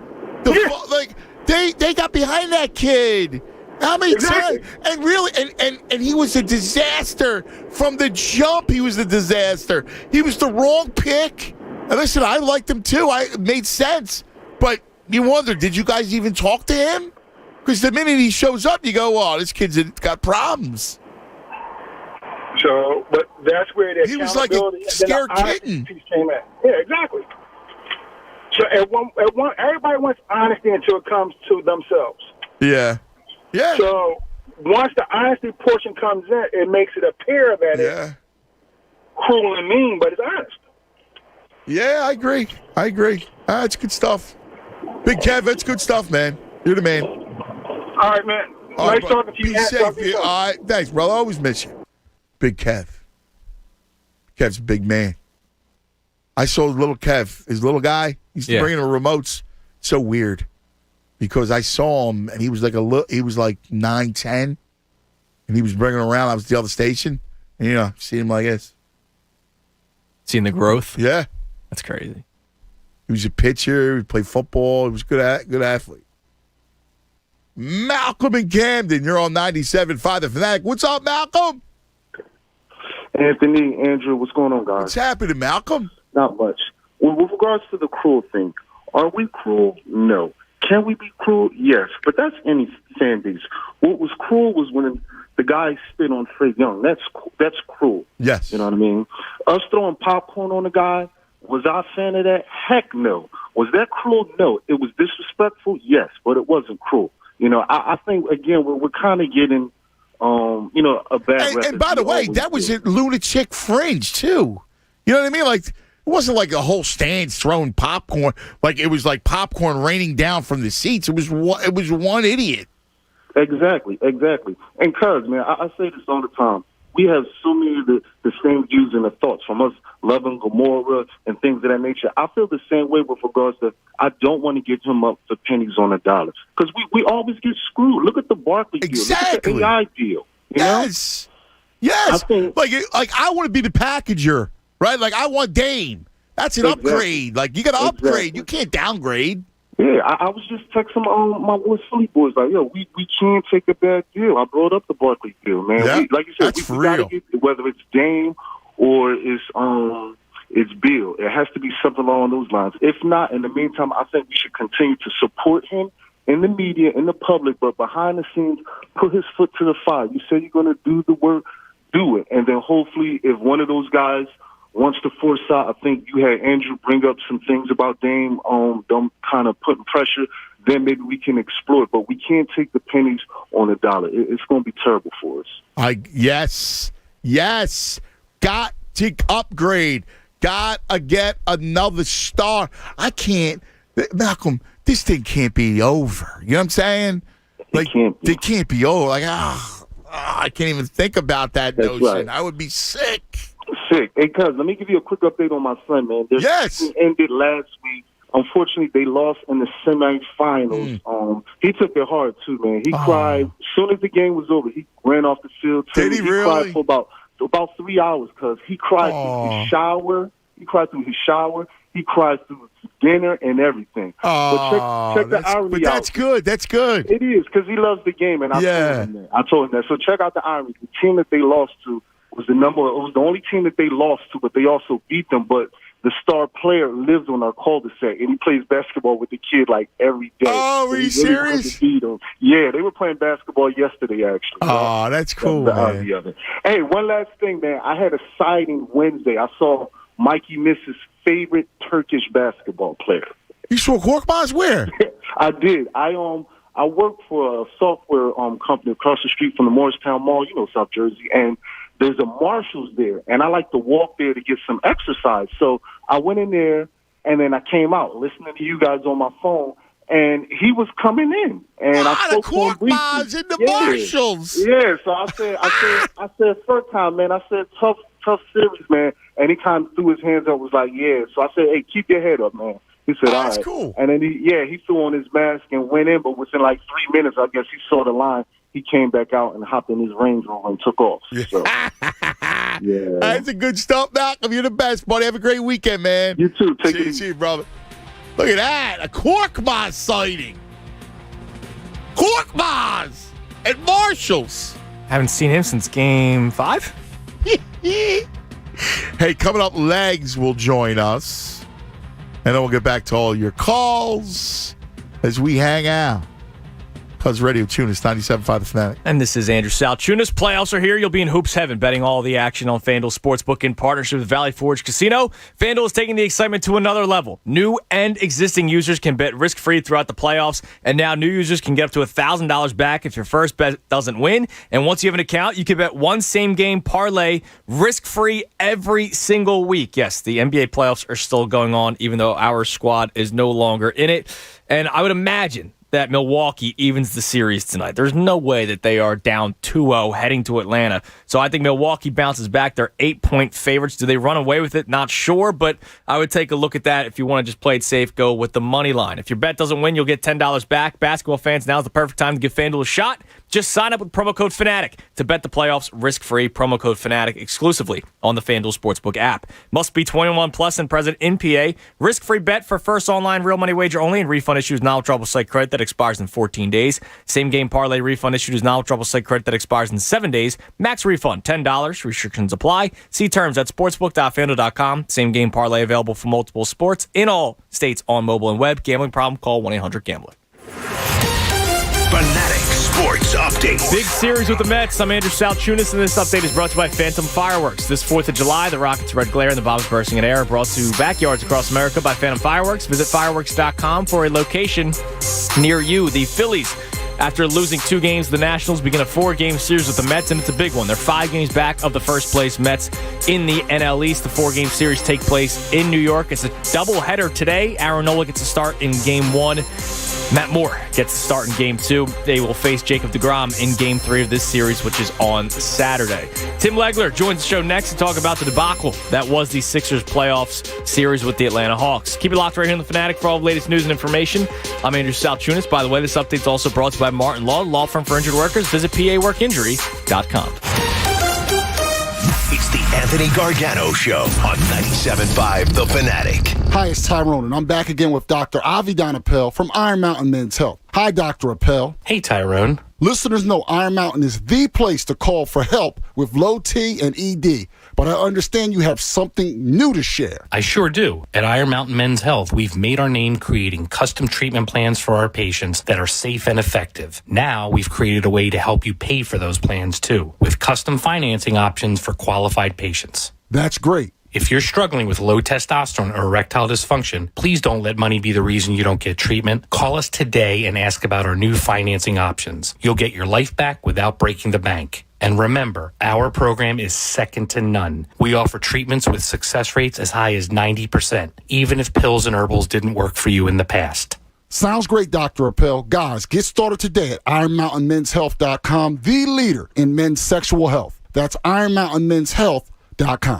They got behind that kid. How many times? And really, and he was a disaster from the jump. He was a disaster. He was the wrong pick. And listen, I liked him too. It made sense. But you wonder, did you guys even talk to him? Because the minute he shows up, you go, "Oh, this kid's got problems." So, but that's where the he was like a scared kitten. Came in. Yeah, exactly. So everybody wants honesty until it comes to themselves. Yeah. Yeah. So once the honesty portion comes in, it makes it appear that it's cruel and mean, but it's honest. Yeah, I agree. That's good stuff. Big Kev, that's good stuff, man. You're the man. All right, man. Nice talking to you. Be safe. Thanks, brother. I always miss you. Big Kev. Kev's a big man. I saw little Kev, his little guy. He used to bring in the remotes. So weird. Because I saw him, and he was like 9-10, and he was bringing around. I was at the other station, and see him like this. Seeing the growth? Yeah. That's crazy. He was a pitcher. He played football. He was a good athlete. Malcolm in Camden, you're on 97.5 The Fanatic. What's up, Malcolm? Anthony, Andrew, what's going on, guys? What's happening, Malcolm? Not much. With regards to the cruel thing, are we cruel? No. Can we be cruel? Yes. But that's any fan base. What was cruel was when the guy spit on Trey Young. That's cruel. Yes. You know what I mean? Us throwing popcorn on the guy, was I a fan of that? Heck no. Was that cruel? No. It was disrespectful? Yes, but it wasn't cruel. You know, I think, again, we're kind of getting, a bad And by the way, that was at Lunatic Fringe, too. You know what I mean? Like, it wasn't like a whole stand throwing popcorn. Like, it was like popcorn raining down from the seats. It was one idiot. Exactly. And cuz, man, I say this all the time. We have so many of the same views and the thoughts from us loving Gomorrah and things of that nature. I feel the same way with regards to I don't want to give him up for pennies on a dollar. Because we always get screwed. Look at the Barkley deal. Exactly. Look at the AI deal. Yes. Yes. Like I want to be the packager, right? Like I want Dame. That's an upgrade. Like you got to upgrade. You can't downgrade. Yeah, I was just texting my boy Sleep Boys like, yo, we can't take a bad deal. I brought up the Barkley deal, man. Yeah, like you said, that's we gotta get, whether it's Dame or it's Bill. It has to be something along those lines. If not, in the meantime, I think we should continue to support him in the media, in the public, but behind the scenes, put his foot to the fire. You say you're going to do the work, do it. And then hopefully if one of those guys wants to force out, I think you had Andrew bring up some things about Dame, them kind of putting pressure, then maybe we can explore it. But we can't take the pennies on a dollar. It's going to be terrible for us. Yes. Got to upgrade. Got to get another star. I can't. Malcolm, this thing can't be over. You know what I'm saying? Like, it can't be over. Like, I can't even think about that notion. Right. I would be sick. Hey, cuz, let me give you a quick update on my son, man. Yes. Ended last week. Unfortunately, they lost in the semifinals. He took it hard, too, man. He cried. As soon as the game was over, he ran off the field. Did he really? Cried for about 3 hours, cuz he cried through his shower. He cried through his dinner and everything. But check the irony out. That's good. That's good. It is, because he loves the game, and I told him that. So check out the irony. The team that they lost to was it was the only team that they lost to, but they also beat them. But the star player lives on our cul-de-sac, and he plays basketball with the kid like every day. Oh, are you serious? Yeah, they were playing basketball yesterday, actually. Oh, that's cool, man. Hey, one last thing, man. I had a sighting Wednesday. I saw Mikey Miss's favorite Turkish basketball player. You saw Korkmaz where? I did. I work for a software company across the street from the Morristown Mall, South Jersey, and there's a Marshall's there, and I like to walk there to get some exercise. So I went in there, and then I came out listening to you guys on my phone, and he was coming in, and I spoke to him briefly. In the Marshalls. Yeah. So I said, first time, man. I said, tough series, man. And he kind of threw his hands up, was like, yeah. So I said, hey, keep your head up, man. He said, all right. That's cool. And then he threw on his mask and went in, but within like 3 minutes, I guess he saw the line. He came back out and hopped in his Range Rover and took off. So, yeah. That's a good stuff, Malcolm. You're the best, buddy. Have a great weekend, man. You too. Take it easy, brother. Look at that. A Korkmaz sighting. Korkmaz at Marshall's. Haven't seen him since Game 5. Hey, coming up, Legs will join us. And then we'll get back to all your calls as we hang out. Cuz Radio Tunis, 97.5 The Fanatic. And this is Andrew Salchunas. Playoffs are here. You'll be in hoops heaven, betting all the action on FanDuel Sportsbook in partnership with Valley Forge Casino. FanDuel is taking the excitement to another level. New and existing users can bet risk-free throughout the playoffs, and now new users can get up to $1,000 back if your first bet doesn't win. And once you have an account, you can bet one same-game parlay risk-free every single week. Yes, the NBA playoffs are still going on, even though our squad is no longer in it. And I would imagine that Milwaukee evens the series tonight. There's no way that they are down 2-0 heading to Atlanta. So I think Milwaukee bounces back. They're 8-point favorites. Do they run away with it? Not sure, but I would take a look at that. If you want to just play it safe, go with the money line. If your bet doesn't win, you'll get $10 back. Basketball fans, now's the perfect time to give FanDuel a shot. Just sign up with promo code Fanatic to bet the playoffs risk-free. Promo code Fanatic exclusively on the FanDuel Sportsbook app. Must be 21 plus and present in PA. Risk-free bet for first online real money wager only, and refund issues non-withdrawable site credit that expires in 14 days. Same game parlay refund issued is non-withdrawable site credit that expires in 7 days. Max refund $10. Restrictions apply. See terms at sportsbook.fanduel.com. Same game parlay available for multiple sports in all states on mobile and web. Gambling problem? Call 1-800-GAMBLER. Fanatic Sports Update. Big series with the Mets. I'm Andrew Salchunas, and this update is brought to you by Phantom Fireworks. This 4th of July, the Rockets' red glare and the bombs bursting in air are brought to backyards across America by Phantom Fireworks. Visit fireworks.com for a location near you. The Phillies, after losing 2 games to the Nationals, begin a 4-game series with the Mets, and it's a big one. They're 5 games back of the first-place Mets in the NL East. The 4-game series take place in New York. It's a doubleheader today. Aaron Nola gets a start in Game 1. Matt Moore gets a start in Game 2. They will face Jacob deGrom in Game 3 of this series, which is on Saturday. Tim Legler joins the show next to talk about the debacle that was the Sixers playoffs series with the Atlanta Hawks. Keep it locked right here on The Fanatic for all the latest news and information. I'm Andrew Salchunas. By the way, this update is also brought to you by Martin Law, law firm for injured workers. Visit PAWorkInjury.com. It's the Anthony Gargano Show on 97.5 The Fanatic. Hi, it's Tyrone, and I'm back again with Dr. Avidan Appel from Iron Mountain Men's Health. Hi, Dr. Appel. Hey, Tyrone. Listeners know Iron Mountain is the place to call for help with low T and ED, but I understand you have something new to share. I sure do. At Iron Mountain Men's Health, we've made our name creating custom treatment plans for our patients that are safe and effective. Now we've created a way to help you pay for those plans too, with custom financing options for qualified patients. That's great. If you're struggling with low testosterone or erectile dysfunction, please don't let money be the reason you don't get treatment. Call us today and ask about our new financing options. You'll get your life back without breaking the bank. And remember, our program is second to none. We offer treatments with success rates as high as 90%, even if pills and herbals didn't work for you in the past. Sounds great, Dr. Appel. Guys, get started today at IronMountainMen'sHealth.com, the leader in men's sexual health. That's IronMountainMen'sHealth.com.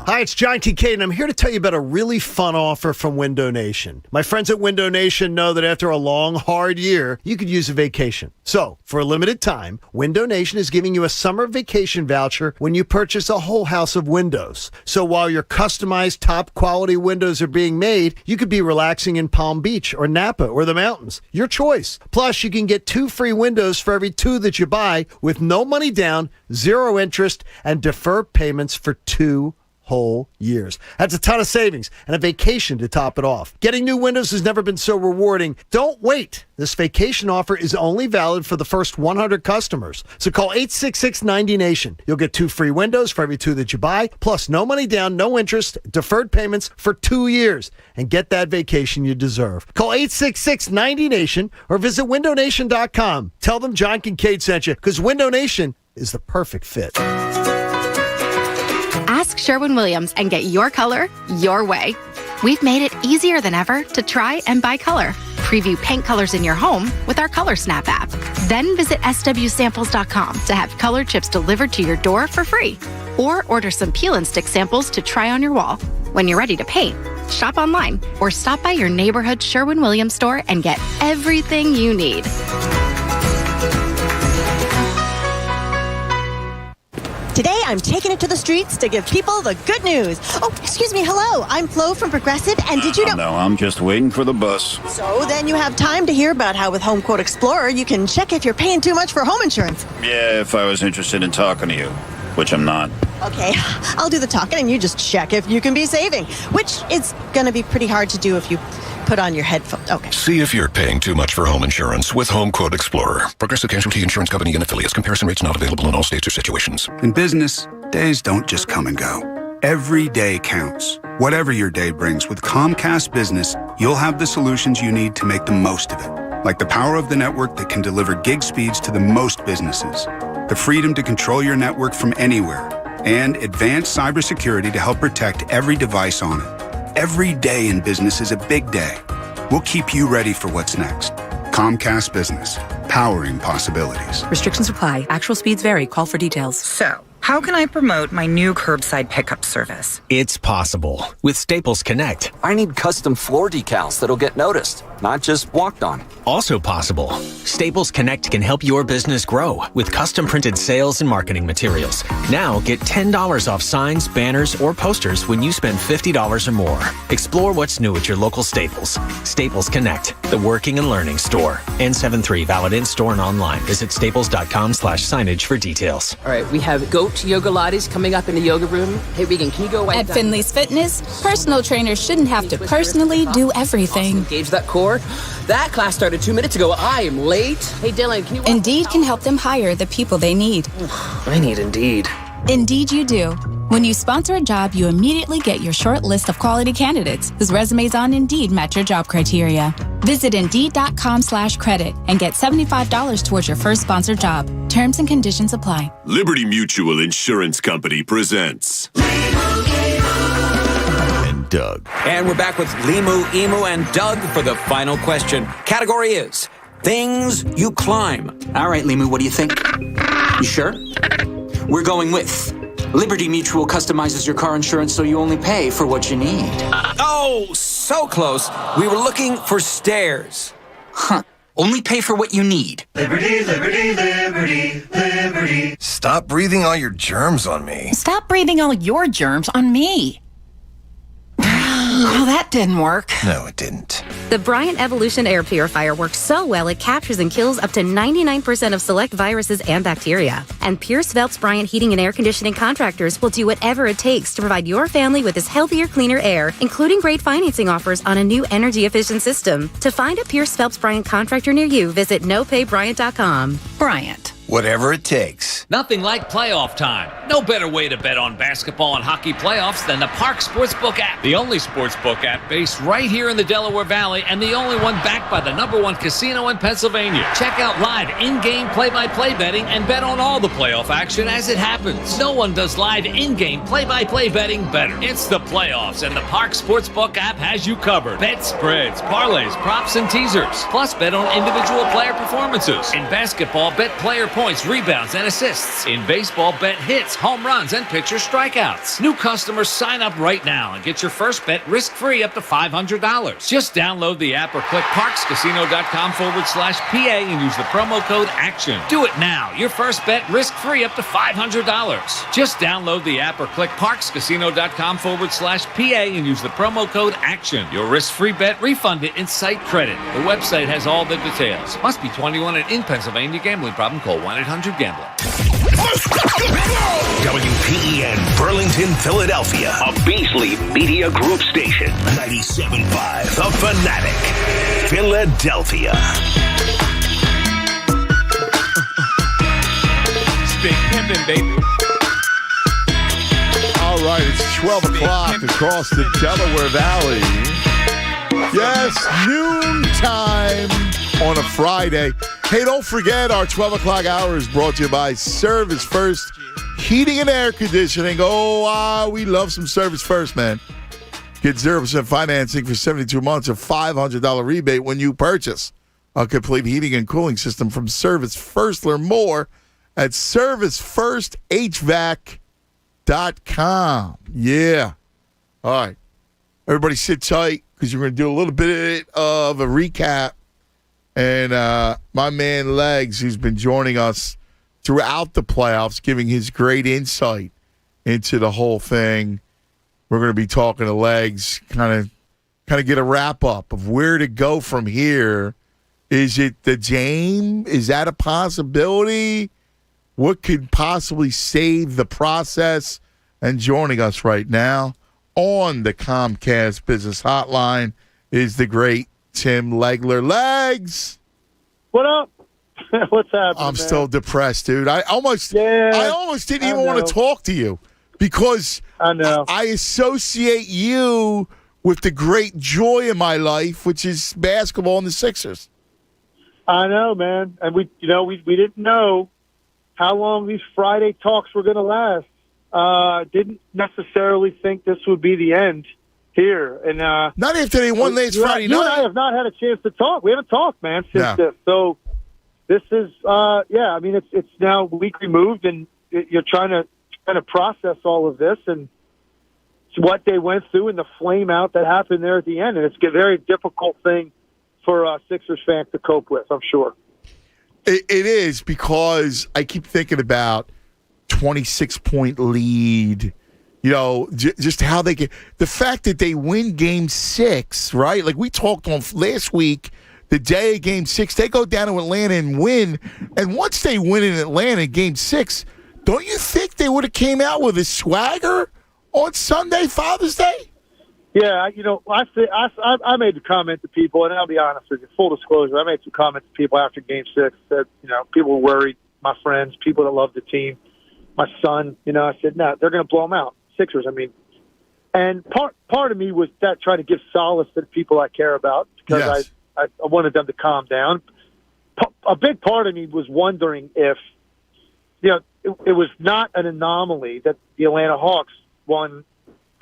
Hi, it's John Kincaid, and I'm here to tell you about a really fun offer from Window Nation. My friends at Window Nation know that after a long, hard year, you could use a vacation. So, for a limited time, Window Nation is giving you a summer vacation voucher when you purchase a whole house of windows. So while your customized top-quality windows are being made, you could be relaxing in Palm Beach or Napa or the mountains. Your choice. Plus, you can get 2 free windows for every 2 that you buy with no money down, 0 interest, and deferred payments for 2 whole years. That's a ton of savings and a vacation to top it off. Getting new windows has never been so rewarding. Don't wait. This vacation offer is only valid for the first 100 customers. So call 866-90-NATION. You'll get 2 free windows for every 2 that you buy, plus no money down, no interest, deferred payments for 2 years. And get that vacation you deserve. Call 866-90-NATION or visit windownation.com. Tell them John Kincaid sent you, because Window Nation is the perfect fit. Ask Sherwin-Williams and get your color your way. We've made it easier than ever to try and buy color. Preview paint colors in your home with our Color Snap app. Then visit swsamples.com to have color chips delivered to your door for free. Or order some peel and stick samples to try on your wall. When you're ready to paint, shop online or stop by your neighborhood Sherwin-Williams store and get everything you need. Today, I'm taking it to the streets to give people the good news. Oh, excuse me. Hello. I'm Flo from Progressive, and did you know... No, I'm just waiting for the bus. So then you have time to hear about how with Home Quote Explorer, you can check if you're paying too much for home insurance. Yeah, if I was interested in talking to you, which I'm not. Okay, I'll do the talking, and you just check if you can be saving, which is going to be pretty hard to do if you put on your headphones. Okay. See if you're paying too much for home insurance with Home Quote Explorer. Progressive Casualty Insurance Company and affiliates. Comparison rates not available in all states or situations. In business, days don't just come and go. Every day counts. Whatever your day brings, with Comcast Business, you'll have the solutions you need to make the most of it. Like the power of the network that can deliver gig speeds to the most businesses, the freedom to control your network from anywhere, and advanced cybersecurity to help protect every device on it. Every day in business is a big day. We'll keep you ready for what's next. Comcast Business, powering possibilities. Restrictions apply. Actual speeds vary. Call for details. So, how can I promote my new curbside pickup service? It's possible with Staples Connect. I need custom floor decals that'll get noticed, not just walked on. Also possible. Staples Connect can help your business grow with custom printed sales and marketing materials. Now get $10 off signs, banners, or posters when you spend $50 or more. Explore what's new at your local Staples. Staples Connect, the working and learning store. N73 valid in store and online. Visit staples.com/signage for details. All right, we have goat yoga lattes coming up in the yoga room. Hey, Regan, can you go At Finley's Fitness, personal trainers shouldn't have to personally do everything. Engage that core. That class started 2 minutes ago. I am late. Hey, Dylan, can you... Indeed can help them hire the people they need. I need Indeed. Indeed you do. When you sponsor a job, you immediately get your short list of quality candidates whose resumes on Indeed match your job criteria. Visit Indeed.com/credit and get $75 towards your first sponsored job. Terms and conditions apply. Liberty Mutual Insurance Company presents and Doug. And we're back with Limu, Emu, and Doug for the final question. Category is things you climb. All right, Limu, what do you think? You sure? We're going with Liberty Mutual customizes your car insurance so you only pay for what you need. Oh, so close. We were looking for stairs. Huh. Only pay for what you need. Liberty, liberty, liberty, liberty. Stop breathing all your germs on me. Stop breathing all your germs on me. Oh, that didn't work. No, it didn't. The Bryant Evolution Air Purifier works so well it captures and kills up to 99% of select viruses and bacteria. And Pierce Phelps Bryant Heating and Air Conditioning Contractors will do whatever it takes to provide your family with this healthier, cleaner air, including great financing offers on a new energy-efficient system. To find a Pierce Phelps Bryant contractor near you, visit nopaybryant.com. Bryant. Whatever it takes. Nothing like playoff time. No better way to bet on basketball and hockey playoffs than the Park Sportsbook app. The only sportsbook app based right here in the Delaware Valley and the only one backed by the #1 casino in Pennsylvania. Check out live in-game play-by-play betting and bet on all the playoff action as it happens. No one does live in-game play-by-play betting better. It's the playoffs and the Park Sportsbook app has you covered. Bet spreads, parlays, props, and teasers. Plus bet on individual player performances. In basketball, bet player points, rebounds, and assists. In baseball, bet hits, home runs, and pitcher strikeouts. New customers sign up right now and get your first bet risk-free up to $500. Just download the app or click parkscasino.com/PA and use the promo code ACTION. Do it now. Your first bet risk-free up to $500. Just download the app or click parkscasino.com/PA and use the promo code ACTION. Your risk-free bet refunded in site credit. The website has all the details. Must be 21 and in Pennsylvania. Gambling problem? Call 1-800-GAMBLER. WPEN Burlington, Philadelphia, a Beasley Media Group station. 97.5 The Fanatic, Philadelphia. It's big pimpin', baby. All right, it's 12 o'clock across the Delaware Valley. Yes, noontime on a Friday. Hey, don't forget our 12 o'clock hour is brought to you by Service First Heating and Air Conditioning. Oh, we love some Service First, man. Get 0% financing for 72 months, a $500 rebate when you purchase a complete heating and cooling system from Service First. Learn more at servicefirstHVAC.com. Yeah. All right. Everybody sit tight because we're going to do a little bit of a recap. And my man Legs, who's been joining us throughout the playoffs, giving his great insight into the whole thing. We're going to be talking to Legs, kind of get a wrap-up of where to go from here. Is it the game? Is that a possibility? What could possibly save the process? And joining us right now on the Comcast Business Hotline is the great Tim Legler. Legs! What up? What's happening? I'm still depressed, dude. I almost didn't even want to talk to you because I associate you with the great joy in my life, which is basketball and the Sixers. I know, man. And we didn't know how long these Friday talks were going to last. Didn't necessarily think this would be the end. here. And not after they won last Friday night. You and I have not had a chance to talk. We haven't talked, man, since this. So this is, I mean, it's now a week removed, and you're trying to process all of this and what they went through and the flame out that happened there at the end. And it's a very difficult thing for Sixers fans to cope with, I'm sure. It is, because I keep thinking about 26-point lead, just how they get the fact that they win Game 6, right? Like we talked on last week, the day of Game 6, they go down to Atlanta and win. And once they win in Atlanta Game 6, don't you think they would have came out with a swagger on Sunday, Father's Day? Yeah, I made the comment to people, and I'll be honest with you, full disclosure, I made some comments to people after Game 6 that, people were worried, my friends, people that love the team, my son, I said, no, they're going to blow them out, Sixers, I mean. And part of me was that trying to give solace to the people I care about, because I wanted them to calm down. A big part of me was wondering if, it was not an anomaly that the Atlanta Hawks won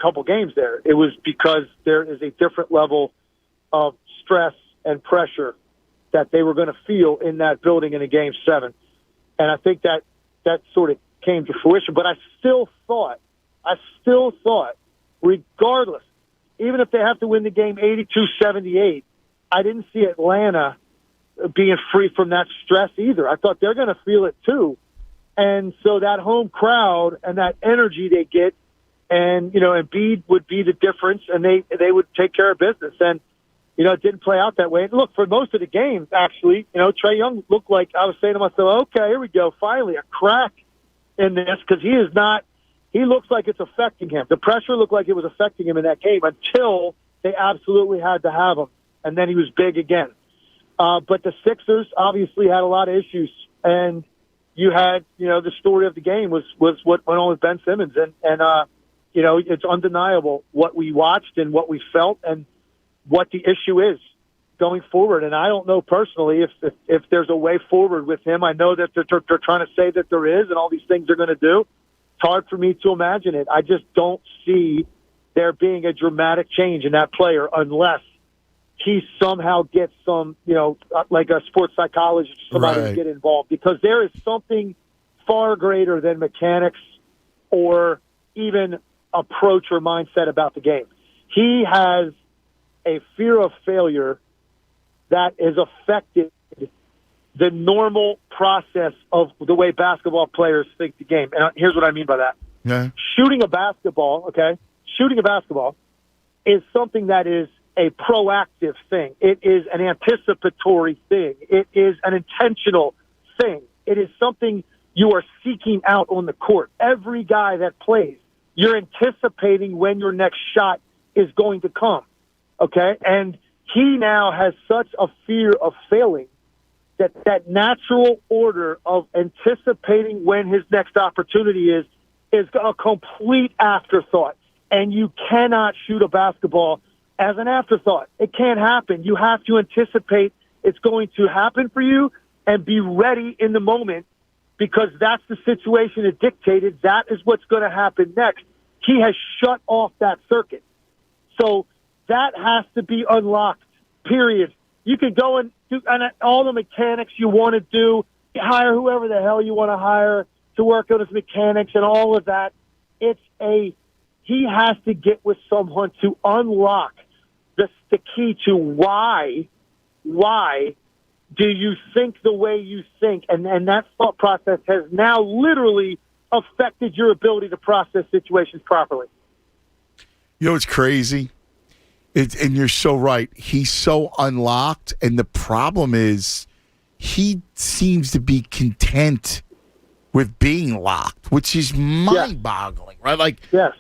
couple games there. It was because there is a different level of stress and pressure that they were going to feel in that building in a Game 7. And I think that sort of came to fruition. But I still thought, regardless, even if they have to win the game 82-78, I didn't see Atlanta being free from that stress either. I thought they're going to feel it too. And so that home crowd and that energy they get, and, Embiid would be the difference, and they would take care of business. And, it didn't play out that way. And look, for most of the game, actually, Trae Young looked like, I was saying to myself, okay, here we go, finally, a crack in this, because he looks like it's affecting him. The pressure looked like it was affecting him in that game until they absolutely had to have him, and then he was big again. But the Sixers obviously had a lot of issues, and you had, the story of the game was what went on with Ben Simmons, and it's undeniable what we watched and what we felt and what the issue is going forward. And I don't know personally if there's a way forward with him. I know that they're trying to say that there is, and all these things they're going to do. It's hard for me to imagine it. I just don't see there being a dramatic change in that player unless he somehow gets some, like a sports psychologist, somebody to get involved, because there is something far greater than mechanics or even approach or mindset about the game. He has a fear of failure that has affected the normal process of the way basketball players think the game. And here's what I mean by that. Yeah. Shooting a basketball is something that is a proactive thing. It is an anticipatory thing. It is an intentional thing. It is something you are seeking out on the court. Every guy that plays, you're anticipating when your next shot is going to come, okay? And he now has such a fear of failing that natural order of anticipating when his next opportunity is a complete afterthought. And you cannot shoot a basketball as an afterthought. It can't happen. You have to anticipate it's going to happen for you and be ready in the moment, because that's the situation it dictated. That is what's going to happen next. He has shut off that circuit. So that has to be unlocked, period. You can go and do all the mechanics you want to do, hire whoever the hell you want to hire to work on his mechanics and all of that. He has to get with someone to unlock the key to why do you think the way you think? And that thought process has now literally affected your ability to process situations properly. It's crazy. And you're so right. He's so unlocked. And the problem is he seems to be content with being locked, which is mind-boggling, right? Here's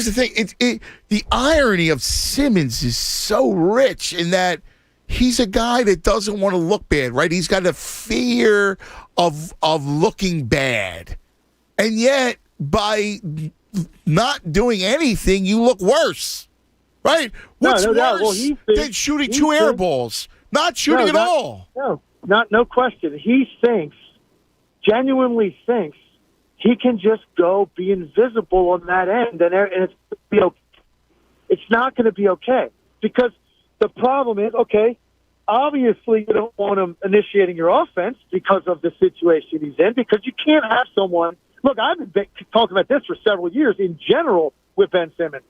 the thing. The irony of Simmons is so rich in that he's a guy that doesn't want to look bad, right? He's got a fear of looking bad. And yet, by not doing anything, you look worse, right? What's worse than shooting two air balls? Not shooting at all. No question. He genuinely thinks he can just go be invisible on that end, and it's it's not going to be okay. Because the problem is, okay, obviously you don't want him initiating your offense because of the situation he's in, because you can't have someone. Look, I've been talking about this for several years in general with Ben Simmons.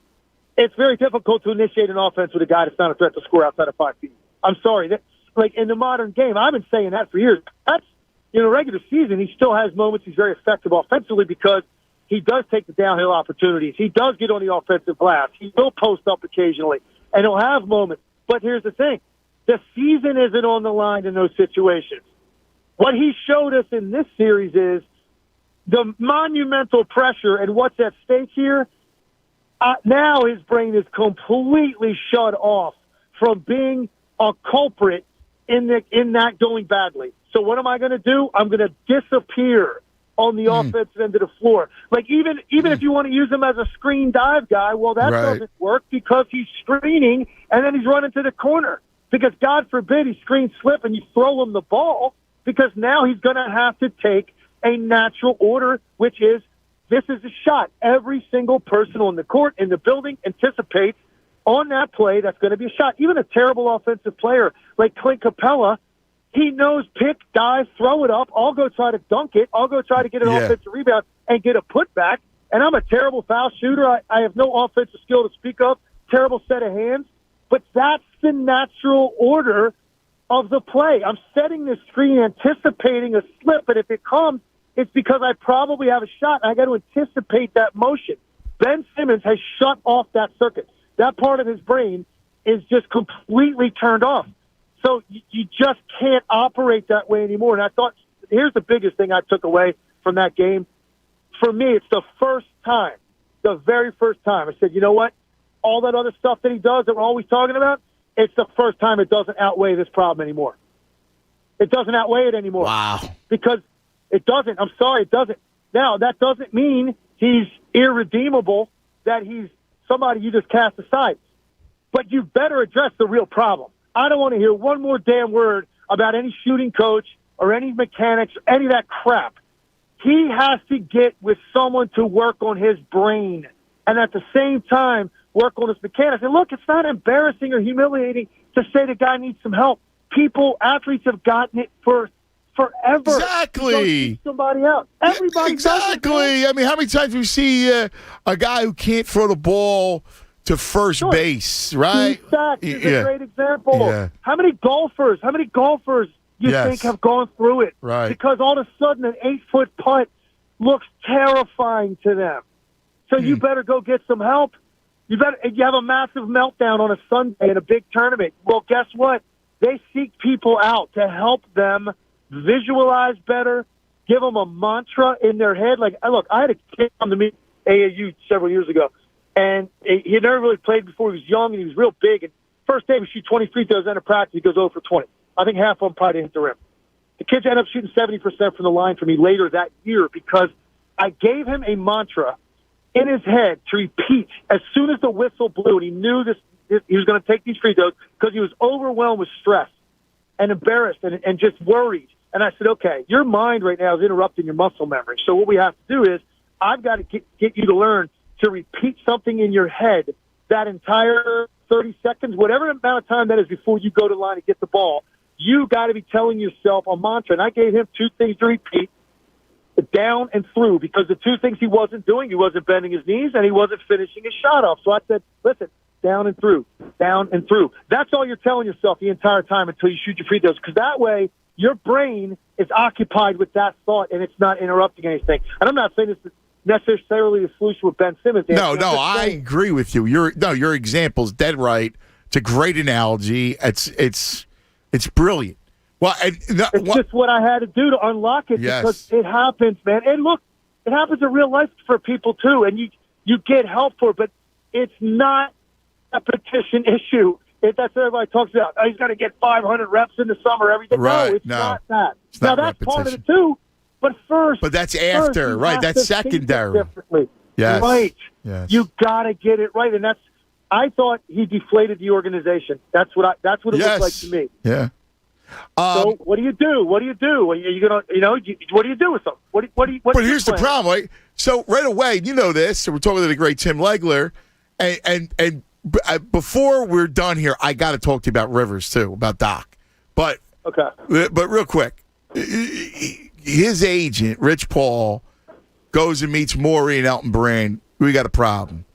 It's very difficult to initiate an offense with a guy that's not a threat to score outside of 5 feet. I'm sorry. Like in the modern game, I've been saying that for years. That's, regular season, he still has moments he's very effective offensively because he does take the downhill opportunities. He does get on the offensive glass. He will post up occasionally, and he'll have moments. But here's the thing. The season isn't on the line in those situations. What he showed us in this series is the monumental pressure and what's at stake here. Now his brain is completely shut off from being a culprit in that going badly. So what am I going to do? I'm going to disappear on the offensive end of the floor. Like even if you want to use him as a screen dive guy, well, that doesn't work because he's screening and then he's running to the corner. Because God forbid he screen slip and you throw him the ball, because now he's going to have to take a natural order, which is this is a shot. Every single person on the court, in the building, anticipates on that play that's going to be a shot. Even a terrible offensive player like Clint Capella, he knows pick, dive, throw it up. I'll go try to dunk it. I'll go try to get an offensive rebound and get a putback. And I'm a terrible foul shooter. I have no offensive skill to speak of. Terrible set of hands. But that's the natural order of the play. I'm setting the screen, anticipating a slip, but if it comes, it's because I probably have a shot, and I got to anticipate that motion. Ben Simmons has shut off that circuit. That part of his brain is just completely turned off. So you just can't operate that way anymore. And I thought, here's the biggest thing I took away from that game. For me, it's the first time, the very first time. I said, you know what? All that other stuff that he does that we're always talking about, it's the first time it doesn't outweigh this problem anymore. It doesn't outweigh it anymore. Wow. Because it doesn't. I'm sorry, it doesn't. Now, that doesn't mean he's irredeemable, that he's somebody you just cast aside. But you better address the real problem. I don't want to hear one more damn word about any shooting coach or any mechanics or any of that crap. He has to get with someone to work on his brain and at the same time work on his mechanics. And look, it's not embarrassing or humiliating to say the guy needs some help. Athletes have gotten it for forever. Exactly. Somebody else. Everybody. Exactly. I mean, how many times do we see a guy who can't throw the ball to first base, right? Exactly. Is a great example. Yeah. How many golfers you think have gone through it? Right. Because all of a sudden an 8-foot putt looks terrifying to them. So you better go get some help. You have a massive meltdown on a Sunday in a big tournament. Well, guess what? They seek people out to help them visualize better, give them a mantra in their head. Like, look, I had a kid come to me AAU several years ago, and he had never really played before. He was young, and he was real big. And first day, we shoot 20 free throws out of practice. He goes 0 for 20. I think half of them probably didn't hit the rim. The kids ended up shooting 70% from the line for me later that year because I gave him a mantra in his head to repeat as soon as the whistle blew, and he knew he was going to take these free throws because he was overwhelmed with stress and embarrassed and just worried. And I said, okay, your mind right now is interrupting your muscle memory. So what we have to do is I've got to get you to learn to repeat something in your head that entire 30 seconds, whatever amount of time that is before you go to the line and get the ball. You got to be telling yourself a mantra. And I gave him 2 things to repeat, down and through, because the 2 things he wasn't doing, he wasn't bending his knees and he wasn't finishing his shot off. So I said, listen, down and through, down and through. That's all you're telling yourself the entire time until you shoot your free throws, because that way your brain is occupied with that thought and it's not interrupting anything. And I'm not saying this is necessarily the solution with Ben Simmons. No, I agree with you. Your example's dead right. It's a great analogy. It's brilliant. Well, it's just what I had to do to unlock it because it happens, man. And look, it happens in real life for people too, and you get help for it, but it's not a repetition issue. That's what everybody talks about. Oh, he's got to get 500 reps in the summer every day. Right. No, it's not that. It's not that's repetition. part of it too. But that's after, right? That's secondary. Differently. Yes. Right. Yes. You got to get it right, and I thought he deflated the organization. That's what it looked like to me. Yeah. So what do you do? What are you gonna, what do you do with them? But here's the problem, right? So right away, you know this. So we're talking to the great Tim Legler, and before we're done here, I got to talk to you about Rivers too, about Doc. But real quick, his agent, Rich Paul, goes and meets Maury and Elton Brand. We got a problem.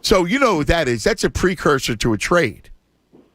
So you know what that is? That's a precursor to a trade,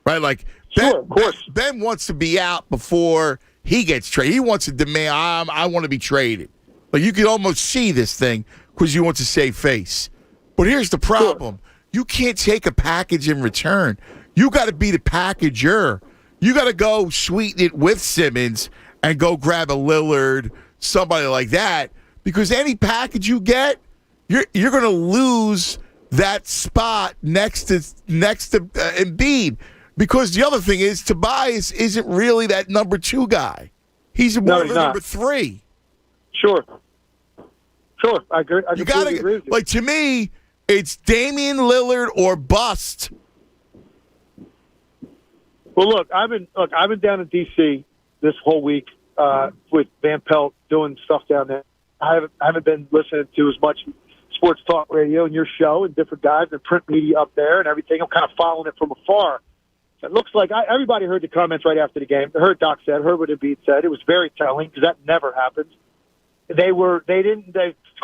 right? Like of course. Ben wants to be out before he gets traded. He wants to demand, I want to be traded. Like you can almost see this thing because you want to save face. But here's the problem. Sure. You can't take a package in return. You got to be the packager. You got to go sweeten it with Simmons and go grab a Lillard, somebody like that, because any package you get, you're going to lose that spot next to Embiid. Because the other thing is, Tobias isn't really that number 2 guy. He's more of a number 3. Sure. I agree. I completely agree with you. Like, to me, it's Damian Lillard or bust. Well, look, I've been down in D.C. this whole week with Van Pelt doing stuff down there. I haven't been listening to as much sports talk radio and your show and different guys and print media up there and everything. I'm kind of following it from afar. It looks like everybody heard the comments right after the game. I heard Doc said, heard what Embiid said. It was very telling because that never happens. They didn't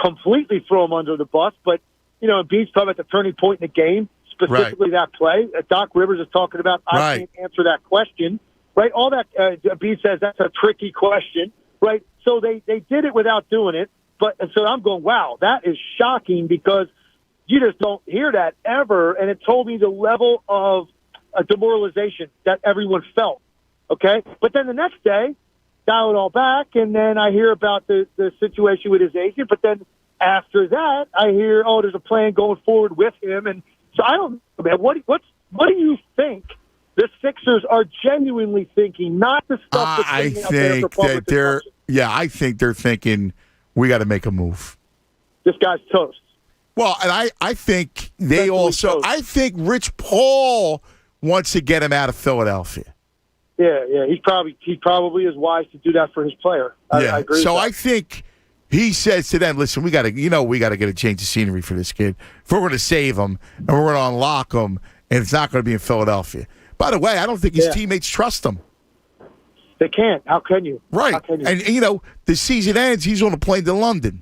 completely throw him under the bus, but Embiid's talking about the turning point in the game, specifically that play. Doc Rivers is talking about, I can't answer that question, right? All that Embiid says that's a tricky question, right? So they did it without doing it, so I'm going, wow, that is shocking because you just don't hear that ever, and it told me the level of demoralization that everyone felt, okay? But then the next day, dial it all back, and then I hear about the situation with his agent, but then after that, I hear, there's a plan going forward with him, and so I don't know, man, what do you think the Sixers are genuinely thinking, not the stuff that's I think that I think they're thinking, we got to make a move. This guy's toast. Well, and I think they also, I think Rich Paul wants to get him out of Philadelphia. Yeah, he probably is wise to do that for his player. I agree. So with that. I think he says to them, "Listen, we got to get a change of scenery for this kid. If we're going to save him and we're going to unlock him, and it's not going to be in Philadelphia." By the way, I don't think his teammates trust him. They can't. How can you? Right. How can you? And the season ends. He's on a plane to London.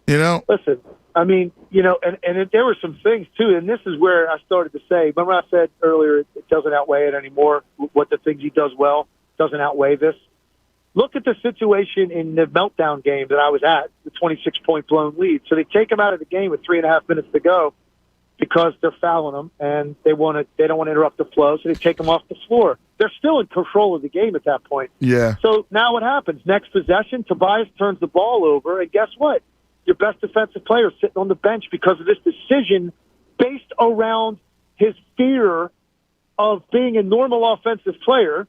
Listen. I mean, and there were some things, too, and this is where I started to say, remember I said earlier it doesn't outweigh it anymore, what the things he does well doesn't outweigh this. Look at the situation in the meltdown game that I was at, the 26-point blown lead. So they take him out of the game with 3.5 minutes to go because they're fouling him, and they don't want to interrupt the flow, so they take him off the floor. They're still in control of the game at that point. Yeah. So now what happens? Next possession, Tobias turns the ball over, and guess what? Your best defensive player is sitting on the bench because of this decision based around his fear of being a normal offensive player.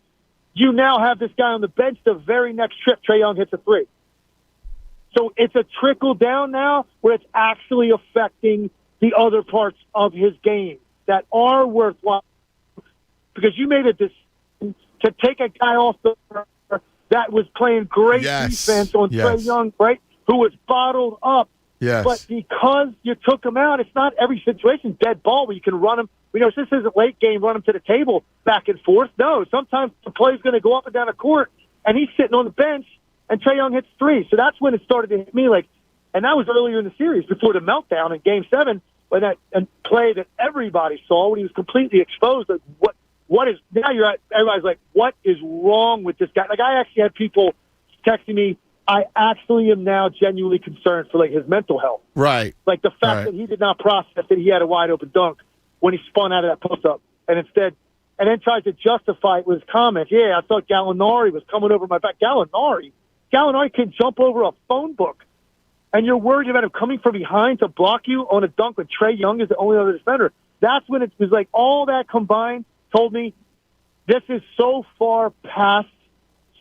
You now have this guy on the bench the very next trip Trae Young hits a 3. So it's a trickle down now where it's actually affecting the other parts of his game that are worthwhile because you made a decision to take a guy off the that was playing great defense on Trae Young, right? Who was bottled up. Yes. But because you took him out, it's not every situation dead ball where you can run him. This isn't late game, run him to the table back and forth. No, sometimes the play's going to go up and down the court, and he's sitting on the bench, and Trae Young hits 3. So that's when it started to hit me. And that was earlier in the series before the meltdown in Game 7, when that play that everybody saw when he was completely exposed. What is now? Everybody's like, what is wrong with this guy? I actually had people texting me. I actually am now genuinely concerned for his mental health. Right. The fact that he did not process that he had a wide open dunk when he spun out of that post up, and then tried to justify it with his comments. Yeah, I thought Gallinari was coming over my back. Gallinari can jump over a phone book, and you're worried about him coming from behind to block you on a dunk when Trae Young is the only other defender. That's when it was all that combined told me this is so far past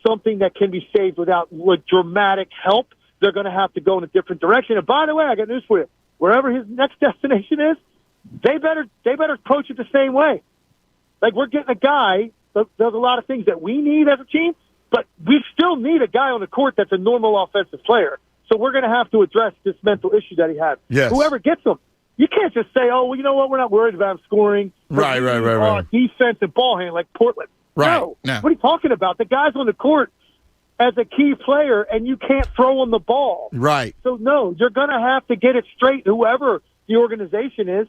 something that can be saved without dramatic help. They're going to have to go in a different direction. And by the way, I got news for you. Wherever his next destination is, they better approach it the same way. We're getting a guy. There's a lot of things that we need as a team, but we still need a guy on the court that's a normal offensive player. So we're going to have to address this mental issue that he has. Yes. Whoever gets him, You can't just say, oh, well, you know what? We're not worried about him scoring. Right. Defense and ball handling like Portland. Right. No. No. What are you talking about? The guy's on the court as a key player, and you can't throw him the ball. Right. So, no, you're going to have to get it straight, whoever the organization is.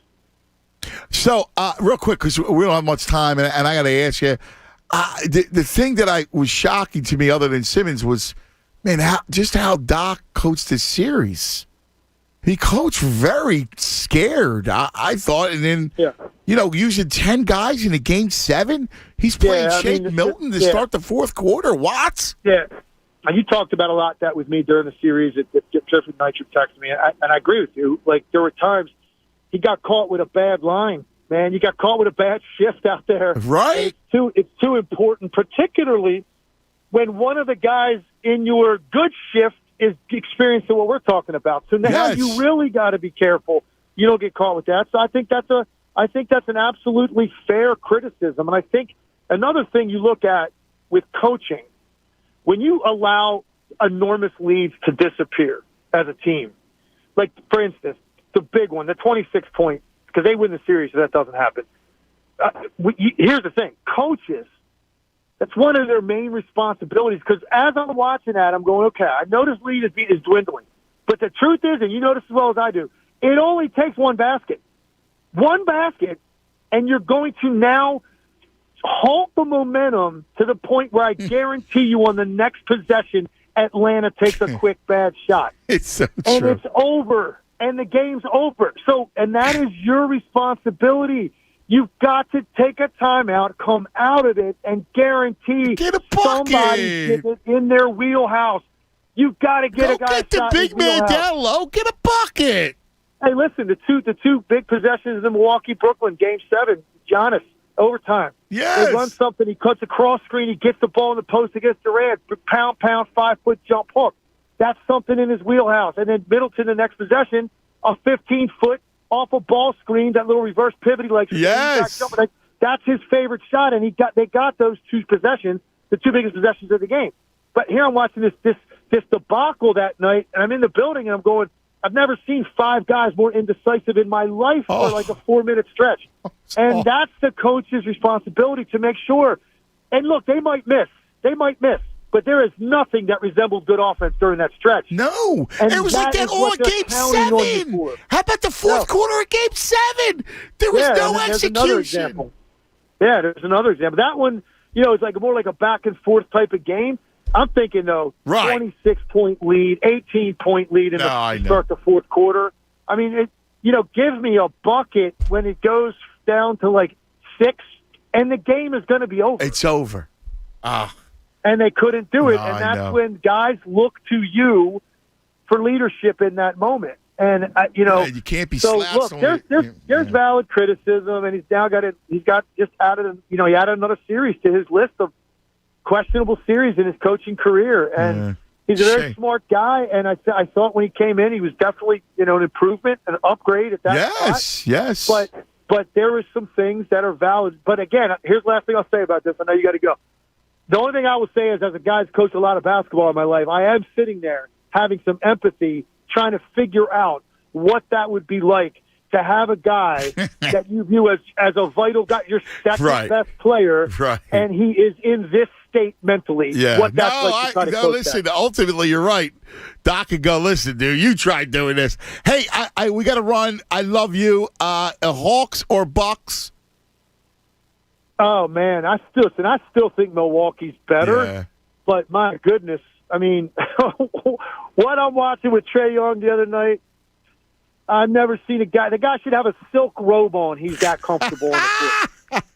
So, real quick, because we don't have much time, and I got to ask you, the thing that was shocking to me other than Simmons was, man, how Doc coached this series. He coached very scared, I thought, and then, using 10 guys in a Game 7. He's playing Shake Milton to start the fourth quarter. What? Yeah. And you talked about a lot that with me during the series. Jeffrey Nitro texted me, and I agree with you. Like, there were times he got caught with a bad line, man. You got caught with a bad shift out there. Right. It's too important, particularly when one of the guys in your good shift is experiencing what we're talking about. So now you really got to be careful you don't get caught with that. So I think that's an absolutely fair criticism. And I think another thing you look at with coaching, when you allow enormous leads to disappear as a team, like, for instance, the big one, the 26-point, because they win the series, so that doesn't happen. Here's the thing. Coaches, that's one of their main responsibilities, because as I'm watching that, I'm going, okay, I know this lead is dwindling. But the truth is, and you know this as well as I do, it only takes one basket. One basket, and you're going to now halt the momentum to the point where I guarantee you on the next possession, Atlanta takes a quick bad shot. It's so and true. It's over, and the game's over. So, and that is your responsibility. You've got to take a timeout, come out of it, and guarantee somebody gets it in their wheelhouse. You've got to get a guy get the big man down low. Get a bucket. Hey, listen, the two big possessions in Milwaukee, Brooklyn, Game 7, Giannis, overtime. Yes. They run something, he cuts a cross screen, he gets the ball in the post against Durant, pound, 5-foot jump hook. That's something in his wheelhouse. And then Middleton, the next possession, a 15-foot off a ball screen, that little reverse pivot he likes. Yes. That's his favorite shot, and they got those two possessions, the two biggest possessions of the game. But here I'm watching this debacle that night, and I'm in the building, and I'm going, I've never seen 5 guys more indecisive in my life for like a 4-minute stretch. And that's the coach's responsibility to make sure. And look, they might miss. But there is nothing that resembles good offense during that stretch. No. And it was like that all in Game 7. How about the fourth quarter of Game 7? There was no execution. There's another example. That one, it's like more like a back-and-forth type of game. I'm thinking, though, 26-point lead, 18-point lead in the start the fourth quarter. I mean, give me a bucket when it goes down to like 6, and the game is going to be over. It's over. And they couldn't do it. And that's when guys look to you for leadership in that moment. And, you can't be so look, there's valid criticism, and he's now got it. He added another series to his list of questionable series in his coaching career. And he's a very smart guy. And I thought when he came in, he was definitely, an improvement, an upgrade at that spot. Yes. But there are some things that are valid. But again, here's the last thing I'll say about this. I know you got to go. The only thing I will say is, as a guy who's coached a lot of basketball in my life, I am sitting there having some empathy, trying to figure out what that would be like to have a guy that you view as a vital guy, your second best player, and he is in this state mentally. Yeah. What that's like to try to coach listen, that. ultimately, you're right. Doc could go, listen, dude, you tried doing this. Hey, we got to run. I love you. Hawks or Bucks? Oh, man, I still think Milwaukee's better, but my goodness, I mean, what I'm watching with Trae Young the other night, I've never seen a guy. The guy should have a silk robe on. He's that comfortable on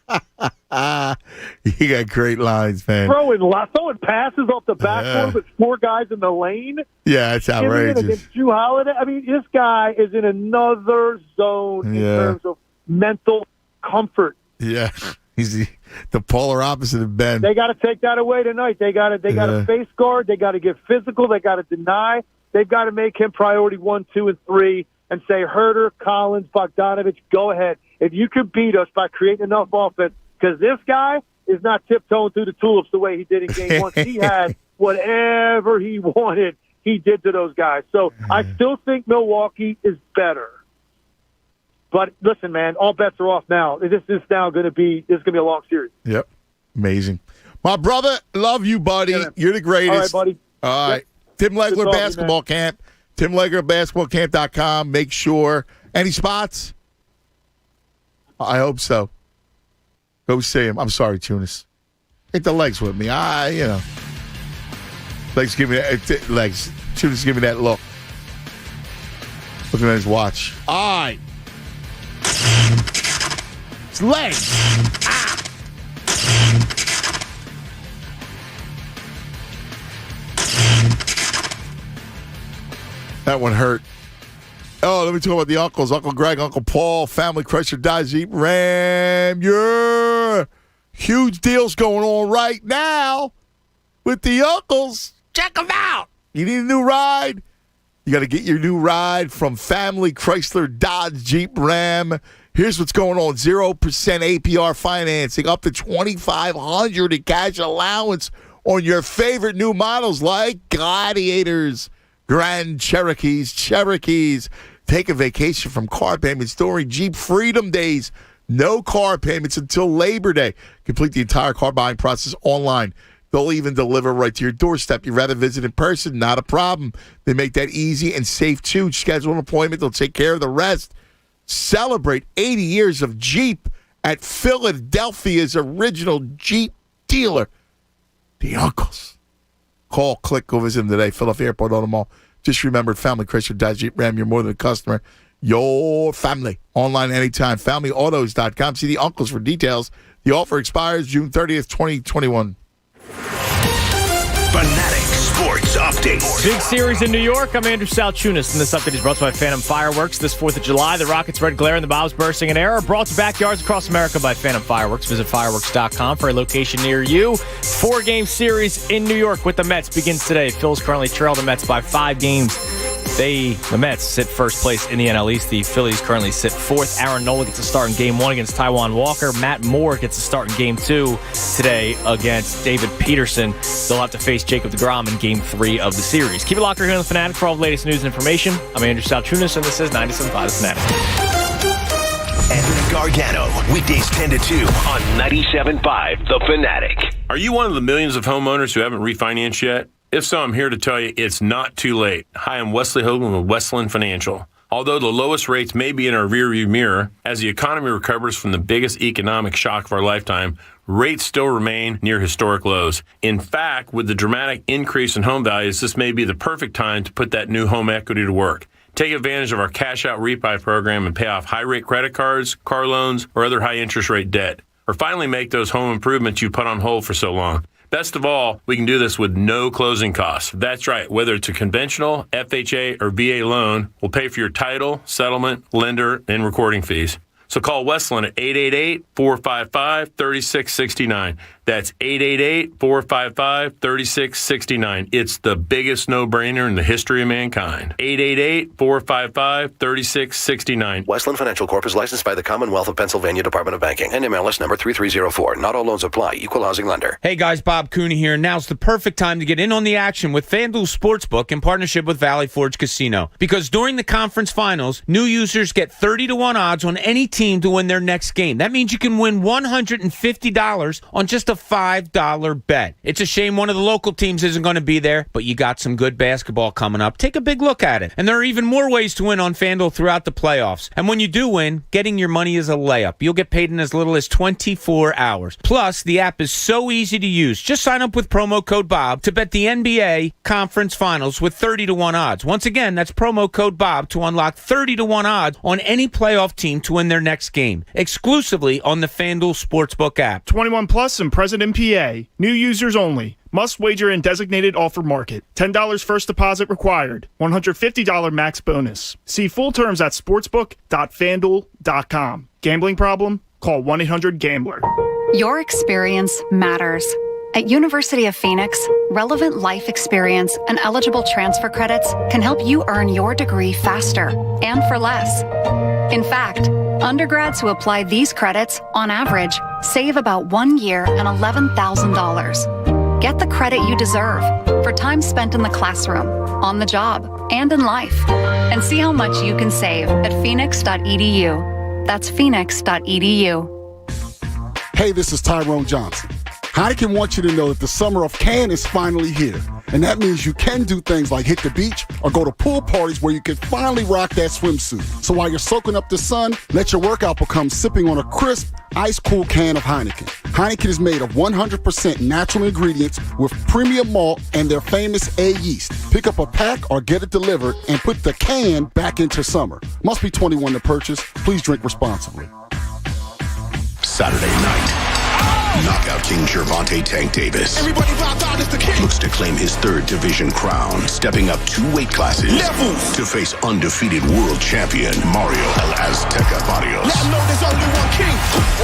the court. You got great lines, man. Throwing passes off the backboard with 4 guys in the lane. Yeah, it's outrageous. Against Drew Holiday. I mean, this guy is in another zone in terms of mental comfort. Yeah. He's the polar opposite of Ben. They got to take that away tonight. They got to face guard. They got to get physical. They got to deny. They've got to make him priority 1, 2, and 3 and say, Herter, Collins, Bogdanovich, go ahead. If you can beat us by creating enough offense, because this guy is not tiptoeing through the tulips the way he did in Game 1. He had whatever he wanted, he did to those guys. So I still think Milwaukee is better. But listen, man, all bets are off now. This is going to be a long series. Yep. Amazing. My brother, love you, buddy. Yeah, you're the greatest. All right, buddy. All right. Yep. Tim Legler Basketball Camp. Tim Legler basketballcamp.com. Make sure. Any spots? I hope so. Go see him. I'm sorry, Tunis. Hit the legs with me. Legs give me that. Legs. Tunis give me that look. Looking at his watch. All right. It's legs. Ah. That one hurt. Oh, let me talk about the uncles. Uncle Greg, Uncle Paul, Family Crusher, Dodge Jeep Ram. Yeah. Huge deals going on right now with the uncles. Check them out. You need a new ride? You got to get your new ride from Family Chrysler, Dodge Jeep Ram. Here's what's going on. 0% APR financing, up to $2,500 in cash allowance on your favorite new models like Gladiators, Grand Cherokees. Take a vacation from car payments during Jeep Freedom Days. No car payments until Labor Day. Complete the entire car buying process online. They'll even deliver right to your doorstep. You'd rather visit in person? Not a problem. They make that easy and safe, too. Schedule an appointment. They'll take care of the rest. Celebrate 80 years of Jeep at Philadelphia's original Jeep dealer, the Uncles. Call, click, go visit them today. Philadelphia Airport on the mall. Just remember, Family Chrysler, Dodge Jeep Ram. You're more than a customer. Your family. Online anytime. FamilyAutos.com. See the Uncles for details. The offer expires June 30th, 2021. Fanatic Sports Update. Big series in New York. I'm Andrew Salchunas, and this update is brought to you by Phantom Fireworks. This 4th of July, the Rockets' red glare and the bombs bursting in air are brought to backyards across America by Phantom Fireworks. Visit fireworks.com for a location near you. 4-game series in New York with the Mets begins today. Phil's currently trail the Mets by 5 games. The Mets sit first place in the NL East. The Phillies currently sit 4th. Aaron Nola gets a start in Game 1 against Taijuan Walker. Matt Moore gets a start in Game 2 today against David Peterson. They'll have to face Jacob deGrom in Game 3 of the series. Keep it locked here on The Fanatic for all the latest news and information. I'm Andrew Salchunas, and this is 97.5 The Fanatic. Anthony Gargano, weekdays 10 to 2 on 97.5 The Fanatic. Are you one of the millions of homeowners who haven't refinanced yet? If so, I'm here to tell you it's not too late. Hi, I'm Wesley Hoagland with Westland Financial. Although the lowest rates may be in our rearview mirror, as the economy recovers from the biggest economic shock of our lifetime, rates still remain near historic lows. In fact, with the dramatic increase in home values, this may be the perfect time to put that new home equity to work. Take advantage of our cash-out refi program and pay off high-rate credit cards, car loans, or other high-interest rate debt. Or finally make those home improvements you put on hold for so long. Best of all, we can do this with no closing costs. That's right. Whether it's a conventional, FHA, or VA loan, we'll pay for your title, settlement, lender, and recording fees. So call Westland at 888-455-3669. That's 888-455-3669. It's the biggest no-brainer in the history of mankind. 888-455-3669. Westland Financial Corp. is licensed by the Commonwealth of Pennsylvania Department of Banking. NMLS number 3304. Not all loans apply. Equal housing lender. Hey guys, Bob Cooney here. Now's the perfect time to get in on the action with FanDuel Sportsbook in partnership with Valley Forge Casino. Because during the conference finals, new users get 30-1 odds on any team to win their next game. That means you can win $150 on just a $5 bet. It's a shame one of the local teams isn't going to be there, but you got some good basketball coming up. Take a big look at it. And there are even more ways to win on FanDuel throughout the playoffs. And when you do win, getting your money is a layup. You'll get paid in as little as 24 hours. Plus, the app is so easy to use. Just sign up with promo code BOB to bet the NBA Conference Finals with 30-1 odds. Once again, that's promo code BOB to unlock 30-1 odds on any playoff team to win their next game. Exclusively on the FanDuel Sportsbook app. 21 plus and present in PA. New users only. Must wager in designated offer market. $10 first deposit required. $150 max bonus. See full terms at sportsbook.fanduel.com. Gambling problem? Call 1-800-GAMBLER. Your experience matters. At University of Phoenix, relevant life experience and eligible transfer credits can help you earn your degree faster and for less. In fact, undergrads who apply these credits, on average, save about 1 year and $11,000. Get the credit you deserve for time spent in the classroom, on the job, and in life. And see how much you can save at phoenix.edu. That's phoenix.edu. Hey, this is Tyrone Johnson. Heineken wants you to know that the summer of can is finally here. And that means you can do things like hit the beach or go to pool parties where you can finally rock that swimsuit. So while you're soaking up the sun, let your workout become sipping on a crisp, ice-cool can of Heineken. Heineken is made of 100% natural ingredients with premium malt and their famous A yeast. Pick up a pack or get it delivered and put the can back into summer. Must be 21 to purchase. Please drink responsibly. Saturday night. Knockout King Gervonta Tank Davis Everybody bow down, it's the king. looks to claim his third division crown, stepping up 2 weight classes Levels. to face undefeated world champion Mario El Azteca Barrios. Let 'em know there's only one king.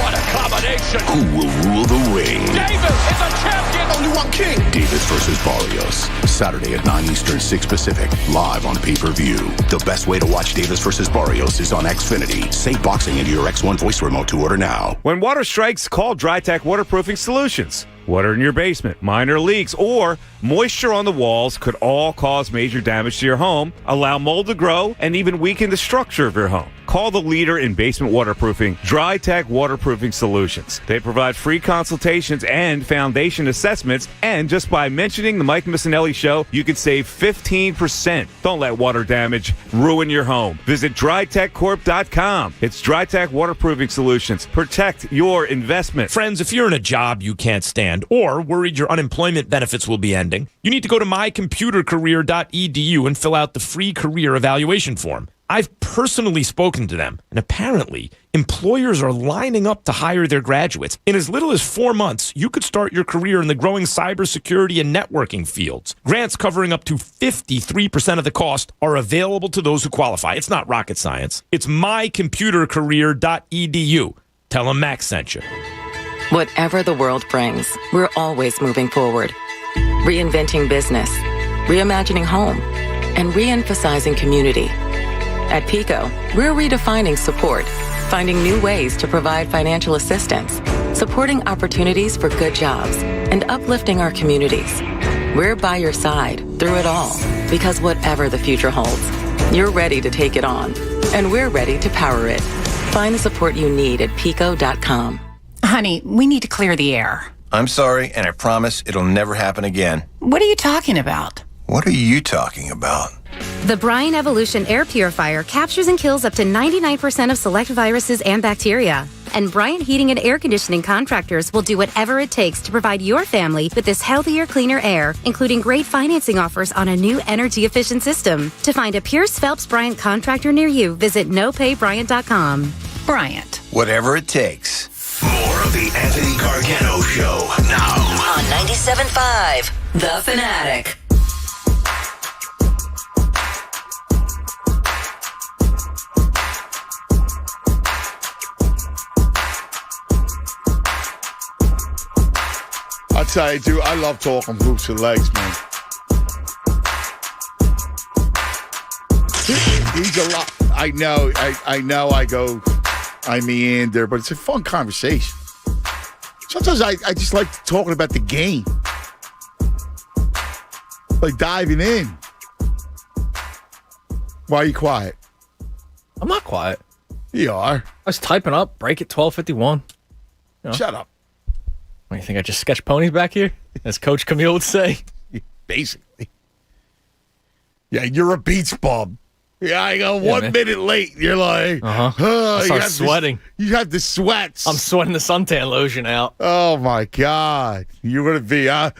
What a combination. Who will rule the ring? Davis is a champion. Only one king. Davis versus Barrios. Saturday at 9 Eastern, 6 Pacific. Live on pay-per-view. The best way to watch Davis versus Barrios is on Xfinity. Save boxing into your X1 voice remote to order now. When water strikes, call DryTech Waterproofing Solutions. Water in your basement, minor leaks, or moisture on the walls could all cause major damage to your home, allow mold to grow, and even weaken the structure of your home. Call the leader in basement waterproofing, DryTech Waterproofing Solutions. They provide free consultations and foundation assessments, and just by mentioning the Mike Missinelli Show, you can save 15%. Don't let water damage ruin your home. Visit DryTechCorp.com. It's DryTech Waterproofing Solutions. Protect your investment. Friends, if you're in a job you can't stand or worried your unemployment benefits will be ending, you need to go to mycomputercareer.edu and fill out the free career evaluation form. I've personally spoken to them, and apparently, employers are lining up to hire their graduates. In as little as 4 months, you could start your career in the growing cybersecurity and networking fields. Grants covering up to 53% of the cost are available to those who qualify. It's not rocket science. It's mycomputercareer.edu. Tell them Max sent you. Whatever the world brings, we're always moving forward. Reinventing business, reimagining home, and re-emphasizing community. At PICO, we're redefining support, finding new ways to provide financial assistance, supporting opportunities for good jobs, and uplifting our communities. We're by your side through it all, because whatever the future holds, you're ready to take it on, and we're ready to power it. Find the support you need at pico.com. Honey, we need to clear the air. I'm sorry, and I promise it'll never happen again. What are you talking about? What are you talking about? The Bryan Evolution Air Purifier captures and kills up to 99% of select viruses and bacteria. And Bryant Heating and Air Conditioning contractors will do whatever it takes to provide your family with this healthier, cleaner air, including great financing offers on a new energy-efficient system. To find a Pierce Phelps Bryant contractor near you, visit nopaybryant.com. Bryant. Whatever it takes. More of the Anthony Gargano Show now on 97.5 The Fanatic. I'll tell you, dude, I love talking hoops and legs, man. He's a lot. I know I meander, but it's a fun conversation. Sometimes I just like talking about the game. Like diving in. Why are you quiet? I'm not quiet. You are. I was typing up, break it 12:51. You know. Shut up. What, you think I just sketch ponies back here? As Coach Camille would say. Basically. Yeah, you're a beats bum. Yeah, I go 1 minute late. You're like, I start sweating. You have the sweats. I'm sweating the suntan lotion out. Oh, my God. You're going to be, yeah,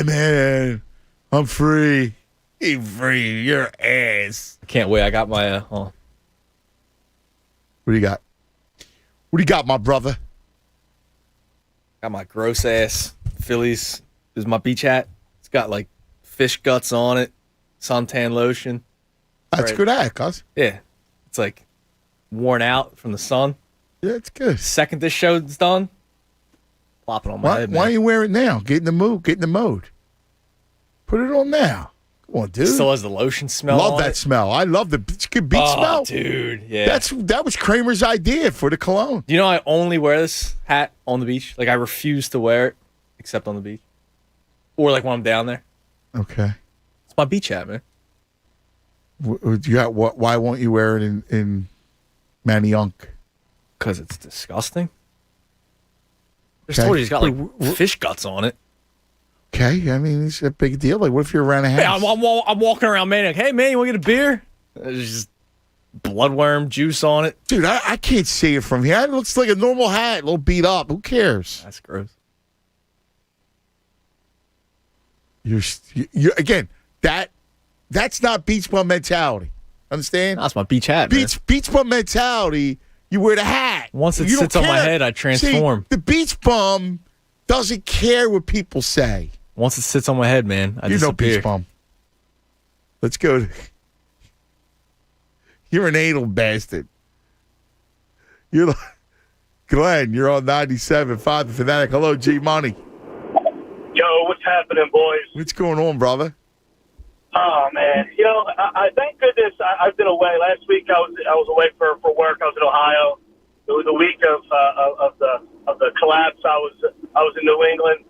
man, I'm free. You free. Your ass. I can't wait. I got my, What do you got? What do you got, my brother? Got my gross ass Phillies. This is my beach hat. It's got like fish guts on it, suntan lotion. That's good hat, cuz. Yeah. It's like worn out from the sun. Yeah, it's good. Second this show's done, plop it on my head, man. Why you wear it now? Get in the mood. Get in the mode. Put it on now. Come on, dude. Still has the lotion smell. Love that smell. I love the good beach smell. Dude, yeah. That was Kramer's idea for the cologne. Do you know I only wear this hat on the beach? Like I refuse to wear it except on the beach. Or like when I'm down there. Okay. It's my beach hat, man. You got what? Why won't you wear it in Manayunk? Because it's disgusting. There's Okay. told he's got like fish guts on it. Okay, I mean, it's a big deal. Like, what if you're around a house? Hey, I'm walking around, man. Like, hey, man, you want to get a beer? There's just bloodworm juice on it. Dude, I can't see it from here. It looks like a normal hat, a little beat up. Who cares? That's gross. You're again, that's not beach bum mentality. Understand? That's my beach hat, man. Beach bum mentality, you wear the hat. Once it You don't sits on my care. head, I transform. See, the beach bum doesn't care what people say. Once it sits on my head, man, I You know disappear. beach bum. Let's go. You're an anal bastard. You're like, Glenn, you're on 97.5 The Fanatic. Hello, G Money. Yo, what's happening, boys? What's going on, brother? Oh man, I thank goodness I've been away. Last week I was away for work. I was in Ohio. It was a week of the collapse. I was in New England,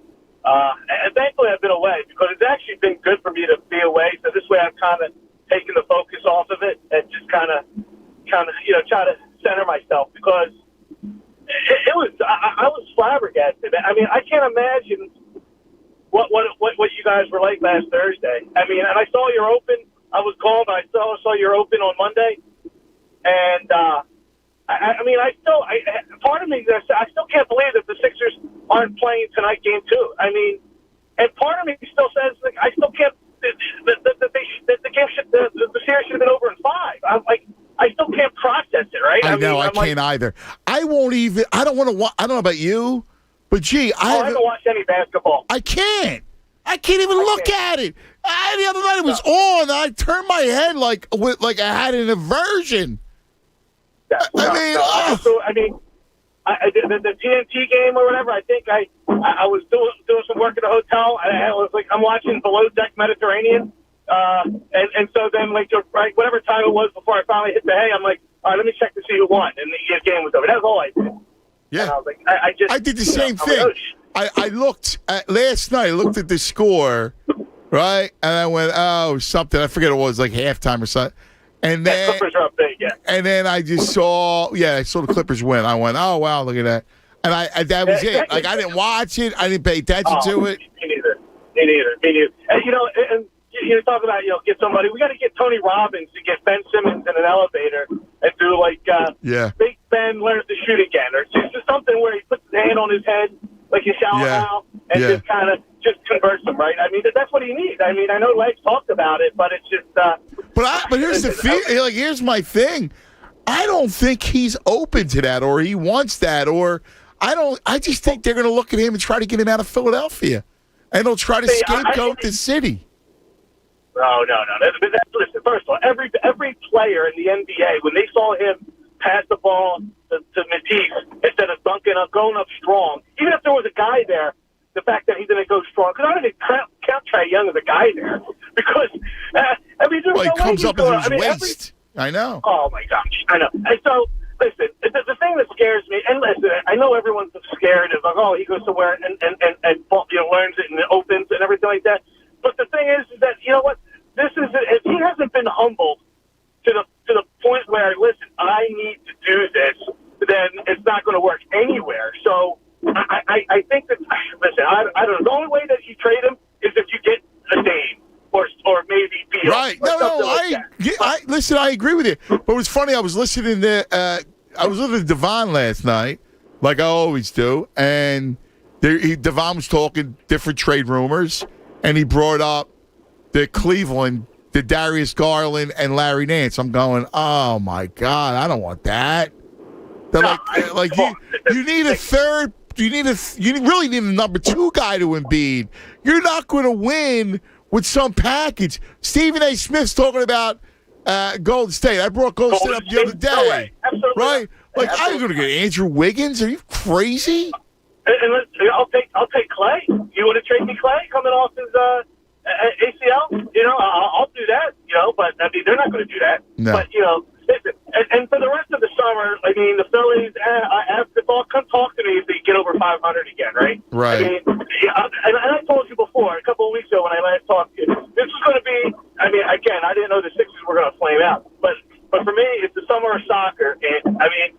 and thankfully I've been away because it's actually been good for me to be away. So this way I've kind of taken the focus off of it and just kind of try to center myself because it was I was flabbergasted. I mean, I can't imagine what you guys were like last Thursday. I mean, and I saw you're open. I was called. I saw you're open on Monday, and I mean, part of me, I still can't believe that the Sixers aren't playing tonight, game 2. I mean, and part of me still says like I still can't. The series should have been over in 5. I'm like, I still can't process it, right? I know, I can't either. I won't even. I don't want to. I don't know about you, but gee, I haven't watched any basketball. I can't even look at it. The other night it was on. I turned my head like I had an aversion. I mean, the TNT game or whatever. I think I was doing some work at a hotel, and I was like, I'm watching Below Deck Mediterranean, and so then like whatever time it was before I finally hit the hay, I'm like, all right, let me check to see who won, and the game was over. That's all I did. Yeah, and I was like, I did the same thing. I looked at last night. I looked at the score, right, and I went, oh, something. I forget what it was, like halftime or something. And then Clippers are up big, yeah. And then I just saw, I saw the Clippers win. I went, oh wow, look at that. And that was it. Like I didn't watch it. I didn't pay attention to it. Me neither. And you talk about get somebody. We got to get Tony Robbins to get Ben Simmons in an elevator and do like Big Ben learns to shoot again, or just something where he puts his hand on his head like you shower now and just kind of just converts him, right? I mean, that's what he needs. I mean, I know Legs talked about it, but it's just. But here's the thing. Like, here's my thing. I don't think he's open to that, or he wants that, or I just think they're going to look at him and try to get him out of Philadelphia, and they'll try to scapegoat the city. No. Listen, first of all, every player in the NBA, when they saw him pass the ball to Matisse instead of dunking up, going up strong, even if there was a guy there, the fact that he didn't go strong, because I don't even count Trae Young as a guy there, because I mean, there's he no comes way up with his waist. I know. Oh my gosh, I know. And so, listen, the thing that scares me, and listen, I know everyone's scared of like, oh, he goes somewhere and learns it and it opens and everything like that. But the thing is that you know what, this is if he hasn't been humbled to the point where listen, I need to do this, then it's not going to work anywhere. So. I think that, listen, I don't know. The only way that you trade him is if you get a name or maybe Beal. Right. Listen, I agree with you. But it was funny. I was listening to Devon last night, like I always do, and Devon was talking different trade rumors, and he brought up the Cleveland, the Darius Garland and Larry Nance. I'm going, oh my God, I don't want that. They're you need a third. You really need a number 2 guy to Embiid. You're not going to win with some package. Stephen A. Smith's talking about Golden State. I brought Golden State up the other day. No way. Absolutely. Right? Like, Absolutely. I'm going to get Andrew Wiggins. Are you crazy? And I'll take Clay. You want to trade me Clay coming off his ACL? I'll do that. But I mean, they're not going to do that. No. But listen, and for the rest of the summer, I mean, the Phillies come talk to me if they get over 500 again, right? Right. I mean, and I told you before a couple of weeks ago when I last talked to you, this is going to be. I mean, again, I didn't know the Sixers were going to flame out, but for me, it's the summer of soccer, and I mean,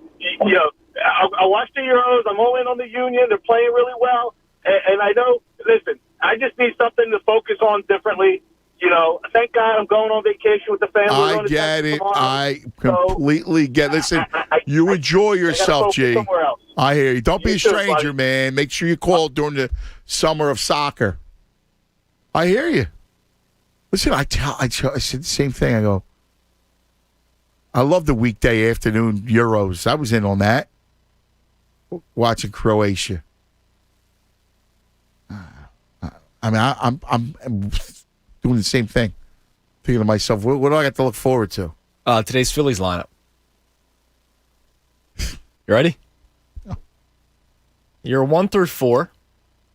I watched the Euros. I'm all in on the Union. They're playing really well. And I know, listen, I just need something to focus on differently. You know, thank God I'm going on vacation with the family. I get it. I completely get it. Listen, you enjoy yourself, G. I hear you. Don't be a stranger, man. Make sure you call during the summer of soccer. I hear you. Listen, I said the same thing. I go, I love the weekday afternoon Euros. I was in on that. Watching Croatia. I mean, I'm doing the same thing. Thinking to myself, what do I got to look forward to? Today's Phillies lineup. You ready? You're 1 through 4.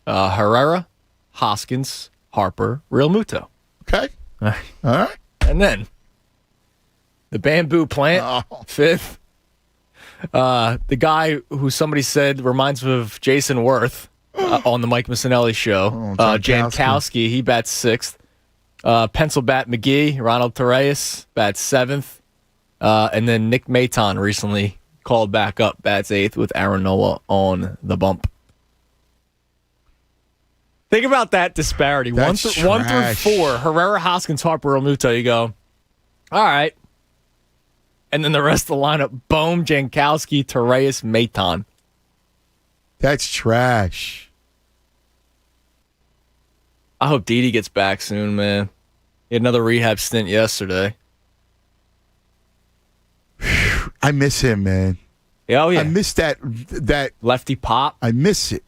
Herrera, Hoskins, Harper, Real Muto. Okay. All right. And then the bamboo plant, 5th. The guy who somebody said reminds me of Jason Worth on the Mike Missinelli show. Jankowski, he bats 6th. Pencil bat McGee, Ronald Torreyes bats 7th. And then Nick Maton recently called back up, bats 8th with Aaron Nola on the bump. Think about that disparity. 1 through 4, Herrera, Hoskins, Harper, Realmuto. You go, all right. And then the rest of the lineup, Bohm, Jankowski, Torreyes, Maton. That's trash. I hope Didi gets back soon, man. He had another rehab stint yesterday. I miss him, man. Oh, yeah. I miss that lefty pop. I miss it.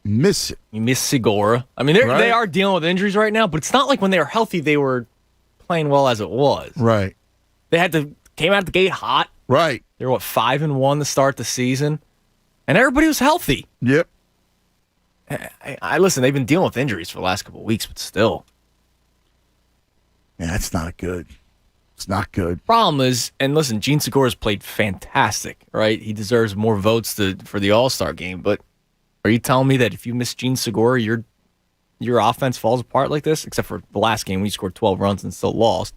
Miss it. You miss Segura. I mean, they are dealing with injuries right now, but it's not like when they were healthy, they were playing well as it was. Right. They came out the gate hot. Right. They were 5-1 to start the season, and everybody was healthy. Yep. I listen. They've been dealing with injuries for the last couple of weeks, but still, man, that's not good. It's not good. Problem is, and listen, Gene Segura's played fantastic, right? He deserves more votes for the All-Star game. But are you telling me that if you miss Gene Segura, your offense falls apart like this? Except for the last game, we scored 12 runs and still lost.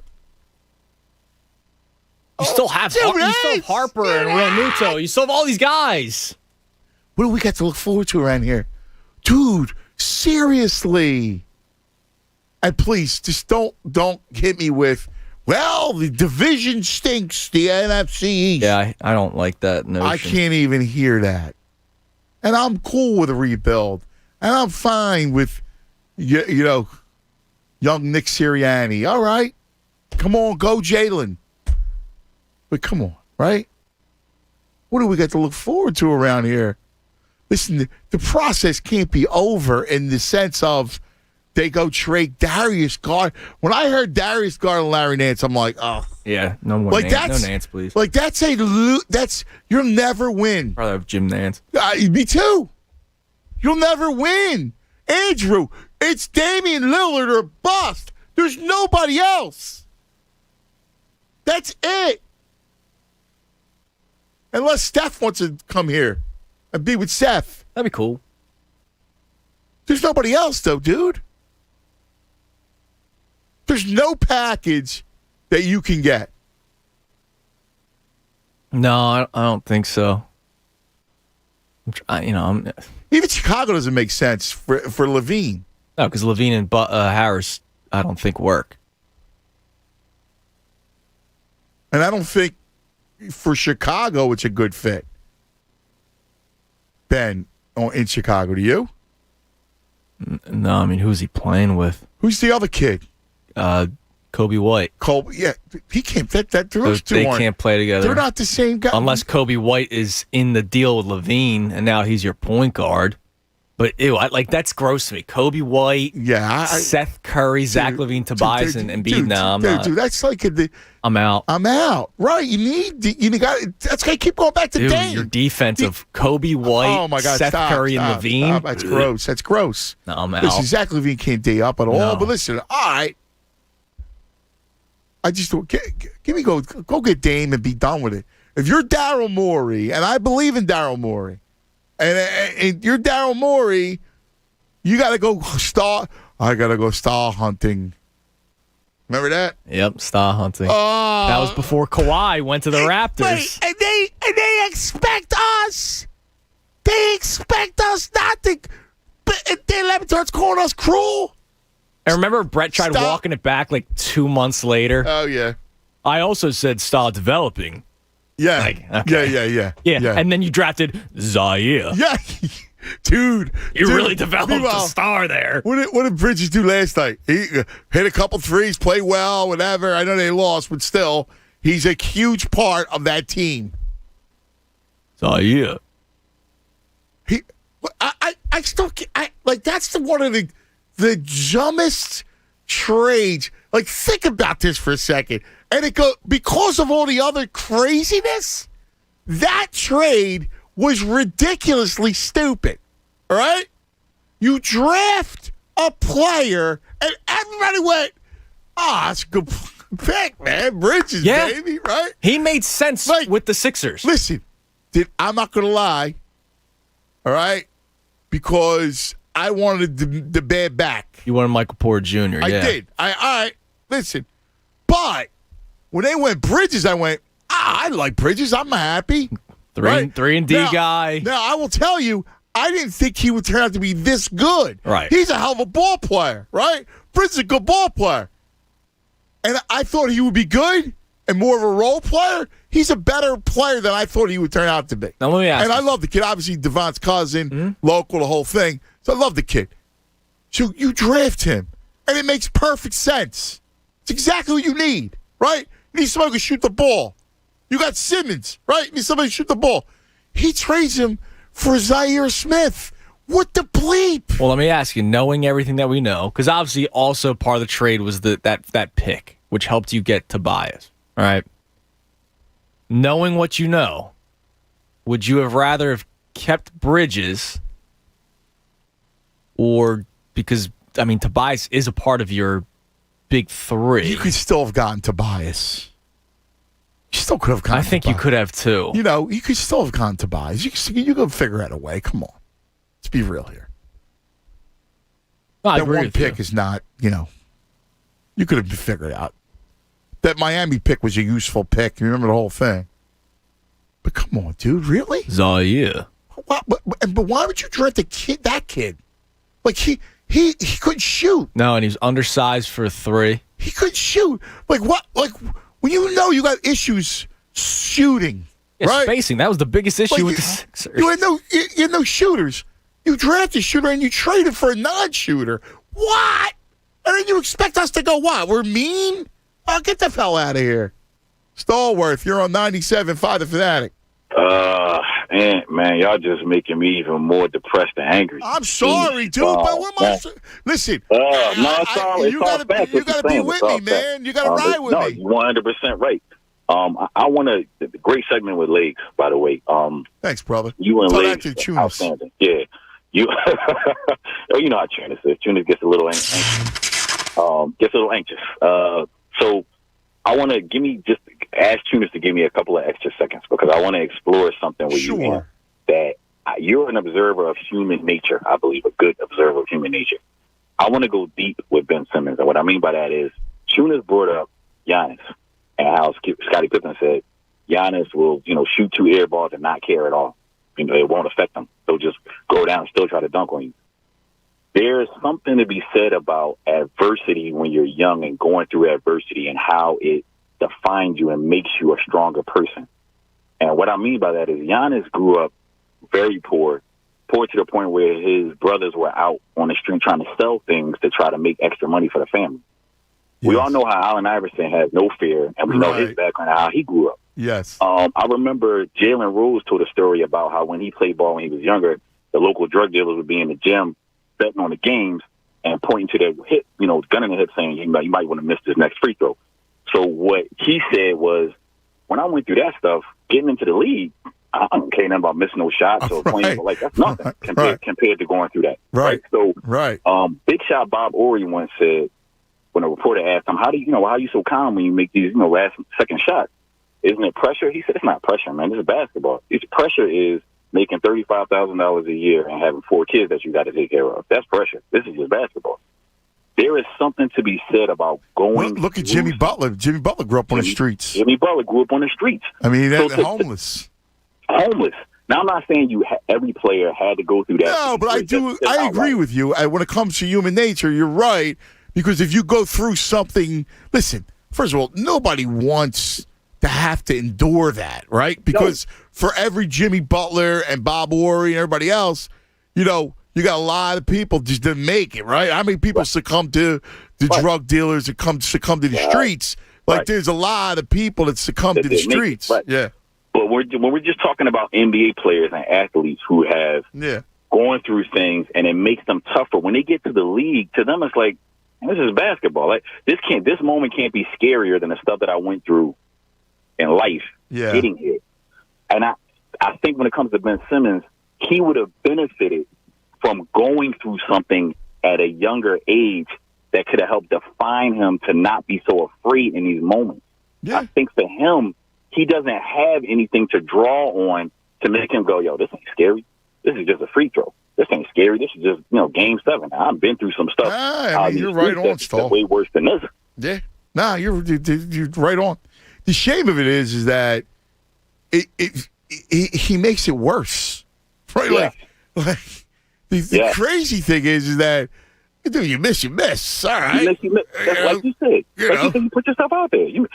You still have Harper and Realmuto. You still have all these guys. What do we got to look forward to around here? Dude, seriously. And please, just don't hit me with, well, the division stinks, the NFC East. Yeah, I don't like that notion. I can't even hear that. And I'm cool with a rebuild. And I'm fine with, you know, young Nick Sirianni. All right. Come on, go Jalen. But come on, right? What do we got to look forward to around here? Listen, the process can't be over in the sense of they go trade Darius Garland. When I heard Darius Garland and Larry Nance, I'm like, oh. Yeah, no more Nance. No Nance, please. Like, you'll never win. Rather have Jim Nance. Me too. You'll never win. Andrew, it's Damian Lillard or bust. There's nobody else. That's it. Unless Steph wants to come here and be with Seth. That'd be cool. There's nobody else, though, dude. There's no package that you can get. No, I don't think so. Even Chicago doesn't make sense for Levine. No, because Levine and Harris, I don't think work. And I don't think for Chicago it's a good fit. Ben, in Chicago, do you? No, I mean, who's he playing with? Who's the other kid? Kobe White. Yeah, he can't. They can't play together. They're not the same guy. Unless Kobe White is in the deal with Levine, and now he's your point guard. But that's gross to me. Kobe White, Seth Curry, Zach LaVine, Tobias, and Embiid. Now I'm not. Dude, that's like I'm out. I'm out. Right? You got. That's got to keep going back to Dame. Your defense of Kobe White, oh my God, Seth Curry, and LaVine. Stop. That's gross. That's gross. No, I'm out. Listen, Zach LaVine can't D up at all. No. But listen, all right. I just don't go get Dame and be done with it. If you're Daryl Morey, and I believe in Daryl Morey, and you're Daryl Morey, you got to go star. I got to go star hunting. Remember that? Yep, star hunting. Oh. That was before Kawhi went to the Raptors. And they expect us. They expect us not to. But Dan Levitar's calling us cruel. And remember, Brett tried walking it back like 2 months later. Oh yeah. I also said start developing. Yeah. Like, okay. Yeah. And then you drafted Zaire. Yeah. Dude. You really developed a star there. What did Bridges do last night? He hit a couple threes, played well, whatever. I know they lost, but still, he's a huge part of that team. Zaire. I still like that's one of the dumbest trades. Like, think about this for a second. And it go because of all the other craziness, that trade was ridiculously stupid. All right? You draft a player and everybody went, that's a good pick, man. Bridges, baby, right? He made sense with the Sixers. Listen, I'm not going to lie, all right? Because I wanted the bad back. You wanted Michael Porter Jr., I did. All right, listen. But when they went Bridges, I went, I like Bridges. I'm happy. Three and D guy. Now, I will tell you, I didn't think he would turn out to be this good. Right. He's a hell of a ball player, right? Bridges is a good ball player. And I thought he would be good and more of a role player. He's a better player than I thought he would turn out to be. Now, let me ask you. I love the kid. Obviously, Devon's cousin, local, the whole thing. So I love the kid. So you draft him, and it makes perfect sense. It's exactly what you need, right? You need somebody who can shoot the ball. You got Simmons, right? You need somebody to shoot the ball. He trades him for Zaire Smith. What the bleep? Well, let me ask you, knowing everything that we know, because obviously also part of the trade was that pick, which helped you get Tobias, all right? Knowing what you know, would you have rather have kept Bridges or because, I mean, Tobias is a part of your big three. You could still have gotten Tobias. You still could have gotten I think Tobias. you could have, too. You know, you could still have gotten Tobias. You could figure out a way. Come on. Let's be real here. I that agree one with pick you. is not, you could have figured out. That Miami pick was a useful pick. You remember the whole thing. But come on, dude. Really? Zaire. But why would you draft that kid? Like, he couldn't shoot. No, and he's undersized for a three. He couldn't shoot. Like, what? Like, when you got issues shooting, right? Spacing. That was the biggest issue with the Sixers. You had no shooters. You drafted a shooter and you traded for a non-shooter. What? And then you expect us to go, what? We're mean? Oh, get the hell out of here. Stallworth, you're on 97.5 The Fanatic. Man, y'all just making me even more depressed and angry. I'm sorry, dude, but what am I? Listen, no, it's all you gotta be with me, man. You gotta ride with me. No, 100% right. I want a great segment with Legs, by the way. Thanks, brother. You and Tell Legs, that to Chunas. outstanding. Yeah, you. You know how Chunas is. Chunas gets a little anxious. So I want to ask Chunas to give me a couple of extra seconds because I want to explore something with you. Ian, that you're an observer of human nature. I believe a good observer of human nature. I want to go deep with Ben Simmons, and what I mean by that is Chunas brought up Giannis and how Scottie Pippen said Giannis will, shoot 2 air balls and not care at all. It won't affect them. They'll just go down and still try to dunk on you. There's something to be said about adversity when you're young and going through adversity and how it defines you and makes you a stronger person. And what I mean by that is Giannis grew up very poor to the point where his brothers were out on the street trying to sell things to try to make extra money for the family. Yes. We all know how Allen Iverson has no fear, and we know his background and how he grew up. Yes. I remember Jalen Rose told a story about how when he played ball when he was younger, the local drug dealers would be in the gym betting on the games and pointing to their hip, gun in the hip saying, you might want to miss this next free throw. So what he said was, when I went through that stuff, getting into the league, I don't care nothing about missing no shots or playing, but that's nothing compared to going through that. Right. So, right. Big shot Bob Horry once said, when a reporter asked him, how are you so calm when you make these, last second shots? Isn't it pressure? He said, it's not pressure, man. This is basketball. Pressure is making $35,000 a year and having 4 kids that you got to take care of. That's pressure. This is just basketball. there is something to be said about going. Look at Jimmy Butler. Jimmy Butler grew up on the streets. Jimmy Butler grew up on the streets. I mean, they're homeless. Homeless. Now, I'm not saying every player had to go through that. No, but I agree with you. When it comes to human nature, you're right. Because if you go through something, listen, first of all, nobody wants to have to endure that, right? Because for every Jimmy Butler and Bob Horry and everybody else, you got a lot of people just didn't make it, right? How many people succumb to the drug dealers and succumb to the streets? Like, there's a lot of people that succumb to the streets. Yeah. But when we're just talking about NBA players and athletes who have gone through things and it makes them tougher, when they get to the league, to them it's like, this is basketball. Like this moment can't be scarier than the stuff that I went through in life getting here. And I think when it comes to Ben Simmons, he would have benefited from going through something at a younger age that could have helped define him to not be so afraid in these moments. Yeah. I think for him, he doesn't have anything to draw on to make him go, yo, this ain't scary. This is just a free throw. This ain't scary. This is just, Game 7. I've been through some stuff. You're right on, Stahl. Way worse than this. Yeah. Nah, you're right on. The shame of it is that he makes it worse. Right? Yeah. Like the crazy thing is that, dude, you miss. All right. You miss. That's like you said. You put yourself out there. You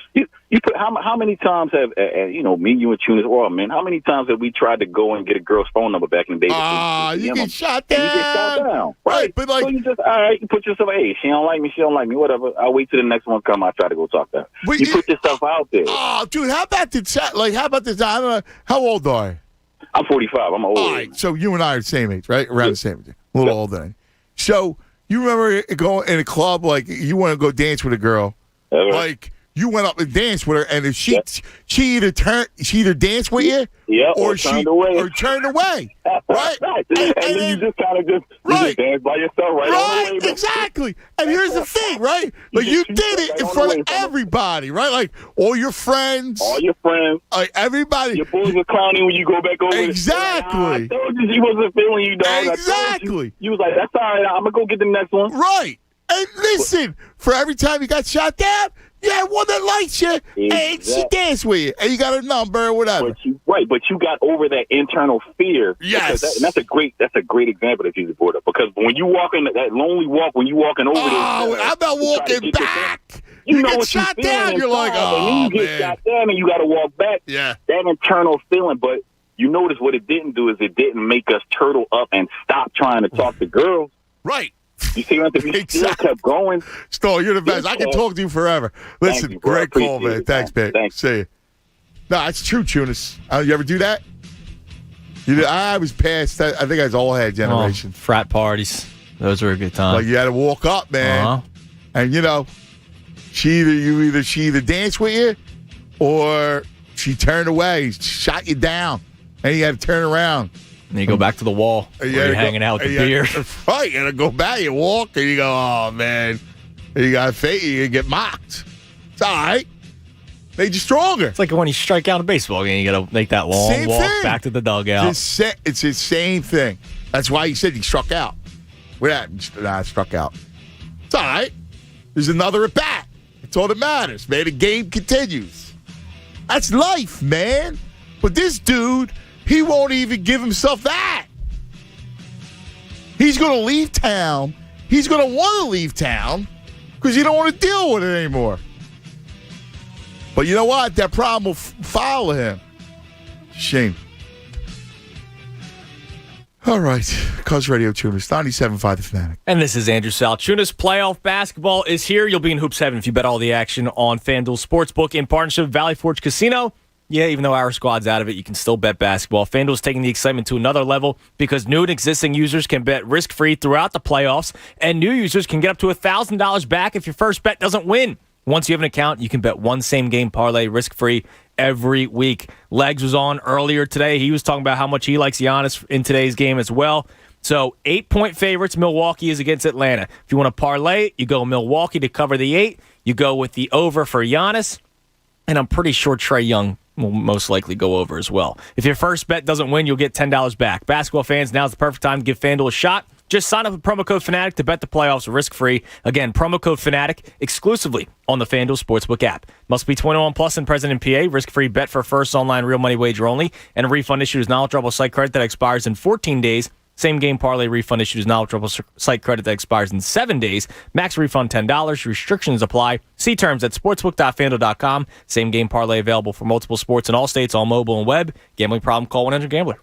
put how many times have me, you, and Tunis, man? How many times have we tried to go and get a girl's phone number back in the day? You get shot down. You get shot down, right? But like, so you just you put yourself. Hey, she don't like me. Whatever. I'll wait till the next one come. I try to go talk to her. You put yourself out there. Oh, dude, how about this? I don't know. How old are you? I'm 45. I'm old. All right, so you and I are the same age, right? Around the same age. A little older than you. So you remember going in a club, like you want to go dance with a girl, like you went up and danced with her, and if she either danced with you, or turned away, right? And then you just kind of just dance by yourself, right? Exactly. And here's the thing, right? Like you did it in front of everybody, right? Like all your friends, like everybody. Your boys are clowning when you go back over. Exactly. I told you she wasn't feeling you, dog. Exactly. You was like, that's all right. I'm gonna go get the next one. Right. And listen, for every time you got shot down, one that likes you, and she danced with you, and you got her number or whatever. But you got over that internal fear. Yes, and that's a great example that you brought up. Because when you walk in that lonely walk, when you walking over there, I'm not walking back. You know get what shot you down, you're like, and then you get shot down, and you got to walk back. Yeah, that internal feeling. But you notice what it didn't do is it didn't make us turtle up and stop trying to talk to girls. Right. You see what I mean? Still kept going. Stoll, you're the best. I can talk to you forever. Listen, great call, man. Thanks, man. Thanks. See you. No, it's true, Tunis. You ever do that? I was past that. I think I was all head generation. Frat parties. Those were a good time. Like you had to walk up, man. And she either danced with you or she turned away, shot you down, and you had to turn around. And you go back to the wall where you're hanging out with the beer. Right, you got to go back, you walk, and you go, oh, man. And you got to you get mocked. It's all right. Made you stronger. It's like when you strike out a baseball game, you got to make that long walk back to the dugout. It's the same thing. That's why he said he struck out. What happened? I struck out. It's all right. There's another at bat. That's all that matters, man. The game continues. That's life, man. But this dude, he won't even give himself that. He's going to leave town. He's going to want to leave town because he don't want to deal with it anymore. But you know what? That problem will follow him. Shame. All right. Cuz Radio Tuners, 97.5 The Fanatic. And this is Andrew Salchunas. Playoff basketball is here. You'll be in Hoops Heaven if you bet all the action on FanDuel Sportsbook in partnership with Valley Forge Casino. Yeah, even though our squad's out of it, you can still bet basketball. FanDuel's taking the excitement to another level because new and existing users can bet risk-free throughout the playoffs, and new users can get up to $1,000 back if your first bet doesn't win. Once you have an account, you can bet one same-game parlay risk-free every week. Legs was on earlier today. He was talking about how much he likes Giannis in today's game as well. So 8-point favorites, Milwaukee is against Atlanta. If you want to parlay, you go Milwaukee to cover the 8. You go with the over for Giannis. And I'm pretty sure Trae Young will most likely go over as well. If your first bet doesn't win, you'll get $10 back. Basketball fans, now's the perfect time to give FanDuel a shot. Just sign up with promo code Fanatic to bet the playoffs risk-free. Again, promo code Fanatic exclusively on the FanDuel Sportsbook app. Must be 21 plus and present in PA. Risk-free bet for first online real money wager only. And a refund issued is non-withdrawable site credit that expires in 14 days. Same game parlay refund issued is non-withdrawable site credit that expires in 7 days. Max refund $10. Restrictions apply. See terms at sportsbook.fanduel.com. Same game parlay available for multiple sports in all states, all mobile and web. Gambling problem? Call 1-800-GAMBLER.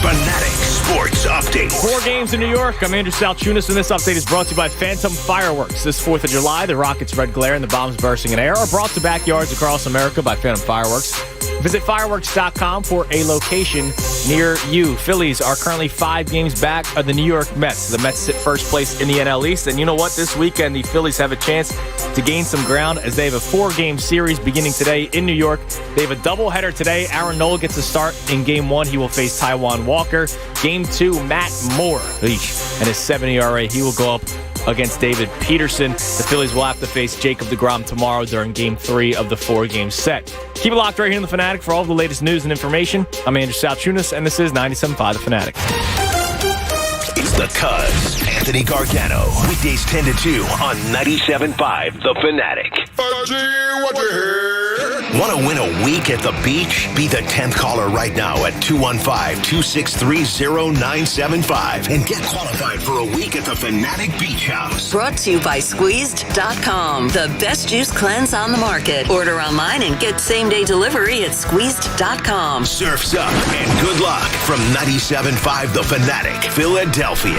Fanatic Sports Update. 4 games in New York. I'm Andrew Salchunas, and this update is brought to you by Phantom Fireworks. This 4th of July, the rockets' red glare and the bombs bursting in air are brought to backyards across America by Phantom Fireworks. Visit fireworks.com for a location near you. Phillies are currently 5 games back of the New York Mets. The Mets sit first place in the NL East, and you know what? This weekend, the Phillies have a chance to gain some ground as they have a 4-game series beginning today in New York. They have a doubleheader today. Aaron Nola gets a start in Game 1. He will face Taijuan Walker. Game 2, Matt Moore and his 7 ERA. He will go up against David Peterson. The Phillies will have to face Jacob deGrom tomorrow during Game 3 of the 4-game set. Keep it locked right here in The Fanatic for all of the latest news and information. I'm Andrew Salchunas, and this is 97.5 The Fanatic. It's the Cuz, Anthony Gargano. Weekdays 10 to 2 on 97.5 The Fanatic. What you hear? Want to win a week at the beach? Be the 10th caller right now at 215-263-0975 and get qualified for a week at the Fanatic Beach House. Brought to you by Squeezed.com, the best juice cleanse on the market. Order online and get same-day delivery at Squeezed.com. Surf's up and good luck from 97.5 The Fanatic, Philadelphia.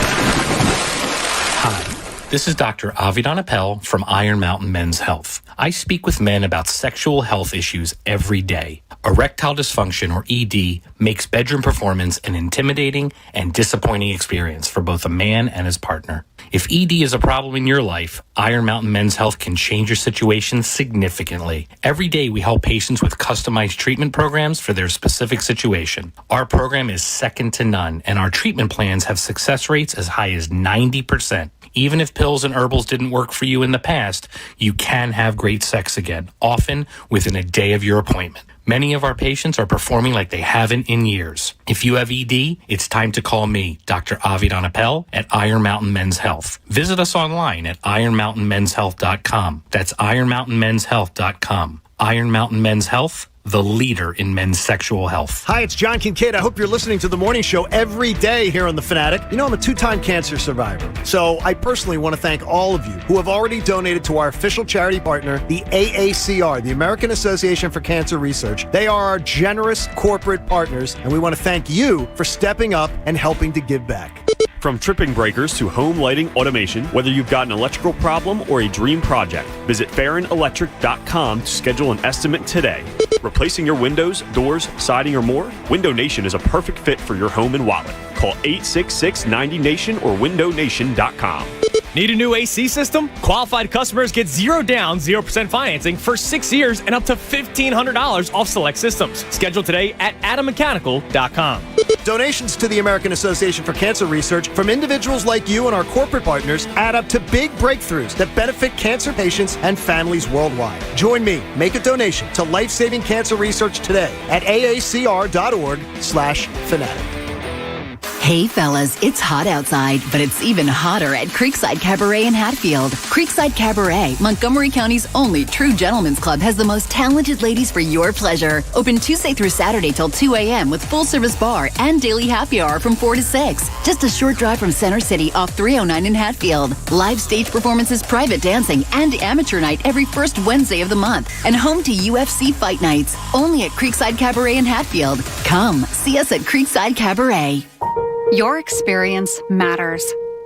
Hi, this is Dr. Avidan Appel from Iron Mountain Men's Health. I speak with men about sexual health issues every day. Erectile dysfunction, or ED, makes bedroom performance an intimidating and disappointing experience for both a man and his partner. If ED is a problem in your life, Iron Mountain Men's Health can change your situation significantly. Every day we help patients with customized treatment programs for their specific situation. Our program is second to none, and our treatment plans have success rates as high as 90%. Even if pills and herbals didn't work for you in the past, you can have great sex again, often within a day of your appointment. Many of our patients are performing like they haven't in years. If you have ED, it's time to call me, Dr. Avidan Appel at Iron Mountain Men's Health. Visit us online at ironmountainmenshealth.com. That's ironmountainmenshealth.com. Iron Mountain Men's Health, the leader in men's sexual health. Hi, it's John Kincaid. I hope you're listening to the morning show every day here on The Fanatic. You know, I'm a 2-time cancer survivor, so I personally want to thank all of you who have already donated to our official charity partner, the AACR, the American Association for Cancer Research. They are our generous corporate partners, and we want to thank you for stepping up and helping to give back. From tripping breakers to home lighting automation, whether you've got an electrical problem or a dream project, visit FarronElectric.com to schedule an estimate today. Replacing your windows, doors, siding, or more? Window Nation is a perfect fit for your home and wallet. Call 866-90NATION or WindowNation.com. Need a new AC system? Qualified customers get 0 down, 0% financing for 6 years and up to $1,500 off select systems. Schedule today at AdamMechanical.com. Donations to the American Association for Cancer Research from individuals like you and our corporate partners add up to big breakthroughs that benefit cancer patients and families worldwide. Join me. Make a donation to life-saving cancer research today at aacr.org/fanatic. Hey fellas, it's hot outside, but it's even hotter at Creekside Cabaret in Hatfield. Creekside Cabaret, Montgomery County's only true gentlemen's club, has the most talented ladies for your pleasure. Open Tuesday through Saturday till 2 a.m. with full-service bar and daily happy hour from 4 to 6. Just a short drive from Center City off 309 in Hatfield. Live stage performances, private dancing, and amateur night every first Wednesday of the month. And home to UFC fight nights. Only at Creekside Cabaret in Hatfield. Come, see us at Creekside Cabaret. Your experience matters.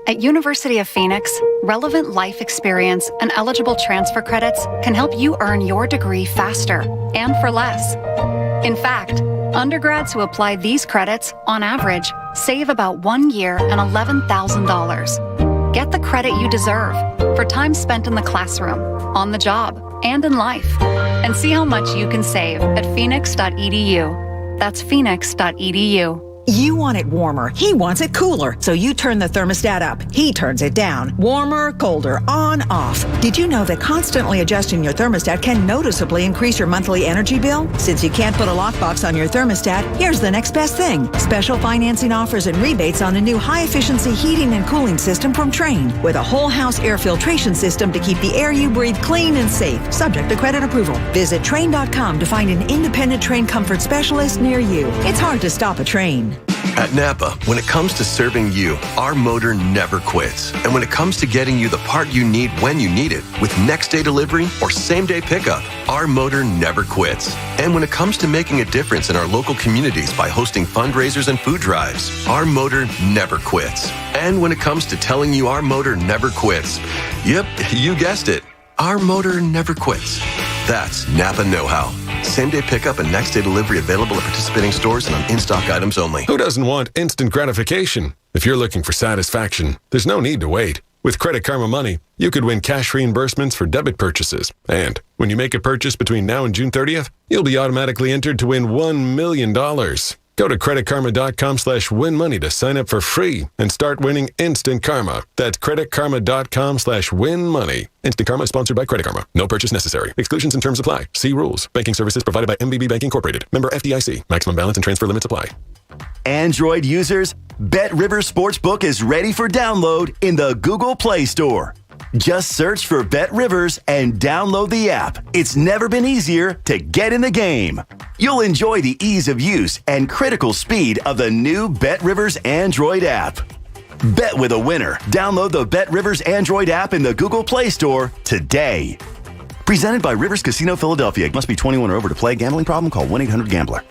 At University of Phoenix, relevant life experience and eligible transfer credits can help you earn your degree faster and for less. In fact, undergrads who apply these credits, on average, save about 1 year and $11,000. Get the credit you deserve for time spent in the classroom, on the job, and in life. And see how much you can save at phoenix.edu. That's phoenix.edu. You want it warmer. He wants it cooler. So you turn the thermostat up. He turns it down. Warmer, colder, on, off. Did you know that constantly adjusting your thermostat can noticeably increase your monthly energy bill? Since you can't put a lockbox on your thermostat, here's the next best thing. Special financing offers and rebates on the new high-efficiency heating and cooling system from Trane, with a whole house air filtration system to keep the air you breathe clean and safe, subject to credit approval. Visit Trane.com to find an independent Trane comfort specialist near you. It's hard to stop a Trane. At Napa, when it comes to serving you, our motor never quits. And when it comes to getting you the part you need when you need it, with next day delivery or same day pickup, our motor never quits. And when it comes to making a difference in our local communities by hosting fundraisers and food drives, our motor never quits. And when it comes to telling you our motor never quits, yep, you guessed it, our motor never quits. That's Napa know-how. Same-day pickup and next-day delivery available at participating stores and on in-stock items only. Who doesn't want instant gratification? If you're looking for satisfaction, there's no need to wait. With Credit Karma Money, you could win cash reimbursements for debit purchases. And when you make a purchase between now and June 30th, you'll be automatically entered to win $1 million. Go to creditkarma.com/winmoney to sign up for free and start winning instant karma. That's creditkarma.com/winmoney. Instant Karma is sponsored by Credit Karma. No purchase necessary. Exclusions and terms apply. See rules. Banking services provided by MBB Bank Incorporated. Member FDIC. Maximum balance and transfer limits apply. Android users, BetRivers Sportsbook is ready for download in the Google Play Store. Just search for BetRivers and download the app. It's never been easier to get in the game. You'll enjoy the ease of use and critical speed of the new BetRivers Android app. Bet with a winner. Download the BetRivers Android app in the Google Play Store today. Presented by Rivers Casino Philadelphia. Must be 21 or over to play. Gambling problem? Call 1-800-GAMBLER.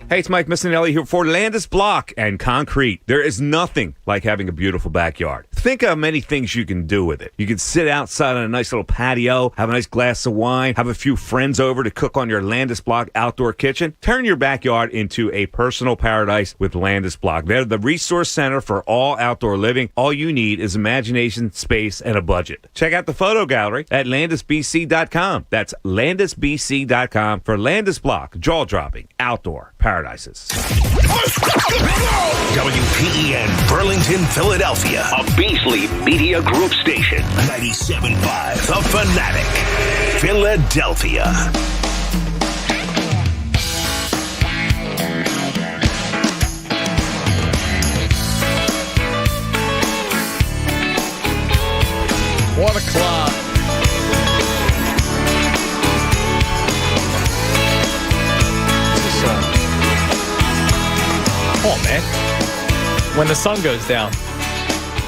Hey, it's Mike Missinelli here for Landis Block and Concrete. There is nothing like having a beautiful backyard. Think of many things you can do with it. You can sit outside on a nice little patio, have a nice glass of wine, have a few friends over to cook on your Landis Block outdoor kitchen. Turn your backyard into a personal paradise with Landis Block. They're the resource center for all outdoor living. All you need is imagination, space, and a budget. Check out the photo gallery at landisbc.com. That's landisbc.com for Landis Block, jaw-dropping outdoor paradises. WPEN Burlington, Philadelphia, a Beasley Media Group station. 97.5 The Fanatic, Philadelphia. One o'clock. Come on, man. When the Sun Goes Down.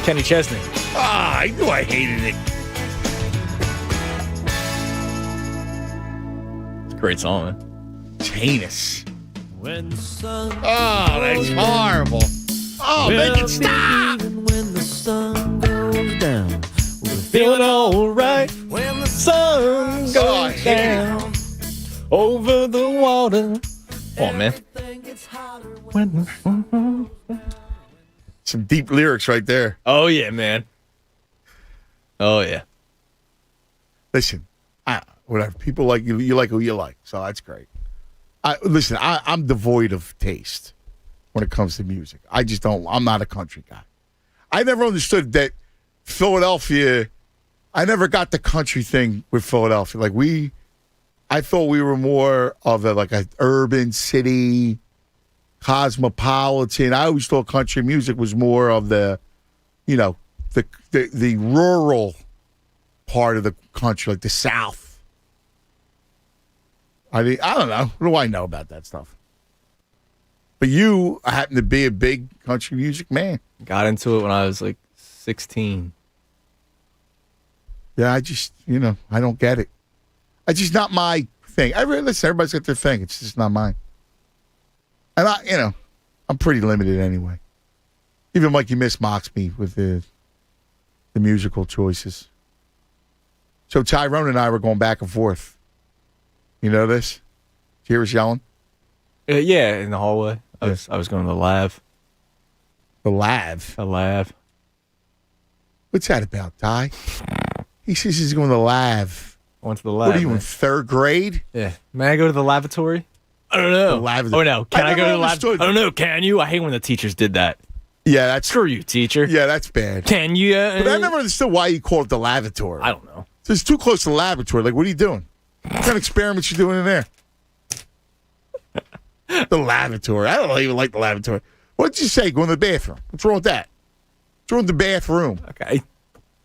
Kenny Chesney. I knew I hated it. It's a great song, man. Heinous. When the sun Oh, that's horrible. Oh, make it stop. When the sun goes down, we're feeling all right. When the sun goes down over the water. Come on, man. Some deep lyrics right there. Oh, yeah, man. Oh, yeah. Listen, whatever. People like you. You like who you like. So that's great. I'm devoid of taste when it comes to music. I just don't. I'm not a country guy. I never understood that Philadelphia. I never got the country thing with Philadelphia. I thought we were more of an urban city, cosmopolitan. I always thought country music was more of the rural part of the country, like the South. I mean, I don't know. What do I know about that stuff? But you happen to be a big country music man. Got into it when I was 16. Yeah, I just, I don't get it. It's just not my thing. Listen, everybody's got their thing. It's just not mine. And I'm pretty limited anyway. Even Mikey Miss mocks me with the musical choices. So Tyrone and I were going back and forth. You know this? Did you hear us yelling? Yeah, in the hallway. I was going to the lab. The lab? The lab. What's that about, Ty? He says he's going to the lab. I went to the lab. What are you in third grade? Yeah. May I go to the lavatory? I don't know. The lavatory. Oh, no. Can I go to the lavatory? I don't know. Can you? I hate when the teachers did that. Yeah, that's Screw you, teacher. Yeah, that's bad. Can you? But I never understood why you call it the lavatory. I don't know. It's too close to the laboratory. Like, what are you doing? What kind of experiments you doing in there? The lavatory. I don't even like the lavatory. What did you say? Go in the bathroom. What's wrong with that? What's wrong with the bathroom? Okay.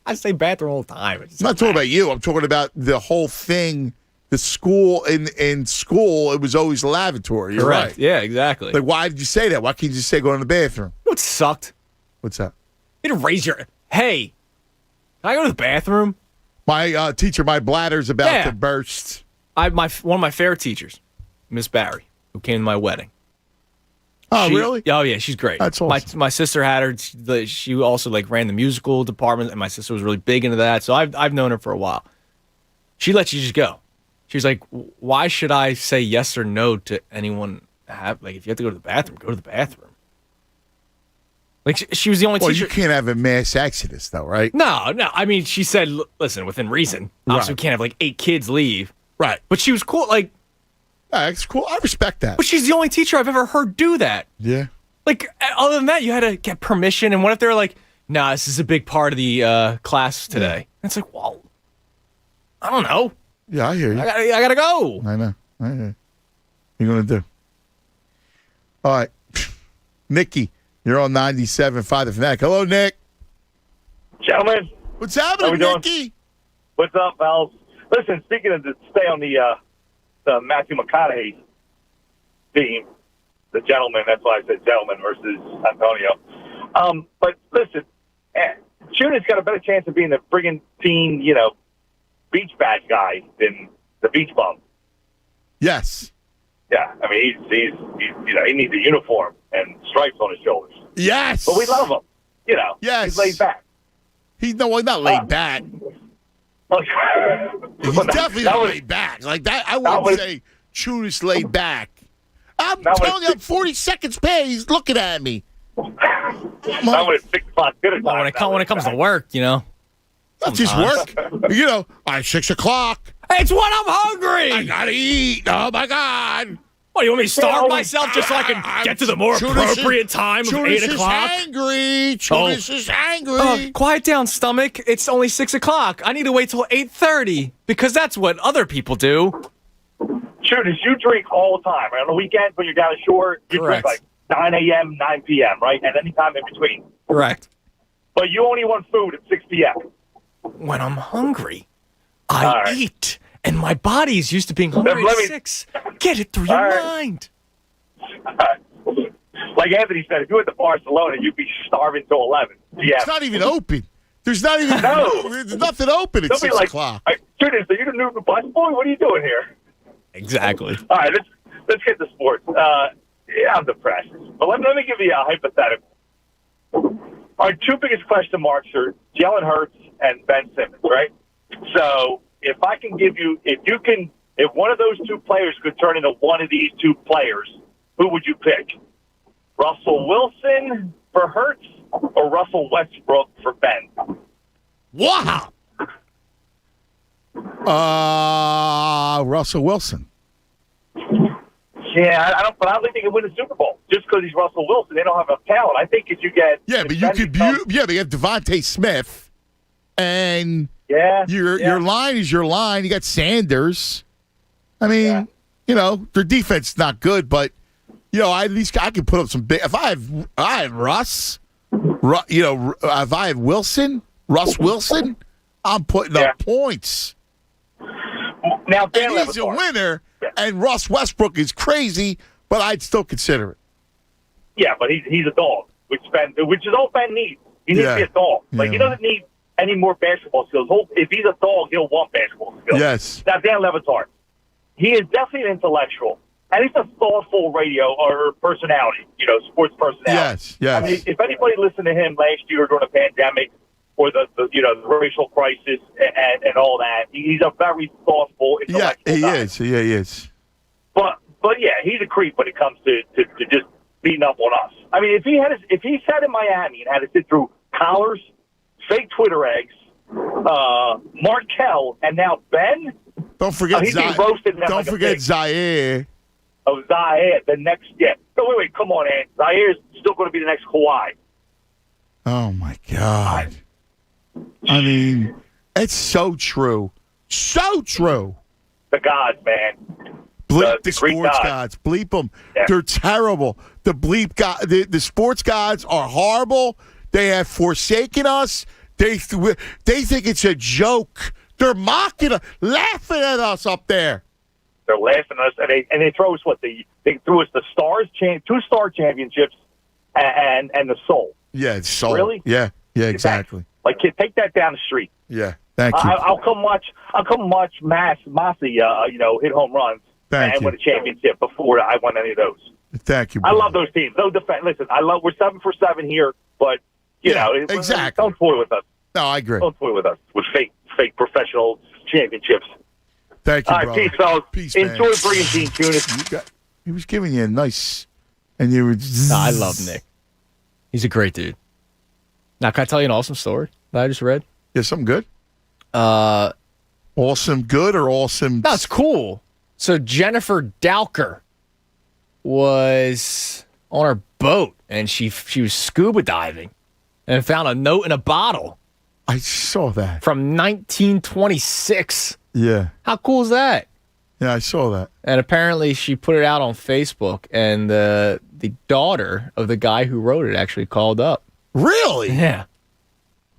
I say bathroom all the time. I'm not talking about you. I'm talking about the whole thing. The school, in school, it was always the lavatory. You're Correct. right. Yeah, exactly. Like, why did you say that? Why can't you just say go in the bathroom? You know what sucked? What's that? You didn't raise your... Hey, can I go to the bathroom? My teacher, my bladder's about to burst. One of my favorite teachers, Miss Barry, who came to my wedding. Oh, really? Oh, yeah, she's great. That's awesome. My sister had her. She also ran the musical department, and my sister was really big into that. So I've known her for a while. She lets you just go. She's like, why should I say yes or no to anyone? If you have to go to the bathroom, go to the bathroom. Like she was the only teacher. Well, you can't have a mass exodus, though, right? No. I mean, she said, listen, within reason. Obviously, we can't have 8 kids leave. Right. But she was cool. Like, that's cool. I respect that. But she's the only teacher I've ever heard do that. Yeah. Like, other than that, you had to get permission. And what if they're like, nah, this is a big part of the class today? Yeah. And it's like, well, I don't know. Yeah, I hear you. I gotta go. I know. I hear you. What are you going to do? All right. Nikki, you're on 97.5 The Fanatic. Hello, Nick. Gentlemen. What's happening, Nikki? What's up, pals? Listen, speaking of stay on the Matthew McConaughey theme, the gentleman, that's why I said gentleman versus Antonio. But listen, Junior's got a better chance of being the brigantine, beach badge guy than the beach bum. Yes. Yeah, I mean, he's he needs a uniform and stripes on his shoulders. Yes. But we love him. Yes. He's laid back. He's not laid back. He's definitely not laid back. Like that, I wouldn't say Chunas laid back. I'm telling you, I'm 40 seconds pay. He's looking at me. Not when it's 6 o'clock dinner time. When it comes to work, Not just work. At 6 o'clock. It's when I'm hungry. I gotta eat. Oh my God. What, you want me to starve myself just so I can get to the more appropriate time of 8 o'clock? Chunas is angry. Quiet down, stomach. It's only 6 o'clock. I need to wait till 8:30 because that's what other people do. Chunas, you drink all the time. Right? On the weekends when you're down the shore, you drink like 9 a.m., 9 p.m., right? And any time in between. Correct. But you only want food at 6 p.m. When I'm hungry, I eat. And my body's used to being hungry at 6. Get it through your mind. Like Anthony said, if you went to Barcelona, you'd be starving till 11. Yeah. It's not even open. There's not even there's nothing open at 6 o'clock. Chunas, are you the new bus boy? What are you doing here? Exactly. All right, let's get to sports. Yeah, I'm depressed. But let me give you a hypothetical. Our 2 biggest question marks are Jalen Hurts and Ben Simmons, right? So if I can give you, if one of those 2 players could turn into one of these 2 players, who would you pick? Russell Wilson for Hurts or Russell Westbrook for Ben? Wow. Russell Wilson. Yeah, I don't think they can win the Super Bowl just because he's Russell Wilson. They don't have enough talent. I think if you get but you could they have Devontae Smith, and your line is your line. You got Sanders. I mean, their defense is not good, but at least I can put up some big. If I have Russ, if I have Russ Wilson, I'm putting up points. Now, and he's a winner, and Russ Westbrook is crazy, but I'd still consider it. Yeah, but he's a dog, which is all Ben needs. He needs to be a dog. Like, he doesn't need any more basketball skills. If he's a dog, he'll want basketball skills. Yes. Now, Dan Levitard, he is definitely an intellectual, and he's a thoughtful radio or personality, sports personality. Yes. I mean, if anybody listened to him last year during the pandemic, or the racial crisis and all that. He's a very thoughtful, intellectual guy. He is. But yeah, he's a creep when it comes to just beating up on us. I mean, if he sat in Miami and had to sit through collars, fake Twitter eggs, Markel, and now Ben. Don't forget he'd be roasted. Don't forget Zaire. of Zaire the next year. No, wait, come on, Ant. Zaire's still going to be the next Kawhi. Oh, my God. I mean, it's so true. So true. The gods, man. Bleep the sports gods. Bleep them. Yeah. They're terrible. The sports gods are horrible. They have forsaken us. They think it's a joke. They're mocking us, laughing at us up there. They're laughing at us, and they throw us they threw us the two star championships and the soul. Yeah, it's soul. Really? Yeah, exactly. Like, kid, take that down the street. Yeah, thank you. I'll come watch Masi, hit home runs and win a championship before I won any of those. Thank you. I love those teams. No defense. Listen, we're 7 for 7 here, but exactly. Don't toy with us. No, I agree. Don't toy with us with fake professional championships. Thank you, all right, brother. peace, fellas. Peace, Enjoy man. Brigantine, Tunis. He was giving you a nice, and you were. No, I love Nick. He's a great dude. Now, can I tell you an awesome story that I just read? Yeah, something good. Awesome good or awesome? That's cool. So Jennifer Dowker was on her boat, and she was scuba diving and found a note in a bottle. I saw that. From 1926. Yeah. How cool is that? Yeah, I saw that. And apparently she put it out on Facebook, and the daughter of the guy who wrote it actually called up. Really? Yeah.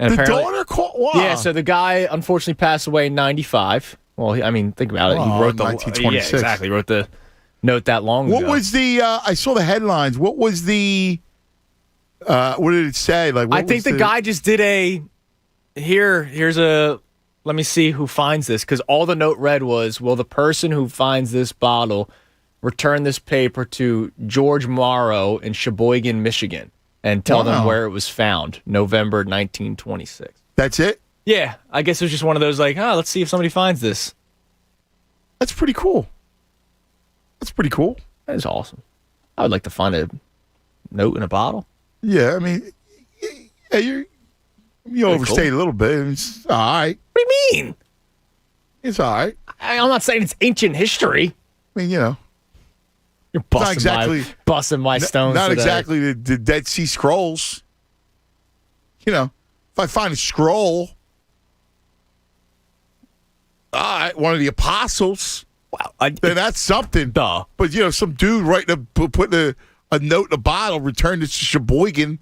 And the daughter called? Wow. Yeah, so the guy unfortunately passed away in 95. Well, think about it. He wrote 1926. Yeah, exactly. Wrote the note that long ago. What was the, I saw the headlines. What was the, what did it say? Like, I think the guy just did here's a, let me see who finds this, because all the note read was, will the person who finds this bottle return this paper to George Morrow in Sheboygan, Michigan, and tell them where it was found, November 1926. That's it? Yeah, I guess it was just one of those let's see if somebody finds this. That's pretty cool. That is awesome. I would like to find a note in a bottle. Yeah, I mean, you overstayed a little bit. It's all right. What do you mean? It's all right. I'm not saying it's ancient history. I mean, you're busting my stones. Not today. exactly the Dead Sea Scrolls. If I find a scroll, all right, one of the apostles. Wow, then that's something. Duh. But some dude putting a note in a bottle, returned it to Sheboygan.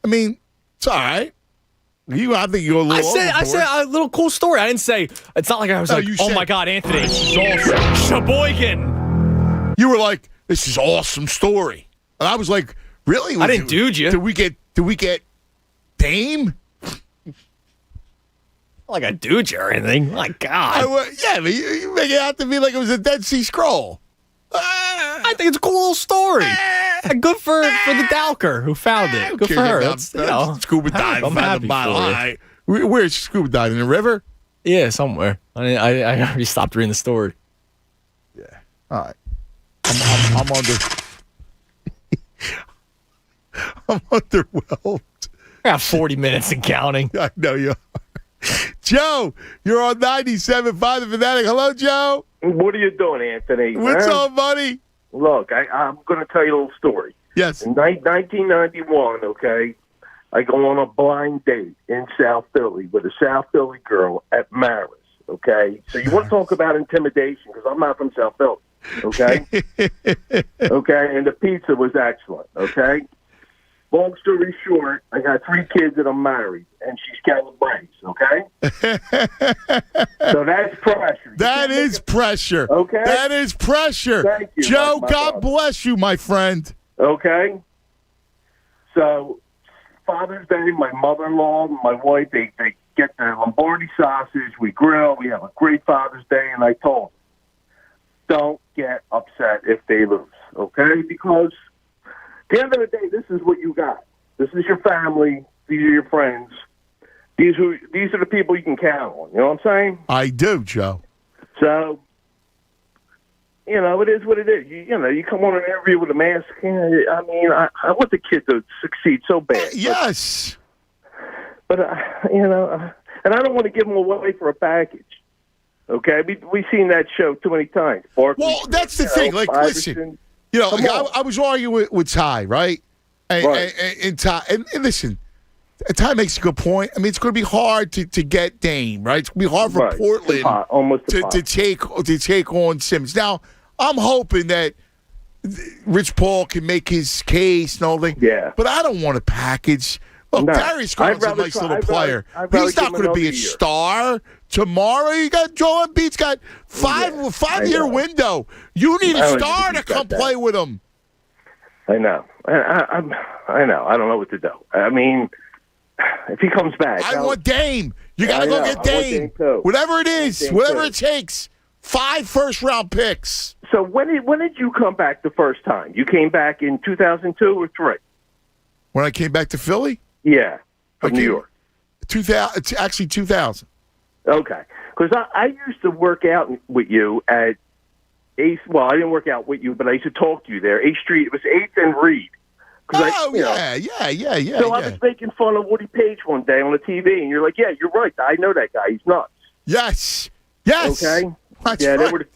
I mean, it's all right. I think you're a little. I said a little cool story. I didn't say. It's not like I was oh my God, Anthony, this is awesome. Sheboygan. You were like, this is awesome story, and I was like, really? I didn't dude you. Did we get Dame? Like a dude you or anything. My God. Yeah, but you make it out to be like it was a Dead Sea Scroll. I think it's a cool little story. Good for the Dowker who found it. Good for her. That's, scuba diving. I'm happy the bottle. for All you. right. Where's scuba diving? In the river? Yeah, somewhere. I already stopped reading the story. Yeah. All right. I'm under. I'm underwhelmed. I got 40 minutes and counting. I know you are. Joe, you're on 97.5 The Fanatic. Hello, Joe. What are you doing, Anthony? What's up, buddy? Look, I'm going to tell you a little story. Yes. In 1991, okay, I go on a blind date in South Philly with a South Philly girl at Maris, okay? So you want to talk about intimidation, because I'm not from South Philly, okay? Okay, and the pizza was excellent, okay? Long story short, I got 3 kids that I'm married, and she's Calabrese, okay? So that's pressure. That is pressure. Okay? That is pressure. Thank you. Joe, my God bless you, my friend. Okay? So, Father's Day, my mother-in-law and my wife, they get the Lombardi sausage, we grill, we have a great Father's Day, and I told them, don't get upset if they lose, okay? Because at the end of the day, this is what you got. This is your family. These are your friends. These are the people you can count on. You know what I'm saying? I do, Joe. So, it is what it is. You come on an interview with a mask. I mean, I want the kid to succeed so bad. Yes. But, and I don't want to give them away for a package. Okay, we've seen that show too many times. Barkley, Well, that's the thing. Like, listen, I was arguing with Ty, right? And Ty, and listen, Ty makes a good point. I mean, it's going to be hard to get Dame, right? It's going to be hard for Portland to take on Simmons. Now, I'm hoping that Rich Paul can make his case and all that. Yeah. But I don't want a package. Look, Darius Garland's a nice little player. He's not going to be a star tomorrow. You got Joel Embiid's got five-year window. You need a star to come play with him. I know. I know. I don't know what to do. I mean, if he comes back, I want Dame. You got to go get Dame. Whatever it is, whatever it takes. 5 first-round picks. So when did you come back the first time? You came back in 2002 or 3? When I came back to Philly? Yeah, from New York. 2000. Actually, 2000. Okay, because I used to work out with you at Ace. Well, I didn't work out with you, but I used to talk to you there. 8th Street. It was 8th and Reed. Oh, yeah. So I was making fun of Woody Page one day on the TV, and you're like, "Yeah, you're right. I know that guy. He's nuts." Yes. Okay. That's right.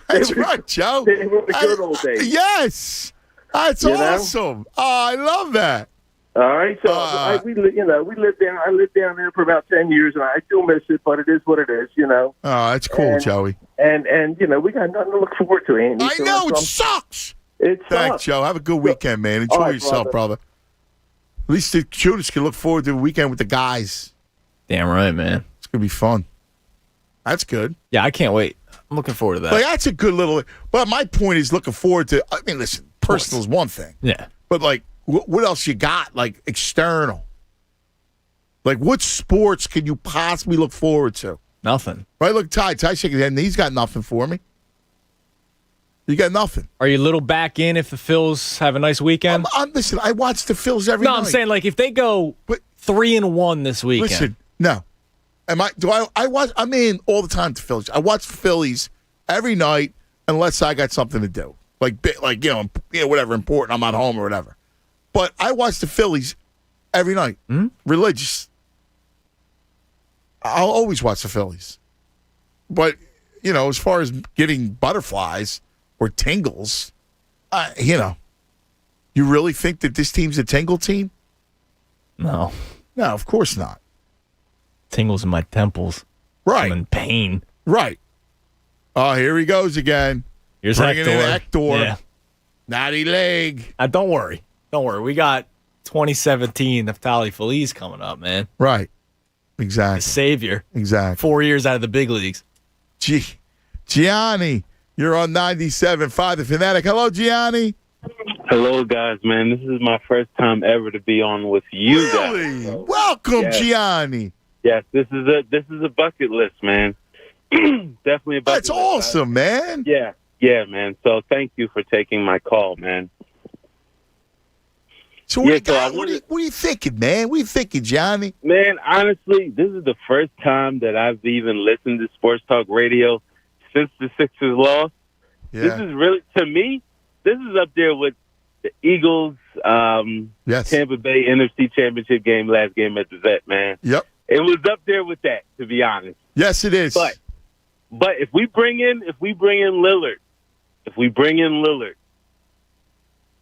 That's right, Joe. They were the good old days. Yes. That's awesome. Oh, I love that. All right, so we lived down. I lived down there for about 10 years, and I still miss it, but it is what it is, Oh, that's cool, Joey. And we got nothing to look forward to, Andy. I know it sucks. It sucks. Thanks, Joe. Have a good weekend, man. Enjoy yourself, brother. At least the shooters can look forward to the weekend with the guys. Damn right, man. It's gonna be fun. That's good. Yeah, I can't wait. I'm looking forward to that. Like, that's a good little. But my point is looking forward to. I mean, listen, personal is one thing. Yeah, but like. What else you got, like, external? Like, what sports can you possibly look forward to? Nothing. Right, look, Ty shaking his head, and he's got nothing for me. You got nothing. Are you a little back in if the Phils have a nice weekend? Listen, I watch the Phils every night. No, I'm saying, like, if they go 3-1 this weekend. Listen, no. I'm in all the time to Phillies. I watch the Phillies every night unless I got something to do. Like whatever important, I'm at home or whatever. But I watch the Phillies every night. Religious. I'll always watch the Phillies. But, as far as getting butterflies or tingles, you really think that this team's a tingle team? No. No, of course not. Tingles in my temples. Right. I'm in pain. Right. Oh, here he goes again. Here's Bringing in Hector. Yeah. Natty leg. Don't worry. Don't worry. We got 2017 Naftali Feliz coming up, man. Right. Exactly. The savior. Exactly. 4 years out of the big leagues. Gianni, you're on 97.5 The Fanatic. Hello, Gianni. Hello, guys, man. This is my first time ever to be on with you guys. Really? Welcome, Gianni. Yes, this is a bucket list, man. Definitely a bucket That's list. awesome, man. Yeah, man. So thank you for taking my call, man. So what are you thinking, man? What are you thinking, Johnny? Man, honestly, this is the first time that I've even listened to sports talk radio since the Sixers lost. Yeah. This is really, to me, this is up there with the Eagles, Tampa Bay NFC Championship game, last game at the Vet, man. Yep. It was up there with that, to be honest. Yes, it is. But if we bring in Lillard,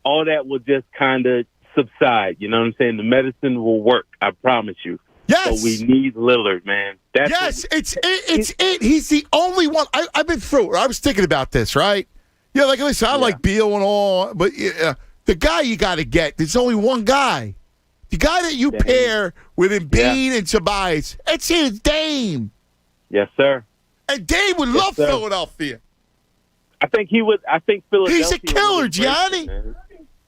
all that will just kind of subside. You know what I'm saying? The medicine will work. I promise you. Yes. But we need Lillard, man. It's it. He's the only one. I've been through it. I was thinking about this, right? Yeah, like, listen, I like Beal and all, but the guy you got to get, there's only one guy. The guy that you pair with Embiid and Tobias, it's his Dame. Yes, sir. And Dame would love Philadelphia. I think he would. I think Philadelphia. He's a killer, Gianni.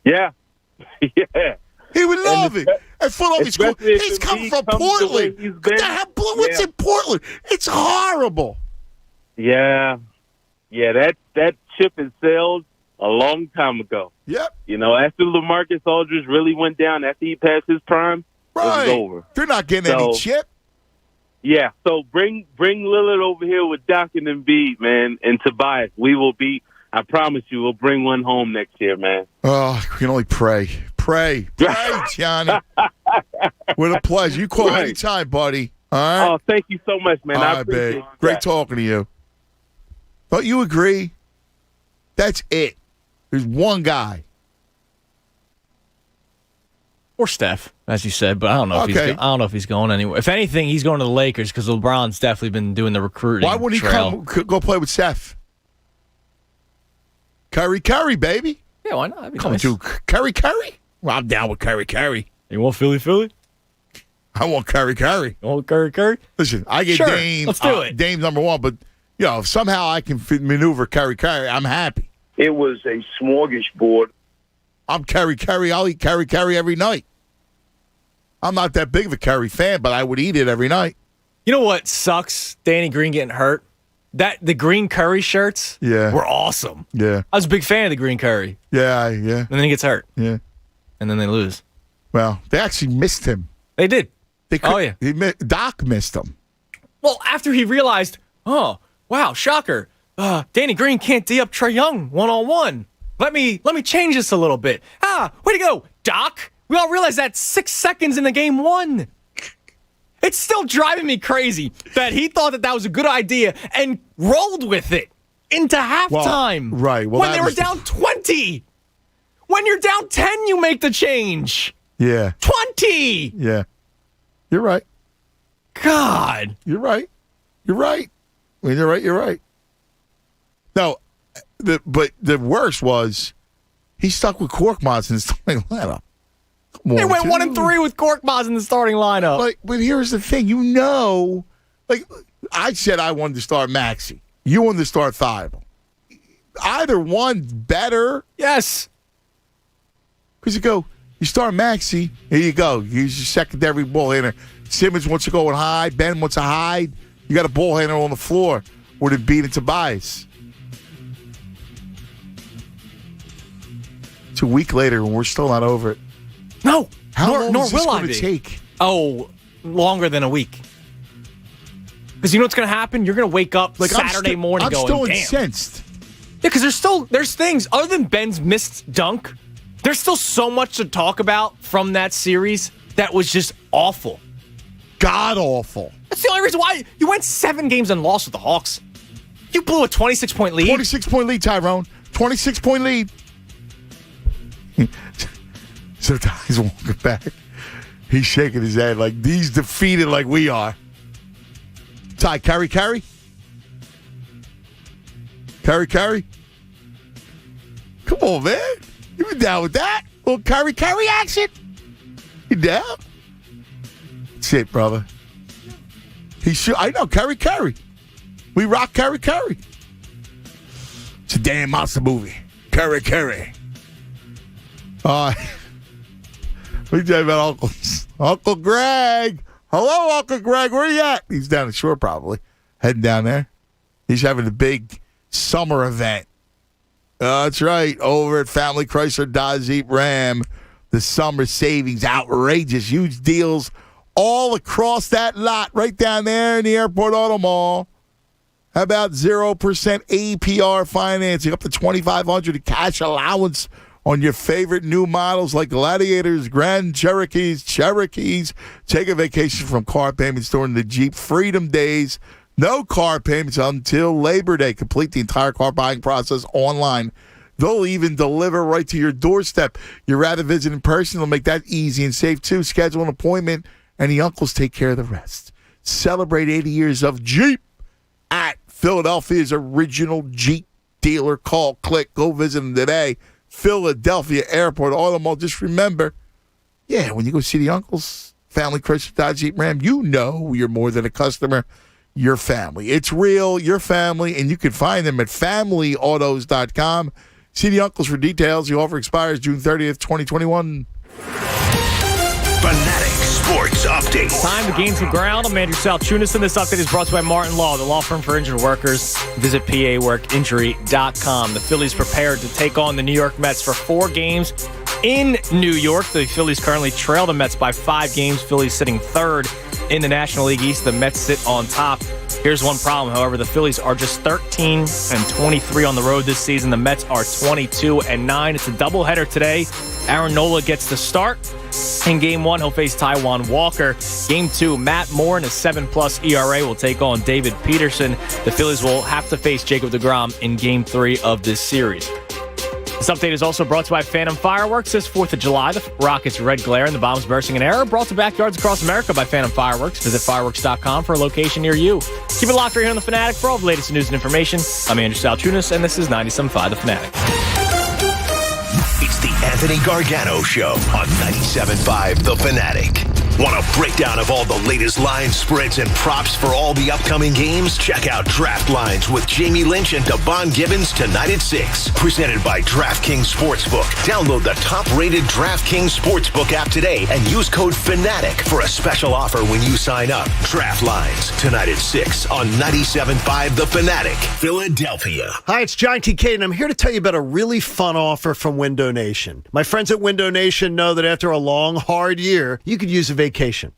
Yeah. Yeah. He would love it. And Philadelphia's cool. He's coming from Portland. What's in Portland? It's horrible. Yeah. Yeah, that ship has sailed a long time ago. Yep. You know, after LaMarcus Aldridge really went down, after he passed his prime, it was over. They're not getting any chip. Yeah, so bring Lillard over here with Doc and Embiid, man, and Tobias. We will be, I promise you, we'll bring one home next year, man. Oh, we can only pray. Pray, Johnny. What a pleasure. You call anytime, buddy. All right? Oh, thank you so much, man. I appreciate it. Great talking to you. Don't you agree? That's it. There's one guy. Or Steph, as you said, but I don't know if he's going anywhere. If anything, he's going to the Lakers because LeBron's definitely been doing the recruiting. Why wouldn't he go play with Steph? Curry, baby. Yeah, why not? Come to Curry. Well, I'm down with Curry. You want Philly? I want Curry. You want Curry? Listen, I get Dame. Let's do it. Dame's number one, but if somehow I can maneuver Curry, I'm happy. It was a smorgasbord. I'm Curry. I'll eat Curry every night. I'm not that big of a Curry fan, but I would eat it every night. You know what sucks? Danny Green getting hurt. The green Curry shirts were awesome. Yeah. I was a big fan of the green Curry. Yeah. And then he gets hurt. Yeah. And then they lose. Well, they actually missed him. They did. Doc missed him. Well, after he realized, oh, wow, shocker. Danny Green can't D up Trae Young one-on-one. Let me change this a little bit. Way to go, Doc. We all realize that 6 seconds in the game one. It's still driving me crazy that he thought that was a good idea and rolled with it into halftime. Well, right. Well, when they were down 20. When you're down 10, you make the change. Yeah. 20. Yeah. You're right. God. You're right. When you're right. No, but the worst was he stuck with Korkmaz in the starting lineup. They went 1-3 with Korkmaz in the starting lineup. But here's the thing. I said I wanted to start Maxey. You wanted to start Thibault. Either one's better. Yes. Because you start Maxey, here you go. He's your secondary ball handler. Simmons wants to go and hide. Ben wants to hide. You got a ball handler on the floor where they beat it Tobias. It's a week later and we're still not over it. No. How long nor is this will going to take? Oh, longer than a week. Because you know what's going to happen? You're going to wake up Saturday morning going, I'm still damn. incensed. Yeah, because there's things, other than Ben's missed dunk, there's still so much to talk about from that series that was just awful. God awful. That's the only reason why you went 7 games and lost with the Hawks. You blew a 26-point lead. 26-point lead, Tyrone. 26-point lead. So Ty's walking back. He's shaking his head like he's defeated like we are. Ty, carry? Carry? Come on, man. You been down with that? Little carry action? You down? That's it, brother. I know, carry. We rock carry. It's a damn monster movie. Carry. We talking about Uncle Greg. Hello, Uncle Greg. Where you at? He's down the shore probably. Heading down there. He's having a big summer event. That's right. Over at Family Chrysler Dodge Jeep Ram. The summer savings, outrageous, huge deals all across that lot right down there in the Airport Auto Mall. How about 0% APR financing, up to $2,500 in cash allowance on your favorite new models like Gladiators, Grand Cherokees. Take a vacation from car payments during the Jeep Freedom Days. No car payments until Labor Day. Complete the entire car buying process online. They'll even deliver right to your doorstep. You'd rather visit in person, they'll make that easy and safe too. Schedule an appointment, and the uncles take care of the rest. Celebrate 80 years of Jeep at Philadelphia's original Jeep dealer. Call, click, go visit them today. Philadelphia Airport Auto Mall. Just remember, when you go see the uncles, Family Chrysler Dodge Jeep Ram, you know you're more than a customer. Your family. It's real, your family, and you can find them at familyautos.com. See the uncles for details. The offer expires June 30th, 2021. Fanatic Sports Update. Time to gain some ground. I'm Andrew Salchunas, and this update is brought to you by Martin Law, the law firm for injured workers. Visit paworkinjury.com. The Phillies prepared to take on the New York Mets for 4 games in New York. The Phillies currently trail the Mets by 5 games. Phillies sitting 3rd in the National League East. The Mets sit on top. Here's one problem, however. The Phillies are just 13-23 on the road this season. The Mets are 22-9. It's a doubleheader today. Aaron Nola gets the start. In Game 1, he'll face Taijuan Walker. Game 2, Matt Moore in a 7+ ERA will take on David Peterson. The Phillies will have to face Jacob deGrom in Game 3 of this series. This update is also brought to you by Phantom Fireworks. This 4th of July, the rockets' red glare and the bombs bursting in air brought to backyards across America by Phantom Fireworks. Visit fireworks.com for a location near you. Keep it locked right here on The Fanatic for all the latest news and information. I'm Andrew Salchunas, and this is 97.5 The Fanatic. It's the Anthony Gargano Show on 97.5 The Fanatic. Want a breakdown of all the latest lines, spreads, and props for all the upcoming games? Check out Draft Lines with Jamie Lynch and Devon Gibbons tonight at 6. Presented by DraftKings Sportsbook. Download the top-rated DraftKings Sportsbook app today and use code FANATIC for a special offer when you sign up. Draft Lines tonight at 6 on 97.5 The Fanatic, Philadelphia. Hi, it's John Kincaid, and I'm here to tell you about a really fun offer from Window Nation. My friends at Window Nation know that after a long, hard year, you could use a vacation.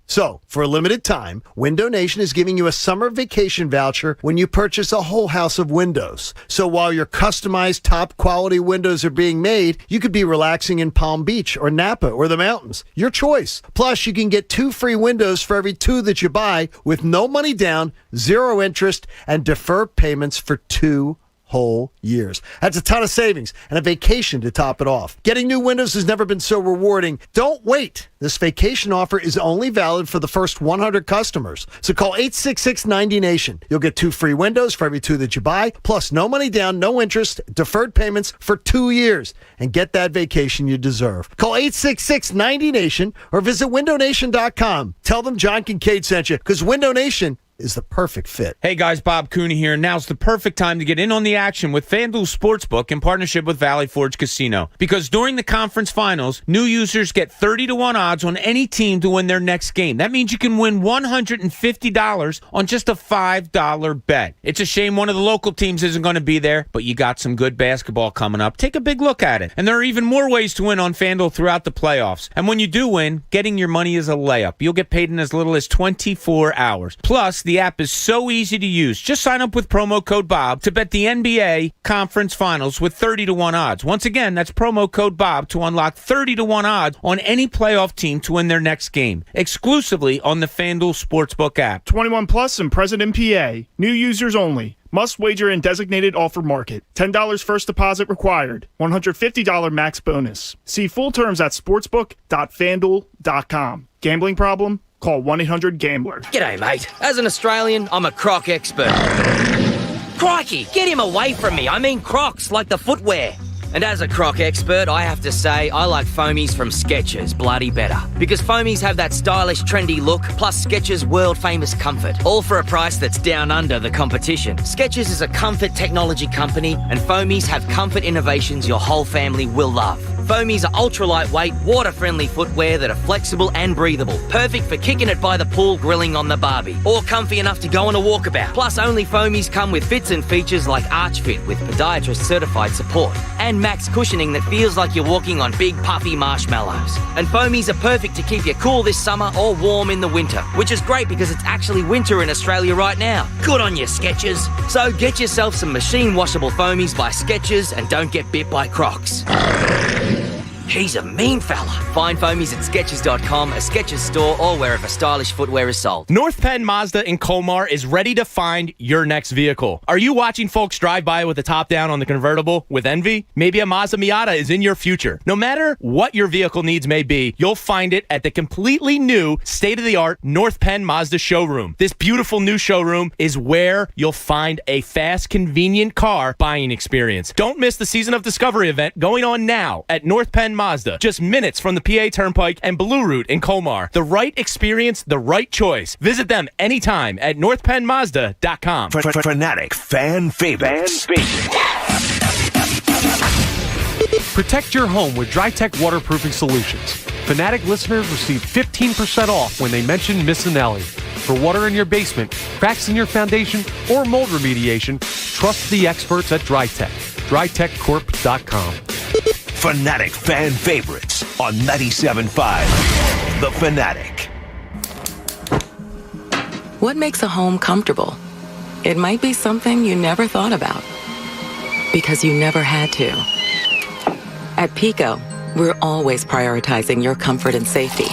So, for a limited time, Window Nation is giving you a summer vacation voucher when you purchase a whole house of windows. So while your customized top-quality windows are being made, you could be relaxing in Palm Beach or Napa or the mountains. Your choice. Plus, you can get 2 free windows for every 2 that you buy with no money down, 0 interest, and defer payments for 2 whole years. That's a ton of savings and a vacation to top it off. Getting new windows has never been so rewarding. Don't wait. This vacation offer is only valid for the first 100 customers. So call 866-90-NATION. You'll get 2 free windows for every 2 that you buy, plus no money down, no interest, deferred payments for 2 years, and get that vacation you deserve. Call 866-90-NATION or visit windownation.com. Tell them John Kincaid sent you, because Window Nation is the perfect fit. Hey guys, Bob Cooney here. Now's the perfect time to get in on the action with FanDuel Sportsbook in partnership with Valley Forge Casino. Because during the conference finals, new users get 30-1 odds on any team to win their next game. That means you can win $150 on just a $5 bet. It's a shame one of the local teams isn't going to be there, but you got some good basketball coming up. Take a big look at it. And there are even more ways to win on FanDuel throughout the playoffs. And when you do win, getting your money is a layup. You'll get paid in as little as 24 hours. Plus, the app is so easy to use. Just sign up with promo code Bob to bet the NBA Conference Finals with 30-1 odds. Once again, that's promo code Bob to unlock 30-1 odds on any playoff team to win their next game. Exclusively on the FanDuel Sportsbook app. 21 plus and present in PA. New users only. Must wager in designated offer market. $10 first deposit required. $150 max bonus. See full terms at sportsbook.fanduel.com. Gambling problem? Call 1-800-GAMBLER. G'day, mate. As an Australian, I'm a croc expert. Crikey, get him away from me. I mean Crocs, like the footwear. And as a croc expert, I have to say I like foamies from Skechers bloody better. Because foamies have that stylish, trendy look, plus Skechers' world-famous comfort. All for a price that's down under the competition. Skechers is a comfort technology company, and foamies have comfort innovations your whole family will love. Foamies are ultra-lightweight, water-friendly footwear that are flexible and breathable. Perfect for kicking it by the pool, grilling on the barbie. Or comfy enough to go on a walkabout. Plus, only foamies come with fits and features like Arch Fit with podiatrist-certified support. And max cushioning that feels like you're walking on big, puffy marshmallows. And foamies are perfect to keep you cool this summer or warm in the winter. Which is great because it's actually winter in Australia right now. Good on you, Skechers. So get yourself some machine-washable foamies by Skechers and don't get bit by Crocs. He's a mean fella. Find foamies at Skechers.com, a Skechers store, or wherever stylish footwear is sold. North Penn Mazda in Colmar is ready to find your next vehicle. Are you watching folks drive by with the top down on the convertible with envy? Maybe a Mazda Miata is in your future. No matter what your vehicle needs may be, you'll find it at the completely new, state-of-the-art North Penn Mazda showroom. This beautiful new showroom is where you'll find a fast, convenient car buying experience. Don't miss the Season of Discovery event going on now at North Penn Mazda, just minutes from the PA Turnpike and Blue Route in Colmar. The right experience, the right choice. Visit them anytime at northpennmazda.com. Fanatic fan favorites. Protect your home with DryTech waterproofing solutions. Fanatic listeners receive 15% off when they mention Miss Anelli. For water in your basement, cracks in your foundation, or mold remediation, trust the experts at DryTech. DryTechCorp.com. Fanatic fan favorites on 97.5 The Fanatic. What makes a home comfortable? It might be something you never thought about because you never had to. At Pico, we're always prioritizing your comfort and safety.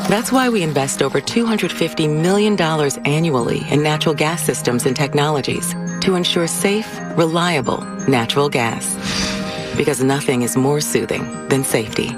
That's why we invest over $250 million annually in natural gas systems and technologies to ensure safe, reliable natural gas. Because nothing is more soothing than safety.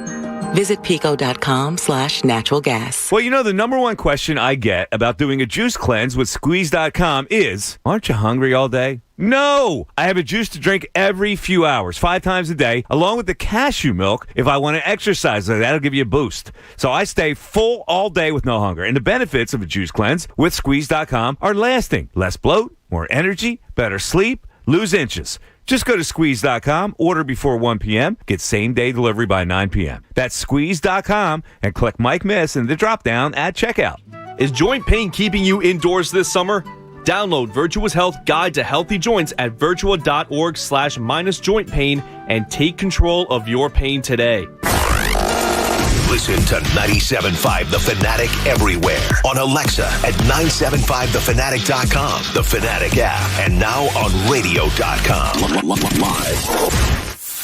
Visit pico.com/natural gas. Well, the number one question I get about doing a juice cleanse with Squeeze.com is, aren't you hungry all day? No! I have a juice to drink every few hours, 5 times a day, along with the cashew milk if I want to exercise. That'll give you a boost. So I stay full all day with no hunger. And the benefits of a juice cleanse with Squeeze.com are lasting. Less bloat, more energy, better sleep, lose inches. Just go to Squeeze.com, order before 1 p.m., get same-day delivery by 9 p.m. That's Squeeze.com, and click Mike Miss in the drop-down at checkout. Is joint pain keeping you indoors this summer? Download Virtua's Health Guide to Healthy Joints at virtua.org/joint pain and take control of your pain today. Listen to 97.5 The Fanatic everywhere. On Alexa at 975thefanatic.com, the Fanatic app, and now on radio.com. Live.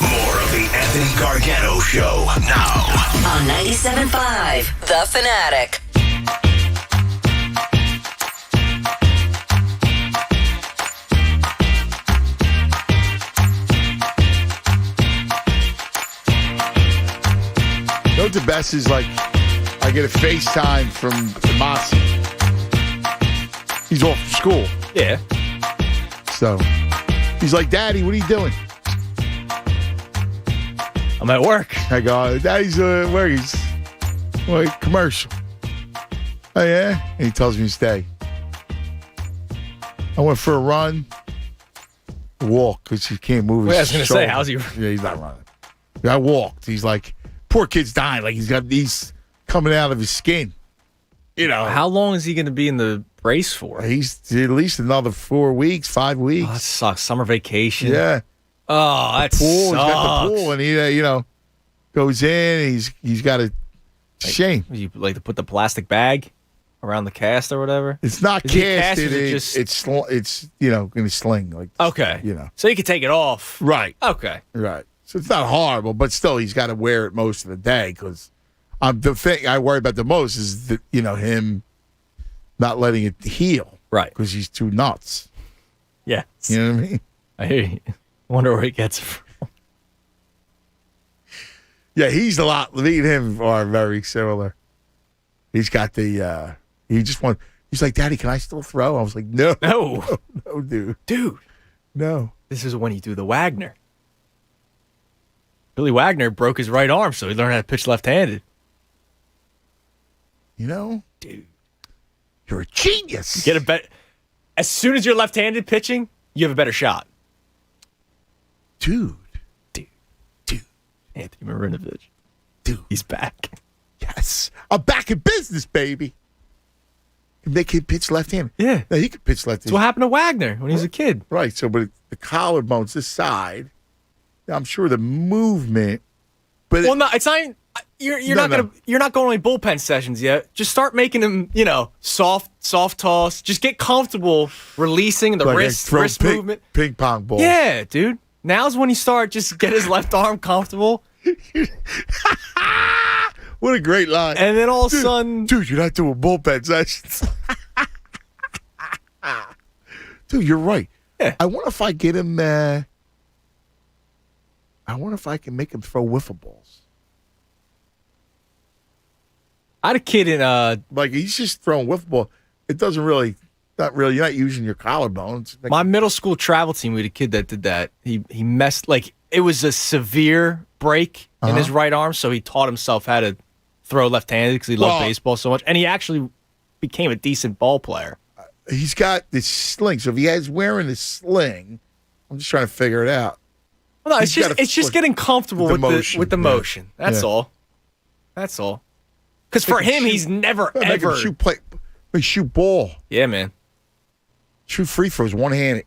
More of the Anthony Gargano Show now. On 97.5 The Fanatic. You know what the best is, like, I get a FaceTime from Masi. He's off from school. Yeah. So he's like, Daddy, what are you doing? I'm at work. I go, Daddy's where? He's commercial. Oh, yeah? And he tells me to stay. I went for a run, walk, because he can't move his Wait, I was going to say, shoulder. how's he? Yeah, he's not running. I walked. He's like, poor kid's dying. Like, he's coming out of his skin. How long is he going to be in the brace for? He's at least another 4 weeks, 5 weeks. Oh, that sucks. Summer vacation. Yeah. Oh, that pool. sucks. He's got the pool, and he, goes in. He's got a shame. You like to put the plastic bag around the cast or whatever? It's not Is cast. it It's going to sling. Like, okay. So you can take it off. Right. Okay. Right. So it's not horrible, but still, he's got to wear it most of the day because the thing I worry about the most is that him not letting it heal. Right. Because he's too nuts. Yeah. You know what I mean? I hear you. Wonder where he gets it from. Yeah, he's a lot. Me and him are very similar. He's got the. He's like, Daddy, can I still throw? I was like, no, no, dude, no. This is when you do the Wagner. Billy Wagner broke his right arm, so he learned how to pitch left-handed. Dude, you're a genius. You get a bet. As soon as you're left-handed pitching, you have a better shot. Dude. Anthony Marinovich. Dude. He's back. Yes. I'm back in business, baby. They can pitch left-handed. Yeah. No, he could pitch left-handed. That's what happened to Wagner when he was a kid. Right. So, but the collarbone's this side. I'm sure the movement. But well, no, it's not. You're not going any bullpen sessions yet. Just start making them, soft toss. Just get comfortable releasing the wrist movement. Ping pong ball. Yeah, dude. Now's when you start. Just get his left arm comfortable. What a great line. And then all of a sudden, dude, you're not doing bullpen sessions. Dude, you're right. Yeah. I wonder if I get him. I wonder if I can make him throw wiffle balls. I had a kid in like he's just throwing wiffle ball. It doesn't really, not really. You're not using your collarbones. Like, my middle school travel team, we had a kid that did that. He messed, like, it was a severe break in his right arm, so he taught himself how to throw left-handed because he loved baseball so much, and he actually became a decent ball player. He's got this sling, so if he has wearing this sling, I'm just trying to figure it out. Well, no, it's just getting comfortable with the motion. That's all. That's all. Because for him, he's never ever shoot ball. Yeah, man. Shoot free throws one-handed.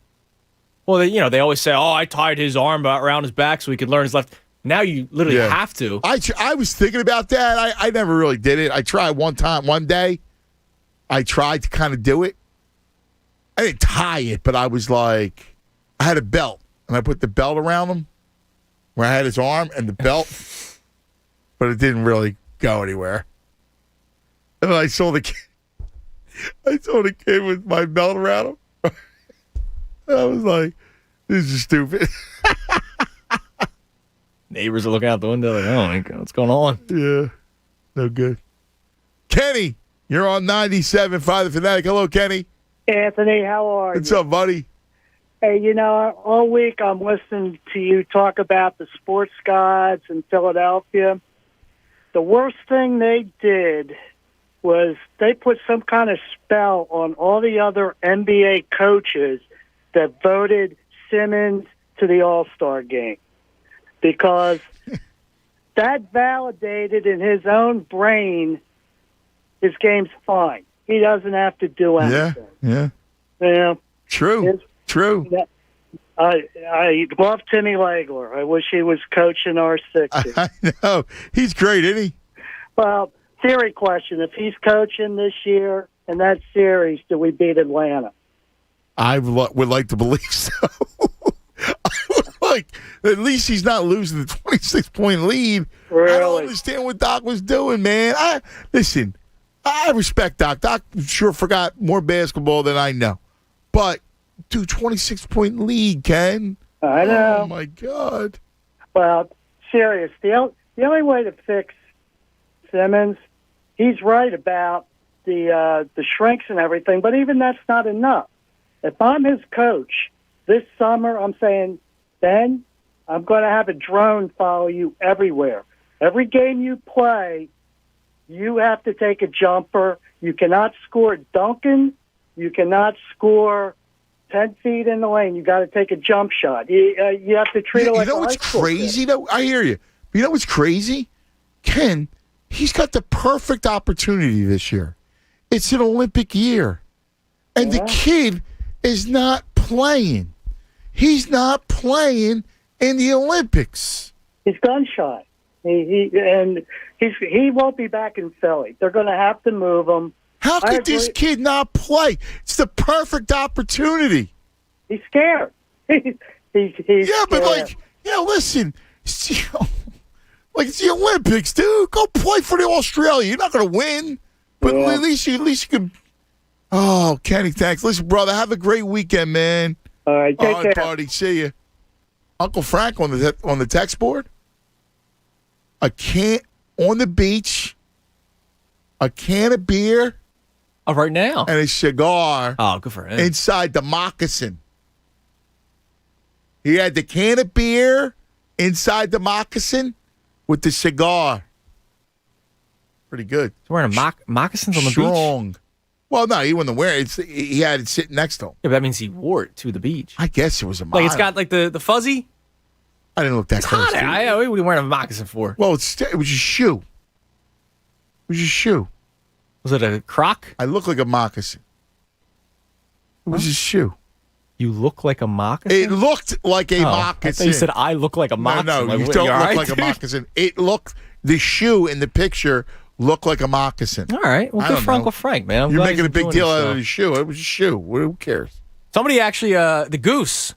Well, they always say, "Oh, I tied his arm around his back so he could learn his left." Now you literally have to. I was thinking about that. I never really did it. I tried one day. I tried to kind of do it. I didn't tie it, but I was like, I had a belt, and I put the belt around him where I had his arm and the belt. but it didn't really go anywhere. And I saw the kid with my belt around him. I was like, this is stupid. Neighbors are looking out the window like, oh my God, what's going on? Yeah, no good. Kenny, you're on 97.5 The Fanatic. Hello, Kenny. Anthony, how are you? What's up, buddy? Hey, all week I'm listening to you talk about the sports gods in Philadelphia. The worst thing they did was they put some kind of spell on all the other NBA coaches that voted Simmons to the All-Star game, because that validated in his own brain his game's fine. He doesn't have to do anything. Yeah. True. I love Timmy Legler. I wish he was coaching our 60s. I know. He's great, isn't he? Well, theory question. If he's coaching this year in that series, do we beat Atlanta? I would like to believe so. I would like, at least he's not losing the 26-point lead. Really? I don't understand what Doc was doing, man. Listen, I respect Doc. Doc sure forgot more basketball than I know. But, dude, 26-point lead, Ken. I know. Oh, my God. Well, serious. The only way to fix Simmons, he's right about the shrinks and everything, but even that's not enough. If I'm his coach this summer, I'm saying, Ben, I'm going to have a drone follow you everywhere. Every game you play, you have to take a jumper. You cannot score Duncan. You cannot score 10 feet in the lane. You got to take a jump shot. You have to treat it like you know what's crazy, though? I hear you. You know what's crazy? Ken, he's got the perfect opportunity this year. It's an Olympic year. And the kid is not playing. He's not playing in the Olympics. He's gun shy. He won't be back in Philly. They're going to have to move him. How could this kid not play? It's the perfect opportunity. He's scared. He's but listen, it's the Olympics, dude. Go play for the Australia. You're not going to win, but at least you can. Oh, Kenny, thanks. Listen, brother, have a great weekend, man. All right, take care. Buddy. See you. Uncle Frank on the text board. A can on the beach. A can of beer. Oh, right now. And a cigar. Oh, good for him. Inside the moccasin. He had the can of beer inside the moccasin with the cigar. Pretty good. He's wearing moccasins on the beach? Strong. Well, no, he wasn't wearing it. He had it sitting next to him. Yeah, but that means he wore it to the beach. I guess it was a Like, it's got, like, the fuzzy? I didn't look that close. What are you wearing a moccasin for? Well, it was a shoe. It was a shoe. Was it a croc? I look like a moccasin. It was a shoe. You look like a moccasin? It looked like a moccasin. I thought you said I look like a moccasin. No, you don't look like a moccasin. It looked, the shoe in the picture looked like a moccasin. All right. Well, good for Uncle Frank, man. You're making a big deal out of the shoe. It was a shoe. Who cares? Somebody actually, the Goose,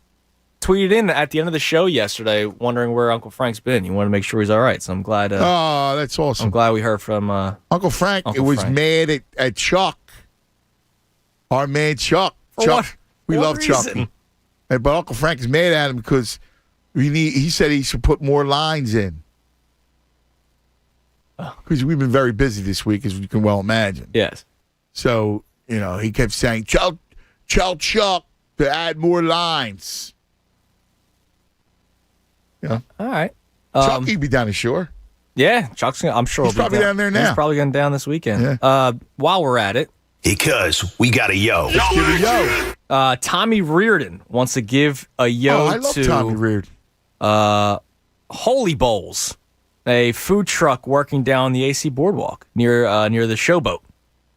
tweeted in at the end of the show yesterday wondering where Uncle Frank's been. He wanted to make sure he's all right. So I'm glad. Oh, that's awesome. I'm glad we heard from Uncle Frank. Was mad at Chuck. Our man Chuck. We love Chuck. But Uncle Frank is mad at him because he said he should put more lines in. Because we've been very busy this week, as you can well imagine. Yes. So, he kept saying, Chuck to add more lines. Yeah. All right. Chucky be down the shore. Yeah, Chuck's. I'm sure he's probably down there now. He's probably going down this weekend. Yeah. While we're at it, because we got a yo. Let's give a yo. Tommy Reardon wants to give a yo I love to Tommy Reardon. Holy Bowls, a food truck working down the AC Boardwalk near the Showboat,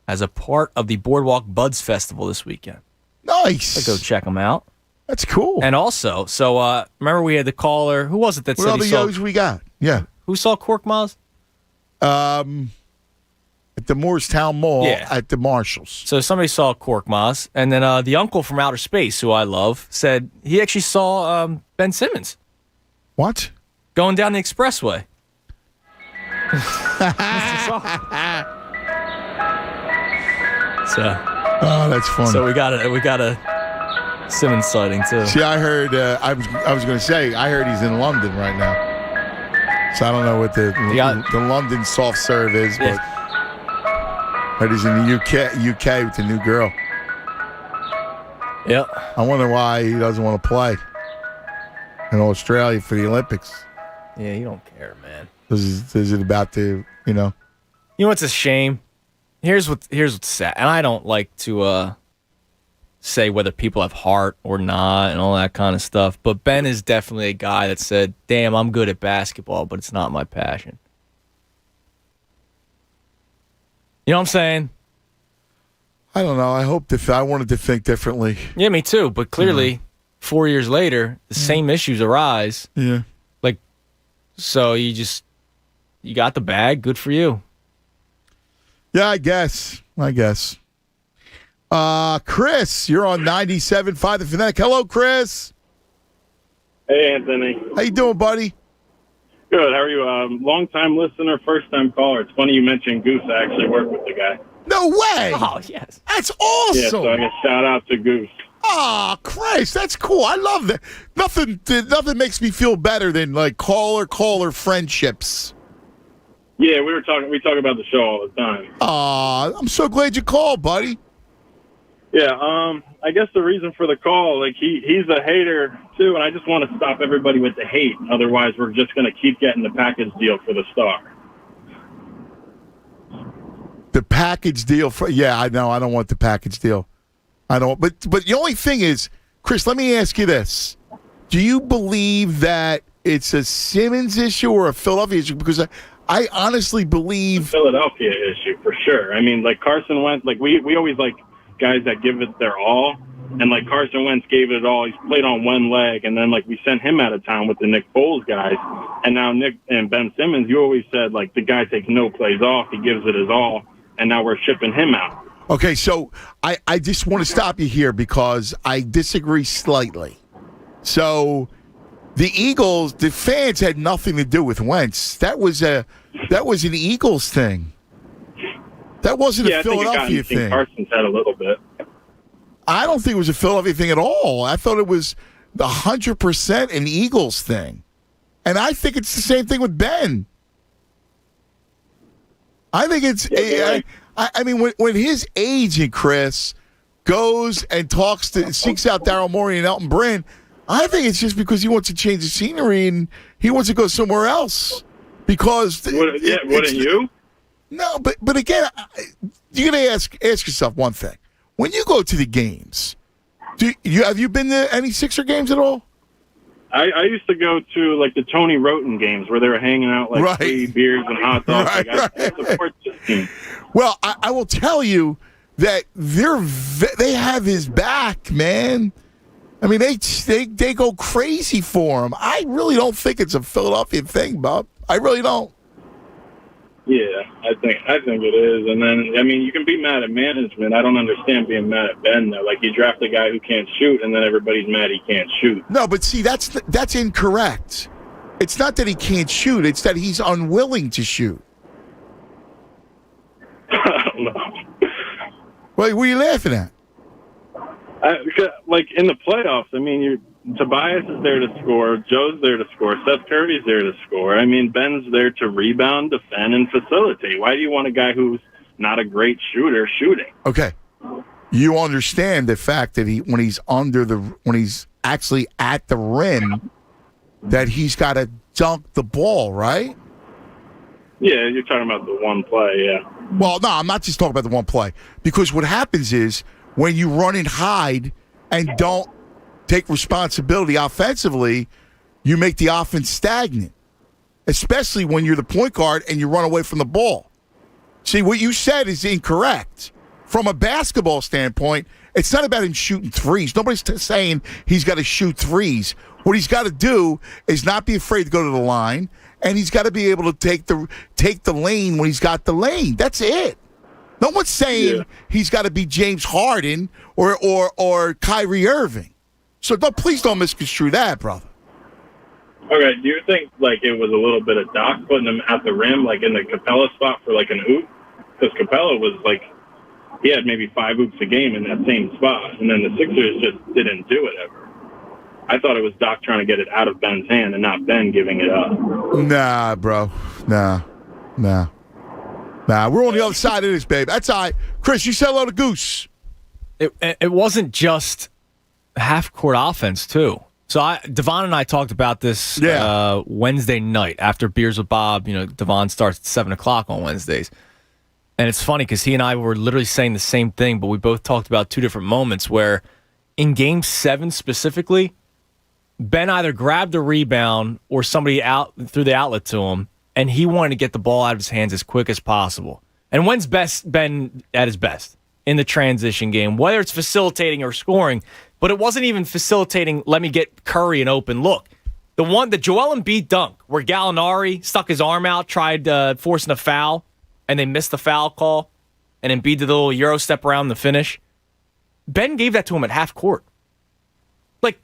as a part of the Boardwalk Buds Festival this weekend. Nice. So go check them out. That's cool. And also, remember we had the caller. Who was it that what said other he saw? yos we got? Yeah. Who saw Cork Maz? At the Moorestown Mall at the Marshalls. So somebody saw Cork Maz, and then the uncle from outer space, who I love, said he actually saw Ben Simmons. What? Going down the expressway. Oh, that's funny. So we got a Simmons sighting too. See, I heard. I was going to say. I heard he's in London right now. So I don't know what the London soft serve is, but heard he's in the UK with the new girl. Yep. I wonder why he doesn't want to play in Australia for the Olympics. Yeah, you don't care, man. Is it about the, You know what's a shame? Here's what's sad. And I don't like to say whether people have heart or not and all that kind of stuff. But Ben is definitely a guy that said, damn, I'm good at basketball, but it's not my passion. You know what I'm saying? I don't know. I wanted to think differently. Yeah, me too. But clearly, 4 years later, the same issues arise. Yeah. So you got the bag. Good for you. Yeah, I guess. Chris, you're on 97.5 The Fanatic. Hello, Chris. Hey, Anthony. How you doing, buddy? Good. How are you? Long-time listener, first-time caller. It's funny you mentioned Goose. I actually work with the guy. No way. Oh, yes. That's awesome. Yeah, so I guess shout out to Goose. Oh, Christ, that's cool. I love that. Nothing makes me feel better than caller friendships. Yeah, we talk about the show all the time. I'm so glad you called, buddy. Yeah, I guess the reason for the call, he's a hater too, and I just want to stop everybody with the hate. Otherwise, we're just going to keep getting the package deal for the star. The package deal I know. I don't want the package deal. I don't. But the only thing is, Chris, let me ask you this: do you believe that it's a Simmons issue or a Philadelphia issue? Because I honestly believe Philadelphia issue for sure. I mean, Carson Wentz, we always like guys that give it their all, and Carson Wentz gave it all. He's played on one leg, and then we sent him out of town with the Nick Foles guys, and now Nick and Ben Simmons. You always said the guy takes no plays off, he gives it his all, and now we're shipping him out. Okay, so I just want to stop you here because I disagree slightly. So the Eagles, the fans had nothing to do with Wentz. That was an Eagles thing. That wasn't a Philadelphia thing. Carson said a little bit. I don't think it was a Philadelphia thing at all. I thought it was 100% an Eagles thing. And I think it's the same thing with Ben. I think it's I mean, when his agent, Chris, goes and seeks out Daryl Morey and Elton Brand, I think it's just because he wants to change the scenery and he wants to go somewhere else. Because wouldn't you? No, but again, you got to ask yourself one thing: when you go to the games, have you been to any Sixer games at all? I used to go to the Tony Roten games where they were hanging out free beers and hot dogs. I support this team. Well, I will tell you that they have his back, man. I mean, they go crazy for him. I really don't think it's a Philadelphia thing, Bob. I really don't. Yeah, I think it is. And then, I mean, you can be mad at management. I don't understand being mad at Ben, though. You draft a guy who can't shoot, and then everybody's mad he can't shoot. No, but see, that's incorrect. It's not that he can't shoot. It's that he's unwilling to shoot. I don't know. What are you laughing at? In the playoffs, I mean, Tobias is there to score. Joe's there to score. Seth Curry's there to score. I mean, Ben's there to rebound, defend, and facilitate. Why do you want a guy who's not a great shooter shooting? Okay. You understand the fact that when he's actually at the rim, that he's got to dunk the ball, right? Yeah, you're talking about the one play, yeah. Well, no, I'm not just talking about the one play. Because what happens is when you run and hide and don't take responsibility offensively, you make the offense stagnant, especially when you're the point guard and you run away from the ball. See, what you said is incorrect. From a basketball standpoint, it's not about him shooting threes. Nobody's saying he's got to shoot threes. What he's got to do is not be afraid to go to the line, and he's got to be able to take the lane when he's got the lane. That's it. No one's saying he's got to be James Harden or Kyrie Irving. So please don't misconstrue that, brother. Okay, do you think like it was a little bit of Doc putting him at the rim, like in the Capella spot for like an oop? Because Capella was like, he had maybe 5 oops a game in that same spot, and then the Sixers just didn't do it ever. I thought it was Doc trying to get it out of Ben's hand and not Ben giving it up. Nah, bro. Nah. We're on the other side of this, babe. That's all right. Chris, you said hello to Goose. It wasn't just half-court offense, too. So Devon and I talked about this Wednesday night after Beers with Bob. You know, Devon starts at 7 o'clock on Wednesdays. And it's funny because he and I were literally saying the same thing, but we both talked about 2 different moments where in Game 7 specifically, Ben either grabbed a rebound or somebody out threw the outlet to him, and he wanted to get the ball out of his hands as quick as possible. And when's Ben at his best? In the transition game, whether it's facilitating or scoring, but it wasn't even facilitating, let me get Curry an open look. The Joel Embiid dunk where Gallinari stuck his arm out, tried forcing a foul, and they missed the foul call, and Embiid did the little Euro step around the finish. Ben gave that to him at half court. Like,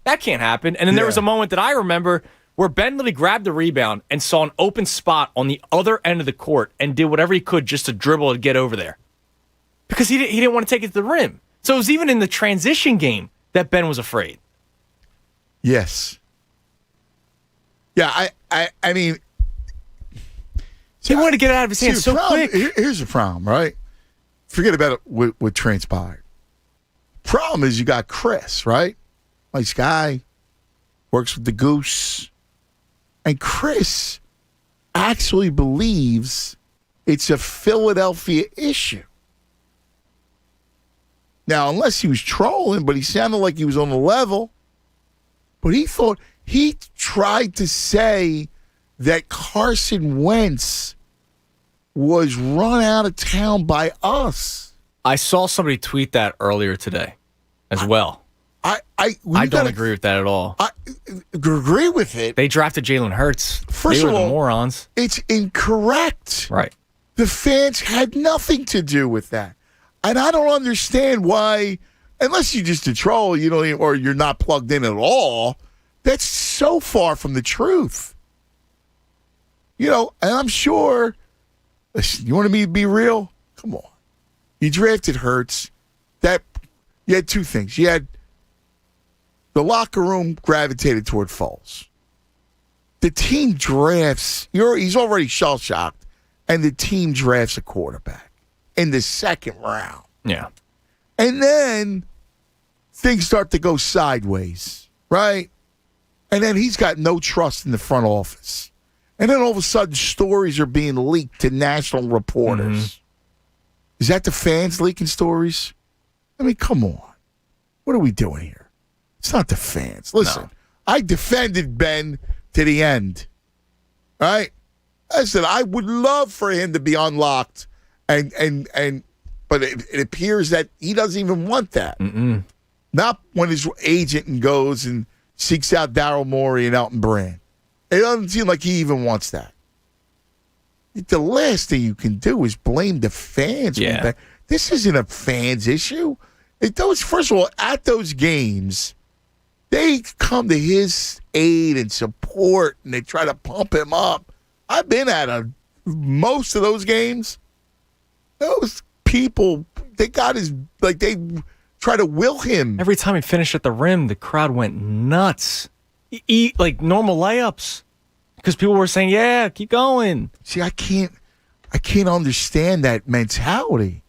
that can't happen. And then there was a moment that I remember where Ben literally grabbed the rebound and saw an open spot on the other end of the court and did whatever he could just to dribble and get over there. Because he didn't want to take it to the rim. So it was even in the transition game that Ben was afraid. Yes. Yeah, I mean... He wanted to get it out of his hands so quick. Here's the problem, right? Forget about it, what transpired. Problem is you got Chris, right? Nice guy. Works with the Goose. And Chris actually believes it's a Philadelphia issue. Now, unless he was trolling, but he sounded like he was on the level. But he tried to say that Carson Wentz was run out of town by us. I saw somebody tweet that earlier today as well. I don't agree with that at all. I agree with it. They drafted Jalen Hurts. First they were of all, the morons. It's incorrect. Right. The fans had nothing to do with that. And I don't understand why, unless you're just a troll, or you're not plugged in at all, that's so far from the truth. And I'm sure, listen, you want me to be real? Come on. You drafted Hurts. You had 2 things. You had the locker room gravitated toward Foles. The team drafts, he's already shell-shocked, and the team drafts a quarterback in the 2nd round. Yeah. And then things start to go sideways, right? And then he's got no trust in the front office. And then all of a sudden, stories are being leaked to national reporters. Mm-hmm. Is that the fans leaking stories? I mean, come on. What are we doing here? It's not the fans. Listen, I defended Ben to the end. All right? I said I would love for him to be unlocked, but it appears that he doesn't even want that. Mm-mm. Not when his agent goes and seeks out Daryl Morey and Elton Brand. It doesn't seem like he even wants that. The last thing you can do is blame the fans. Yeah. This isn't a fans issue. First of all, at those games, they come to his aid and support, and they try to pump him up. I've been at most of those games. Those people, they try to will him. Every time he finished at the rim, the crowd went nuts. Like normal layups. Because people were saying, yeah, keep going. See, I can't understand that mentality.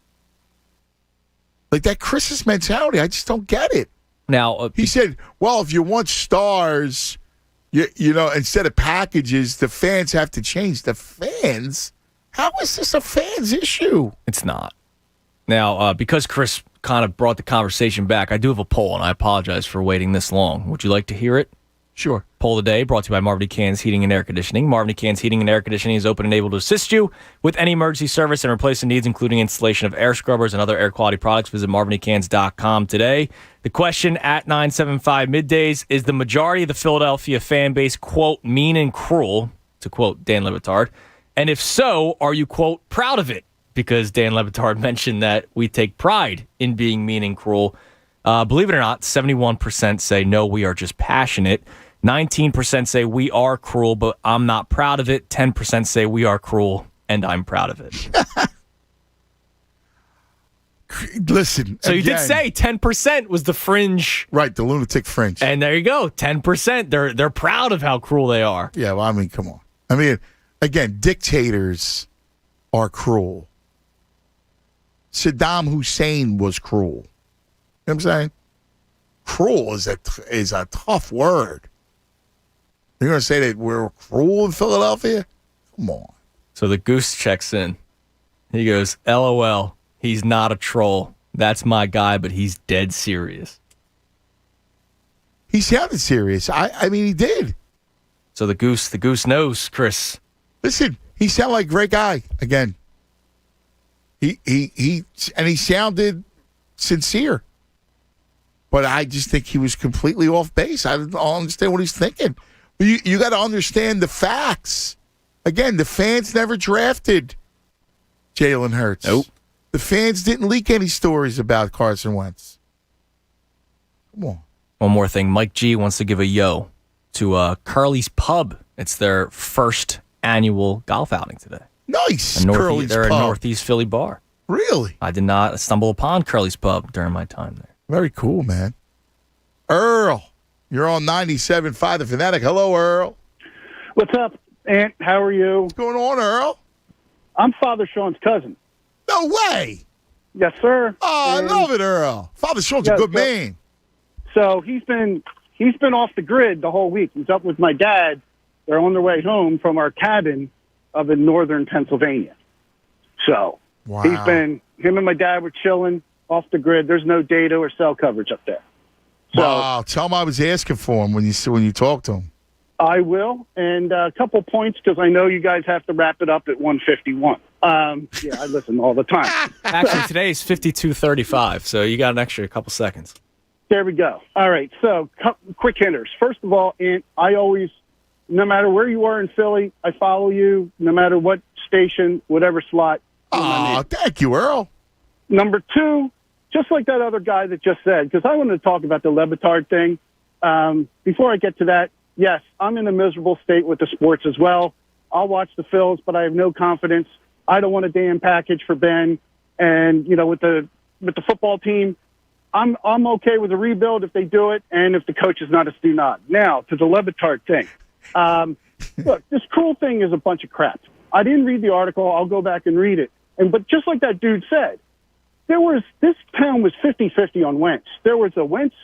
Like that Chris's mentality, I just don't get it. Now, he said, well, if you want stars, instead of packages, the fans have to change. The fans? How is this a fans issue? It's not. Now, because Chris kind of brought the conversation back, I do have a poll, and I apologize for waiting this long. Would you like to hear it? Sure. Poll of the day brought to you by Marvin Cann's Heating and Air Conditioning. Marvin Cann's Heating and Air Conditioning is open and able to assist you with any emergency service and replacement needs, including installation of air scrubbers and other air quality products. Visit marvincans.com today. The question at 975 middays, is the majority of the Philadelphia fan base, quote, mean and cruel, to quote Dan Le Batard? And if so, are you, quote, proud of it? Because Dan Le Batard mentioned that we take pride in being mean and cruel. Believe it or not, 71% say no, we are just passionate. 19% say we are cruel, but I'm not proud of it. 10% say we are cruel, and I'm proud of it. Listen. So you did say 10% was the fringe. Right, the lunatic fringe. And there you go, 10%. They're proud of how cruel they are. Yeah, well, I mean, come on. I mean, again, dictators are cruel. Saddam Hussein was cruel. You know what I'm saying? Cruel is a tough word. You're going to say that we're cruel in Philadelphia? Come on. So the Goose checks in. He goes, LOL, he's not a troll. That's my guy, but he's dead serious. He sounded serious. I mean, he did. So the Goose knows, Chris. Listen, he sounded like a great guy again. He sounded sincere. But I just think he was completely off base. I don't understand what he's thinking. You got to understand the facts. Again, the fans never drafted Jalen Hurts. Nope. The fans didn't leak any stories about Carson Wentz. Come on. One more thing. Mike G wants to give a yo to Curly's Pub. It's their first annual golf outing today. Nice. They're a Northeast Philly bar. Really? I did not stumble upon Curly's Pub during my time there. Very cool, man. Earl, you're on 97.5 The Fanatic. Hello, Earl. What's up, Aunt? How are you? What's going on, Earl? I'm Father Sean's cousin. No way. Yes, sir. Oh, I love it, Earl. Father Sean's a good man. So he's been off the grid the whole week. He's up with my dad. They're on their way home from our cabin up in northern Pennsylvania. So him and my dad were chilling off the grid. There's no data or cell coverage up there. So, wow. Tell him I was asking for him when you talk to him. I will. And a couple points because I know you guys have to wrap it up at 1:51. Yeah, I listen all the time. Actually, today is 52:35, so you got an extra couple seconds. There we go. All right, so quick hitters. First of all, Aunt, I always, no matter where you are in Philly, I follow you, no matter what station, whatever slot. Oh, thank you, Earl. Number two, just like that other guy that just said, because I wanted to talk about the Levitard thing. Before I get to that, yes, I'm in a miserable state with the sports as well. I'll watch the Phils, but I have no confidence. I don't want a damn package for Ben. And, with the football team, I'm okay with a rebuild if they do it, and if the coaches not us do not. Now, to the Levitard thing. Look, this Cruel thing is a bunch of crap. I didn't read the article. I'll go back and read it. But just like that dude said, this town was 50-50 on Wentz. There was the Wentz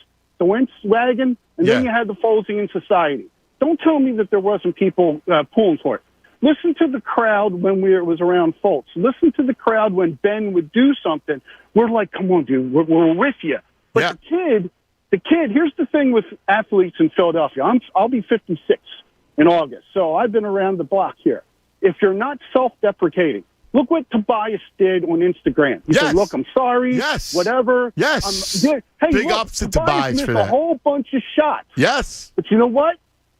wagon, and then you had the Folesian Society. Don't tell me that there wasn't people pulling for it. Listen to the crowd when it was around Fultz. Listen to the crowd when Ben would do something. We're like, come on, dude, we're with you. But the kid, here's the thing with athletes in Philadelphia. I'll be 56 in August, so I've been around the block here. If you're not self-deprecating, look what Tobias did on Instagram. He said, look, I'm sorry, whatever. Yes. Hey, big look, ups to Tobias missed for that. a whole bunch of shots. Yes. But you know what?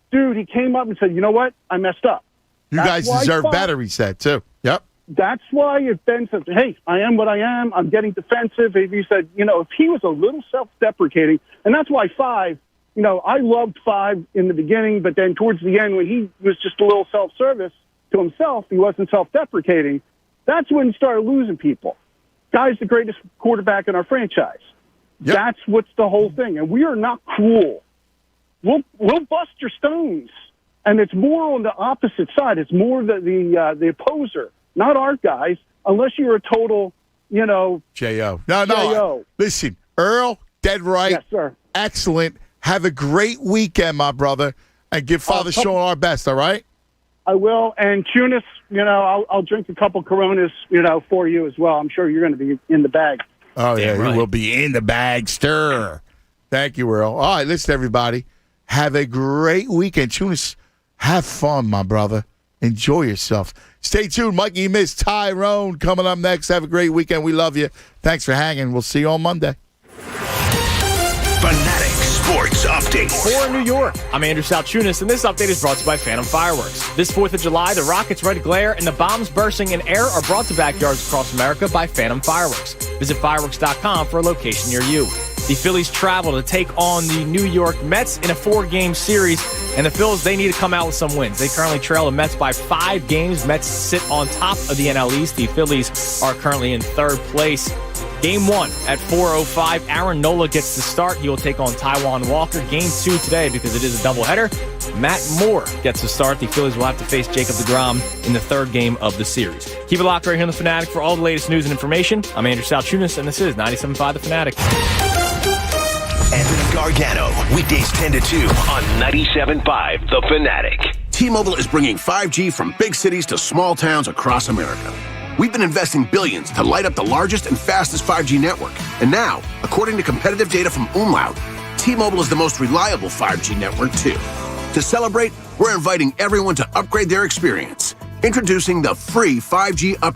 Dude, he came up and said, you know what? I messed up. You guys deserve better, he said, too. Yep. That's why if Ben says, hey, I am what I am, I'm getting defensive, if he said, if he was a little self-deprecating, and that's why Five, I loved Five in the beginning, but then towards the end when he was just a little self-service to himself, he wasn't self-deprecating, that's when he started losing people. Guy's the greatest quarterback in our franchise. Yep. That's what's the whole thing. And we are not cruel. We'll bust your stones. And it's more on the opposite side. It's more the opposer, not our guys, unless you're a total, J.O. No. Listen, Earl, dead right. Yes, sir. Excellent. Have a great weekend, my brother, and give Father Sean our best, all right? I will. And Tunis, I'll drink a couple Coronas, for you as well. I'm sure you're going to be in the bag. Oh, yeah, he will be in the bag. Stir. Thank you, Earl. All right, listen, everybody. Have a great weekend. Tunis, have fun, my brother. Enjoy yourself. Stay tuned. Mikey Miss Tyrone coming up next. Have a great weekend. We love you. Thanks for hanging. We'll see you on Monday. Fanatic Sports Update. For New York, I'm Andrew Salchunas, and this update is brought to you by Phantom Fireworks. This 4th of July, the rockets' red glare and the bombs bursting in air are brought to backyards across America by Phantom Fireworks. Visit fireworks.com for a location near you. The Phillies travel to take on the New York Mets in a 4-game series. And the Phils, they need to come out with some wins. They currently trail the Mets by 5 games. Mets sit on top of the NL East. The Phillies are currently in 3rd place. Game 1 at 4:05. Aaron Nola gets the start. He will take on Taijuan Walker. Game 2 today, because it is a doubleheader, Matt Moore gets the start. The Phillies will have to face Jacob deGrom in the 3rd game of the series. Keep it locked right here on The Fanatic for all the latest news and information. I'm Andrew Salchunas, and this is 97.5 The Fanatic. Anthony Gargano, weekdays 10 to 2 on 97.5 The Fanatic. T-Mobile is bringing 5G from big cities to small towns across America. We've been investing billions to light up the largest and fastest 5G network. And now, according to competitive data from Umlaut, T-Mobile is the most reliable 5G network, too. To celebrate, we're inviting everyone to upgrade their experience. Introducing the free 5G upgrade